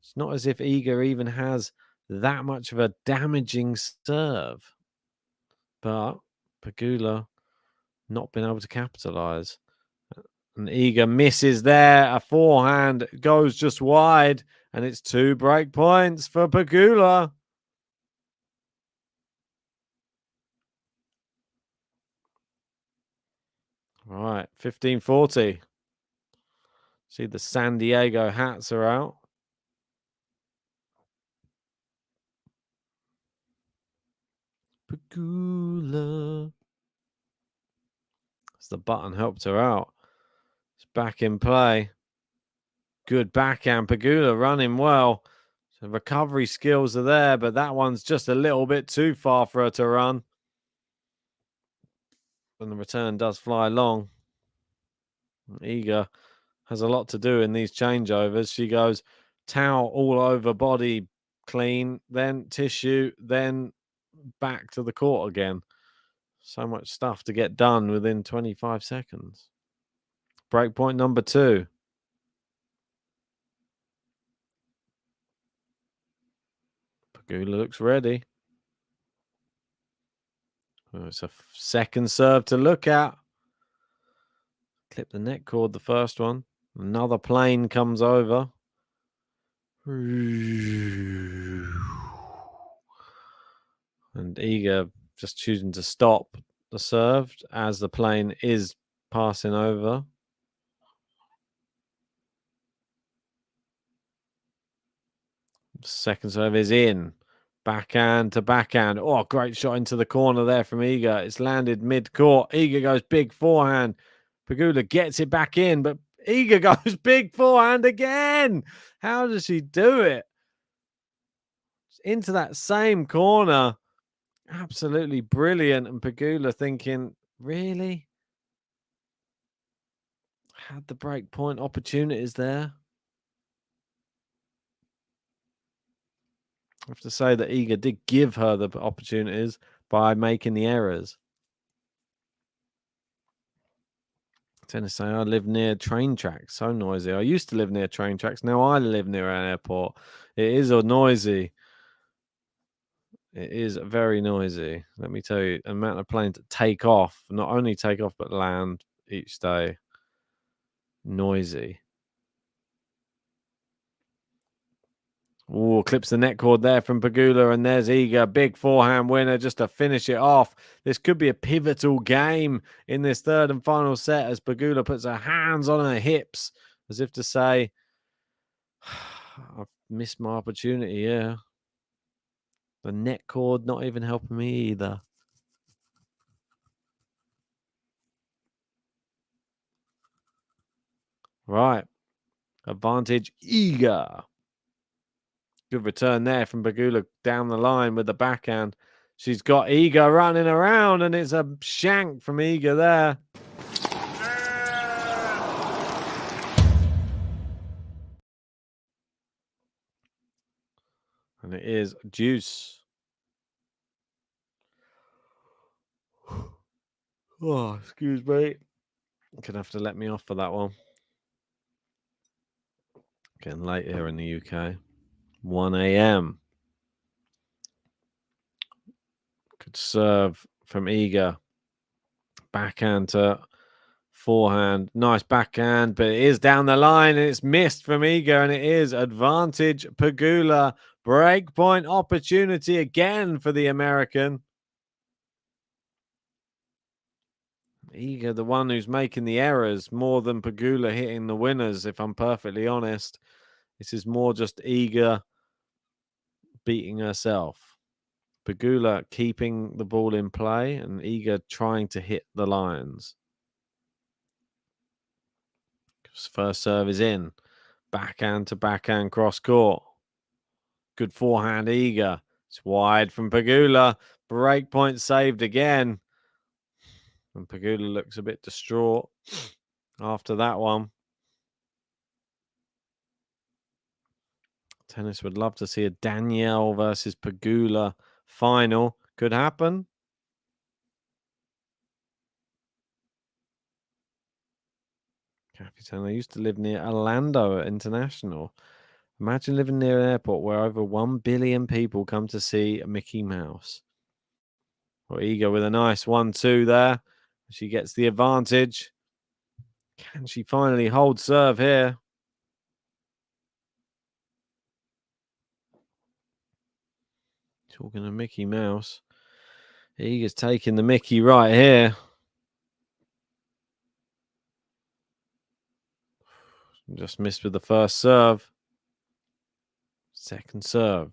Speaker 6: It's not as if Iga even has that much of a damaging serve. but Pegula not been able to capitalize. And Iga misses there. A forehand goes just wide, and it's 2 break points for Pegula. Right, 15-40. See, the San Diego hats are out. Pegula. As the button helped her out. It's back in play. Good backhand. Pegula running well. So recovery skills are there, but that one's just a little bit too far for her to run. And the return does fly long. Iga has a lot to do in these changeovers. She goes towel all over body clean, then tissue, then back to the court again. So much stuff to get done within 25 seconds. Breakpoint number 2. Pegula looks ready. Oh, it's a second serve to look at. Clip the net cord, the first one. Another plane comes over. And Iga just choosing to stop the serve as the plane is passing over. Second serve is in. Backhand to backhand. Oh, great shot into the corner there from Iga. It's landed mid-court. Iga goes big forehand. Pegula gets it back in, but Iga goes big forehand again. How does she do it? Into that same corner. Absolutely brilliant. And Pegula thinking, really? Had the break point opportunities there. I have to say that Iga did give her the opportunities by making the errors. Tennis say, I live near train tracks. So noisy. I used to live near train tracks. Now I live near an airport. It is noisy. It is very noisy. Let me tell you, the amount of planes that take off, not only take off, but land each day. Noisy. Oh, clips the net cord there from Pegula, and there's Iga, big forehand winner just to finish it off. This could be a pivotal game in this third and final set as Pegula puts her hands on her hips as if to say, I've missed my opportunity, yeah. The net cord not even helping me either. Right. Advantage, Iga. Good return there from Pegula down the line with the backhand. She's got Iga running around, and it's a shank from Iga there. And it is deuce. Oh, excuse me. Gonna have to let me off for that one. Getting late here in the UK. 1 a.m. Good serve from Iga. Backhand to forehand. Nice backhand, but it is down the line and it's missed from Iga, and it is advantage Pegula. Breakpoint opportunity again for the American. Iga, the one who's making the errors more than Pegula hitting the winners, if I'm perfectly honest. This is more just Iga beating herself. Pegula keeping the ball in play and Iga trying to hit the lines. First serve is in. Backhand to backhand cross court. Good forehand, Iga. It's wide from Pegula. Breakpoint saved again. And Pegula looks a bit distraught after that one. Tennis would love to see a Danielle versus Pegula final. Could happen. Kathy saying, I used to live near Orlando International. Imagine living near an airport where over 1 billion people come to see Mickey Mouse. Well, Iga with a nice 1-2 there. She gets the advantage. Can she finally hold serve here? Talking to Mickey Mouse. Iga's taking the Mickey right here. Just missed with the first serve. Second serve.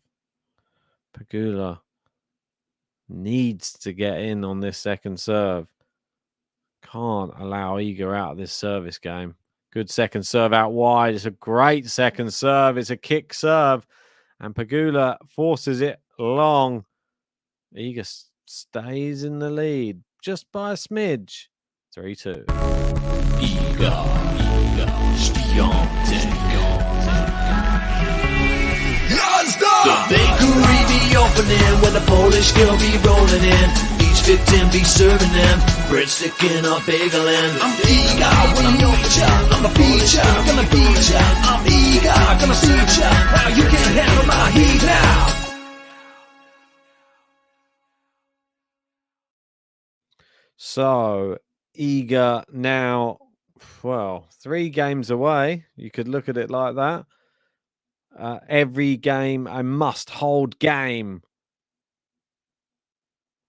Speaker 6: Pegula needs to get in on this second serve. Can't allow Iga out of this service game. Good second serve out wide. It's a great second serve. It's a kick serve. And Pegula forces it long. Iga stays in the lead just by a smidge. 3-2.
Speaker 5: Iga, SWIATEK. The bakery be opening when the Polish girl be rolling in. Each victim be serving them breadstick in a bagelin. I'm Iga when I'm your feature. I'm a feature, gonna beat ya. I'm Iga, gonna suit ya. Now you can handle my heat now.
Speaker 6: So, Iga now, well, 3 games away. You could look at it like that. Every game a must-hold game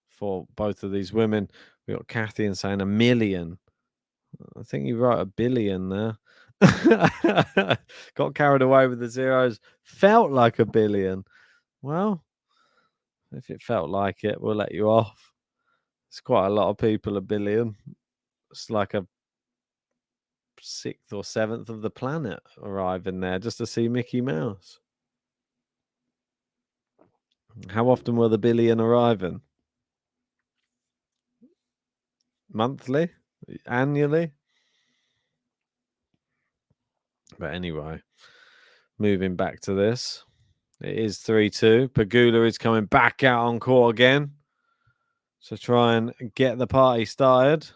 Speaker 6: for both of these women. We got Kathy and saying 1 million. I think you wrote 1 billion there. Got carried away with the zeros. Felt like 1 billion. Well, if it felt like it, we'll let you off. It's quite a lot of people, 1 billion. It's like a 6th or 7th of the planet arriving there just to see Mickey Mouse. How often will the 1 billion arriving? Monthly? Annually? But anyway, moving back to this. It is 3-2. Pegula is coming back out on court again to try and get the party started.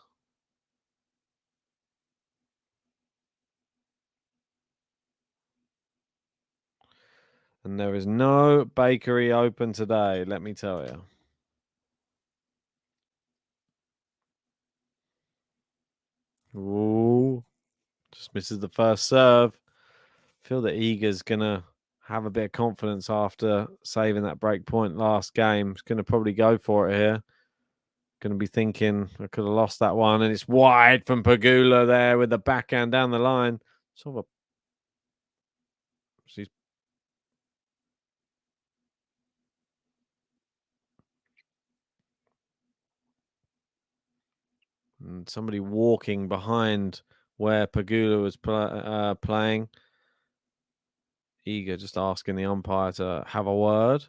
Speaker 6: And there is no bakery open today, let me tell you. Ooh, just misses the first serve. Feel that Iga's going to have a bit of confidence after saving that break point last game. He's going to probably go for it here. Going to be thinking, I could have lost that one. And it's wide from Pegula there with the backhand down the line. Sort of a... She's... And somebody walking behind where Pegula was playing. Iga just asking the umpire to have a word,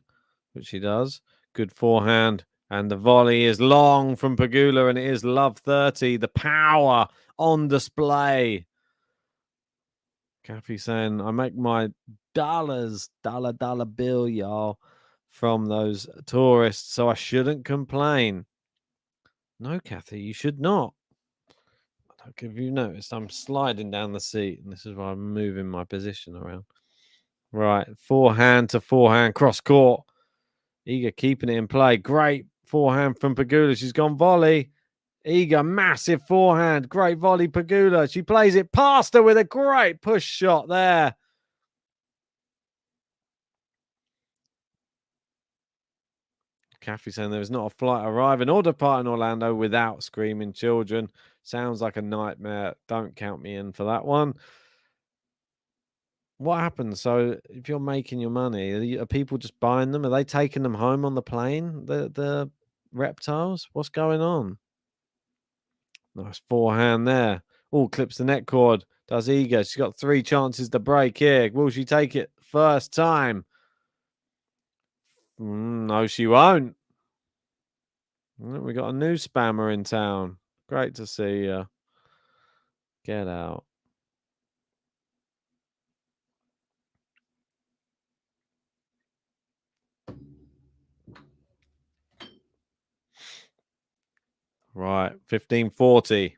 Speaker 6: which he does. Good forehand. And the volley is long from Pegula, and it is love 30. The power on display. Kathy saying, I make my dollars, dollar bill, y'all, from those tourists, so I shouldn't complain. No, Kathy, you should not. If you noticed, I'm sliding down the seat, and this is why I'm moving my position around. Right, forehand to forehand, cross court. Iga keeping it in play. Great forehand from Pegula. She's gone volley. Iga, massive forehand. Great volley, Pegula. She plays it past her with a great push shot there. Kathy saying there is not a flight arriving or departing Orlando without screaming children. Sounds like a nightmare. Don't count me in for that one. What happens? So if you're making your money, are people just buying them? Are they taking them home on the plane? The reptiles? What's going on? Nice forehand there. Oh, clips the net cord. Does Iga. She's got 3 chances to break here. Will she take it first time? No, she won't. We got a new spammer in town. Great to see you. Get out. Right, 1540.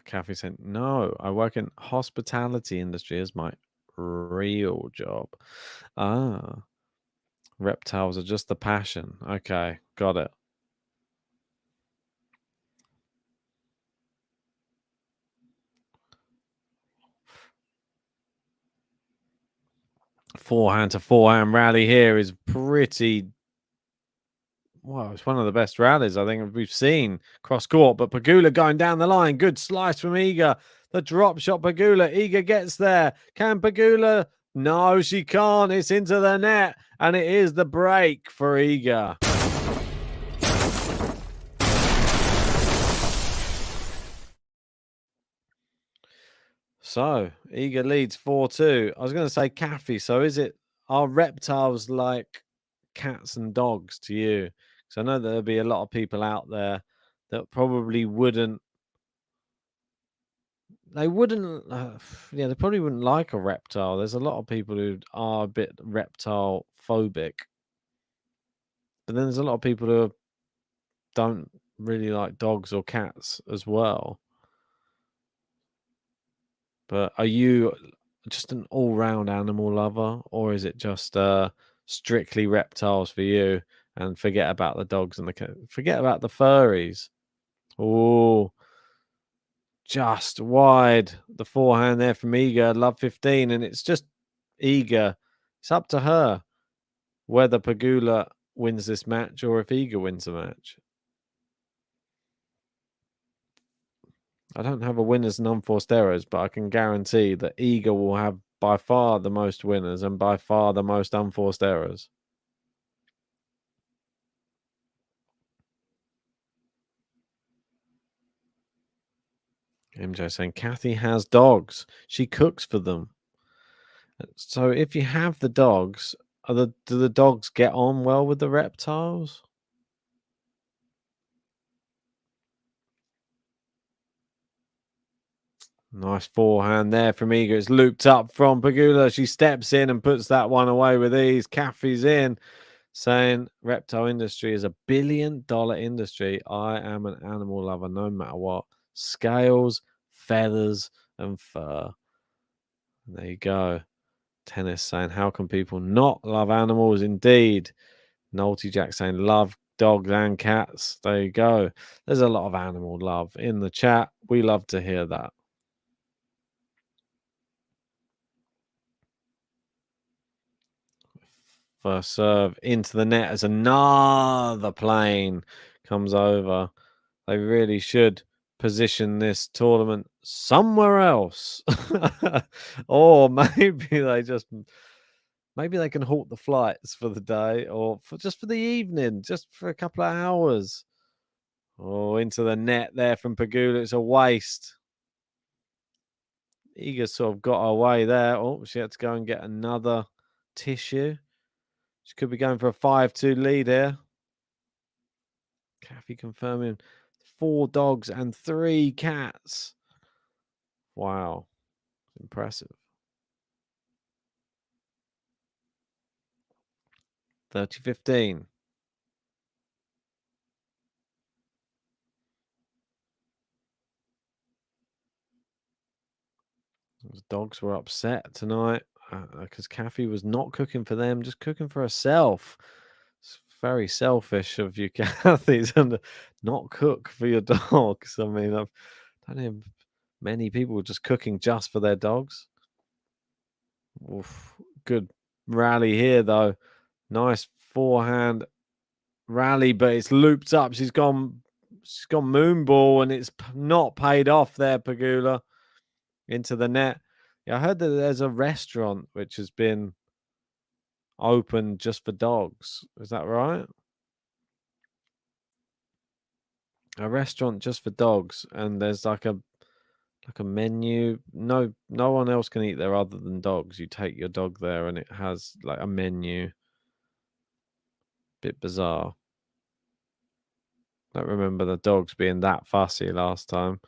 Speaker 6: Kathy said, no, I work in hospitality industry as my real job. Ah, reptiles are just the passion. Okay, got it. Forehand to forehand rally here is pretty. Well, it's one of the best rallies I think we've seen cross court. But Pegula going down the line. Good slice from Iga. The drop shot, Pegula. Iga gets there. Can Pegula? No, she can't. It's into the net. And it is the break for Iga. So, Iga leads 4-2. I was going to say Kathy. So, are reptiles like cats and dogs to you? Because I know there'll be a lot of people out there that probably wouldn't. They wouldn't. They probably wouldn't like a reptile. There's a lot of people who are a bit reptile phobic. But then there's a lot of people who don't really like dogs or cats as well. But are you just an all-round animal lover, or is it just strictly reptiles for you and forget about the dogs and forget about the furries? Oh, just wide. The forehand there from Iga, love 15, and it's just Iga. It's up to her whether Pegula wins this match or if Iga wins the match. I don't have a winners and unforced errors, but I can guarantee that Iga will have by far the most winners and by far the most unforced errors. MJ saying Kathy has dogs. She cooks for them. So if you have the dogs, do the dogs get on well with the reptiles? Nice forehand there from Iga. It's looped up from Pegula. She steps in and puts that one away with ease. Kathy's in, saying reptile industry is $1 billion industry. I am an animal lover no matter what. Scales, feathers, and fur. There you go. Tennis saying, how can people not love animals? Indeed. Nolty Jack saying, love dogs and cats. There you go. There's a lot of animal love in the chat. We love to hear that. First serve into the net as another plane comes over. They really should position this tournament somewhere else. Or maybe they can halt the flights for the day or just for the evening, just for a couple of hours. Oh, into the net there from Pegula. It's a waste. Iga sort of got away there. Oh, she had to go and get another tissue. She could be going for a 5-2 lead here. Kathy confirming 4 dogs and 3 cats. Wow. Impressive. 30-15. Those dogs were upset tonight because Kathy was not cooking for them, just cooking for herself. It's very selfish of you, Kathy, to not cook for your dogs. I mean, I don't hear many people just cooking just for their dogs. Oof, good rally here, though. Nice forehand rally, but it's looped up. She's gone moonball, and it's not paid off there, Pegula. Into the net. Yeah, I heard that there's a restaurant which has been open just for dogs. Is that right? A restaurant just for dogs, and there's like a menu. No one else can eat there other than dogs. You take your dog there, and it has like a menu. Bit bizarre. Don't remember the dogs being that fussy last time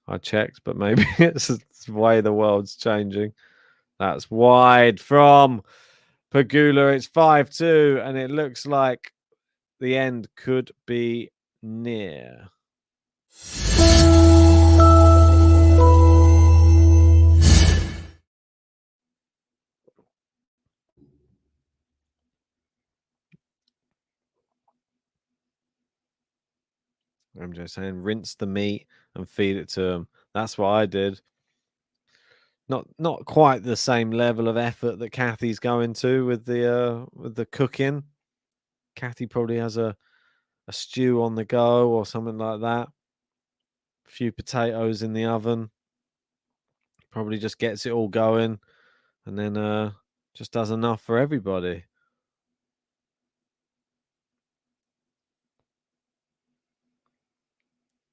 Speaker 6: I checked, but maybe it's the way the world's changing. That's wide from Pegula. It's 5-2, and it looks like the end could be near. MJ saying rinse the meat and feed it to them. That's what I did. Not quite the same level of effort that Kathy's going to with the cooking. Kathy probably has a stew on the go or something like that. A few potatoes in the oven. Probably just gets it all going and then just does enough for everybody.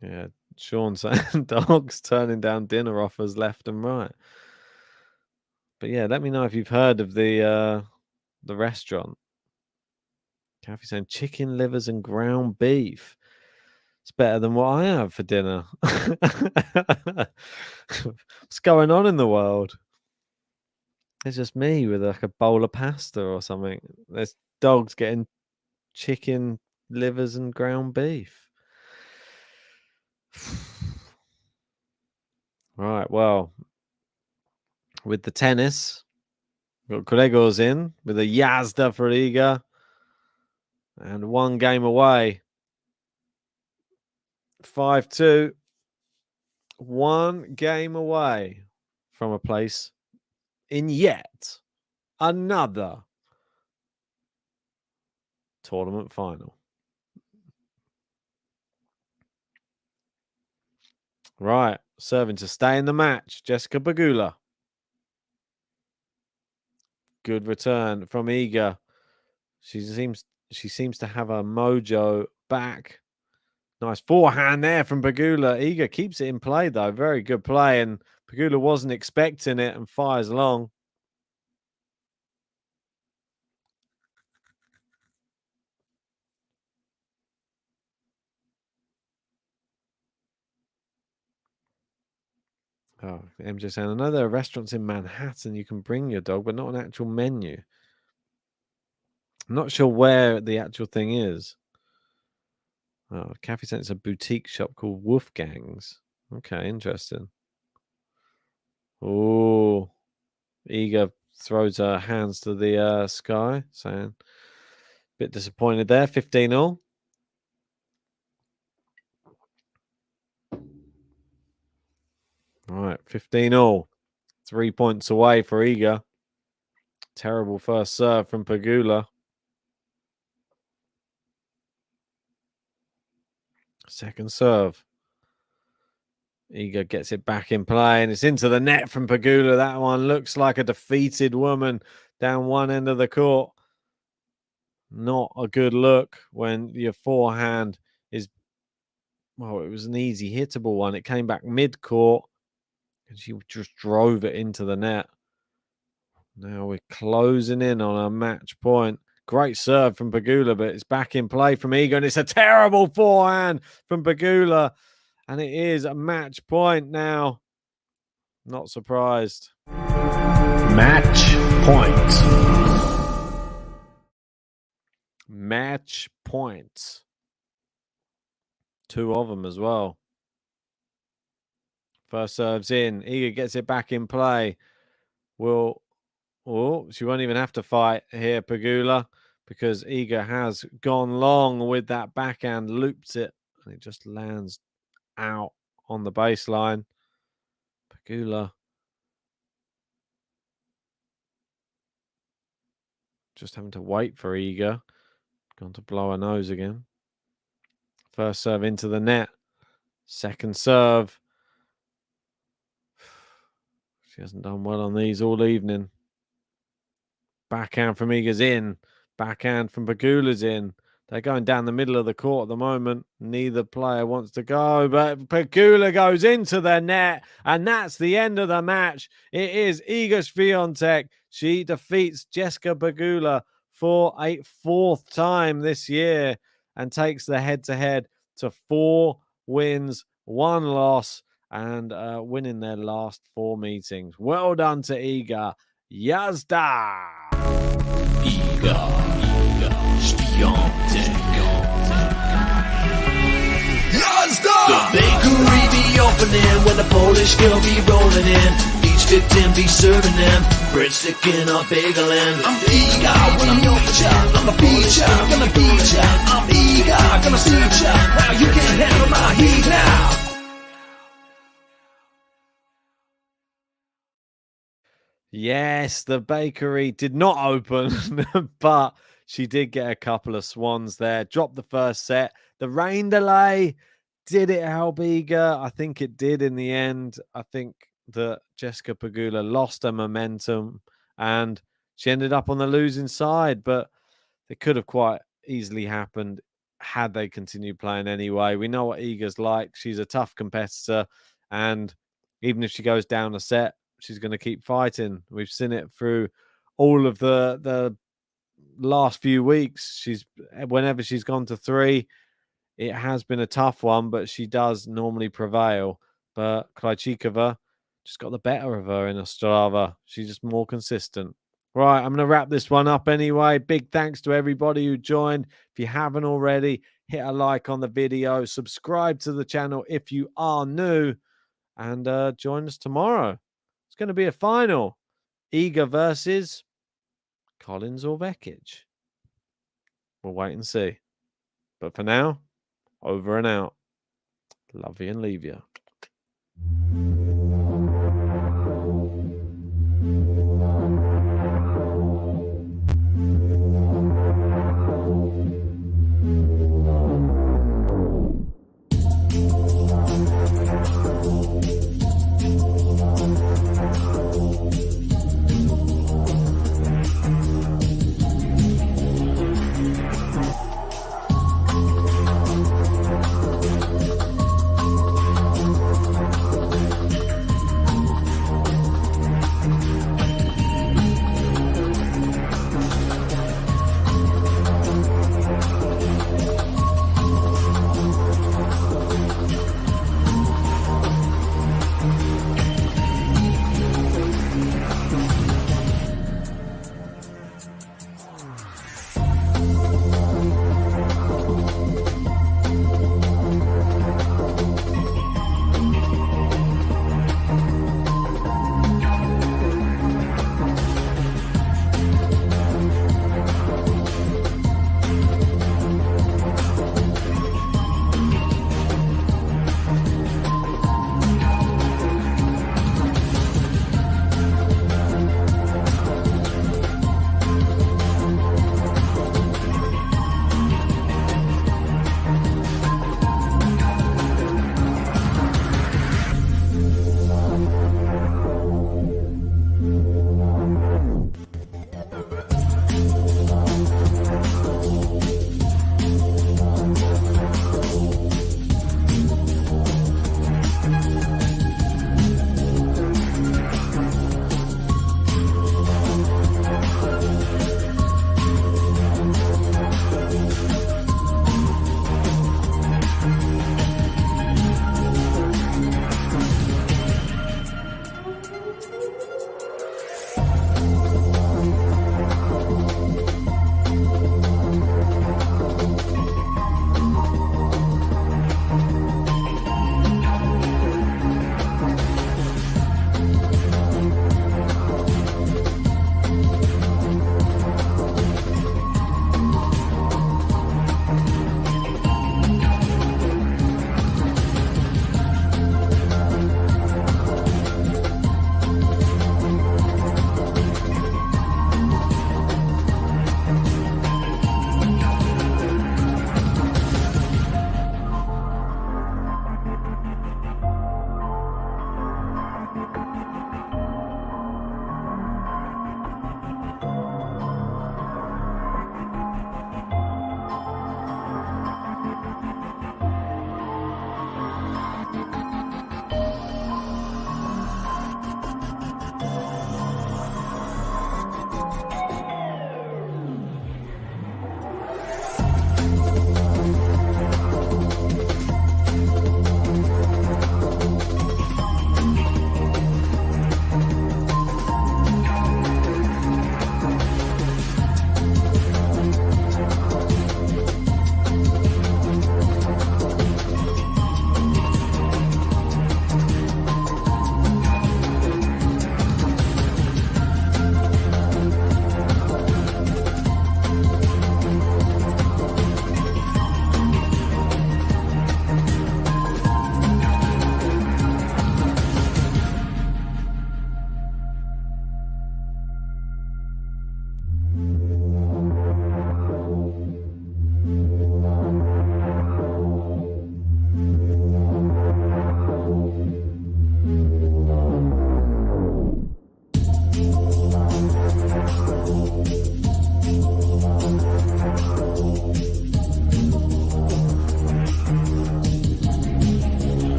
Speaker 6: Yeah, Sean saying dogs turning down dinner offers left and right. But yeah, let me know if you've heard of the restaurant. Kathy saying chicken livers and ground beef. It's better than what I have for dinner. What's going on in the world? It's just me with like a bowl of pasta or something. There's dogs getting chicken livers and ground beef. Right, well, with the tennis, we've got Gregor's in with a Yazda for Iga. And 1 game away. 5-2. 1 game away from a place in yet another tournament final. Right, serving to stay in the match, Jessica Pegula. Good return from Iga. She seems to have her mojo back. Nice forehand there from Pegula. Iga keeps it in play though. Very good play, and Pegula wasn't expecting it and fires long. Oh, MJ saying, I know there are restaurants in Manhattan you can bring your dog, but not an actual menu. I'm not sure where the actual thing is. Oh, Kathy saying it's a boutique shop called Wolfgang's. Okay, interesting. Oh, Iga throws her hands to the sky, saying, bit disappointed there. 15-all. All right, 15-all. 3 points away for Iga. Terrible first serve from Pegula. Second serve. Iga gets it back in play, and it's into the net from Pegula. That one looks like a defeated woman down one end of the court. Not a good look when your forehand is, well, it was an easy hittable one. It came back mid-court, and she just drove it into the net. Now we're closing in on a match point. Great serve from Pegula, but it's back in play from Iga, and it's a terrible forehand from Pegula. And it is a match point now. Not surprised.
Speaker 5: Match point.
Speaker 6: Match point. 2 of them as well. First serve's in. Iga gets it back in play. Well, oh, she won't even have to fight here, Pegula, because Iga has gone long with that backhand, loops it, and it just lands out on the baseline. Pegula just having to wait for Iga. Gone to blow her nose again. First serve into the net. Second serve. She hasn't done well on these all evening. Backhand from Iga's in. Backhand from Pegula's in. They're going down the middle of the court at the moment. Neither player wants to go, but Pegula goes into the net, and that's the end of the match. It is Iga Świątek. She defeats Jessica Pegula for a 4th time this year and takes the head-to-head to 4 wins, 1 loss, and winning their last 4 meetings. Well done to Iga. Yazda!
Speaker 5: Iga Świątek. Yazda! The bakery be opening when the Polish girl be rolling in. Each Each victim be serving them breadstick in a bagel and I'm eager when I'm your child. I'm a feature, gonna beat ya. I'm eager, gonna see ya. Now you can't handle my heat now.
Speaker 6: Yes, the bakery did not open, but she did get a couple of swans there. Dropped the first set. The rain delay, did it help Iga? I think it did in the end. I think that Jessica Pegula lost her momentum and she ended up on the losing side, but it could have quite easily happened had they continued playing anyway. We know what Iga's like. She's a tough competitor, and even if she goes down a set, she's going to keep fighting. We've seen it through all of the last few weeks. Whenever she's gone to 3, it has been a tough one, but she does normally prevail. But Krejcikova just got the better of her in Ostrava. She's just more consistent. Right, I'm going to wrap this one up anyway. Big thanks to everybody who joined. If you haven't already, hit a like on the video. Subscribe to the channel if you are new. And join us tomorrow. It's going to be a final. Iga versus Collins or Vekic. We'll wait and see. But for now, over and out. Love you and leave you.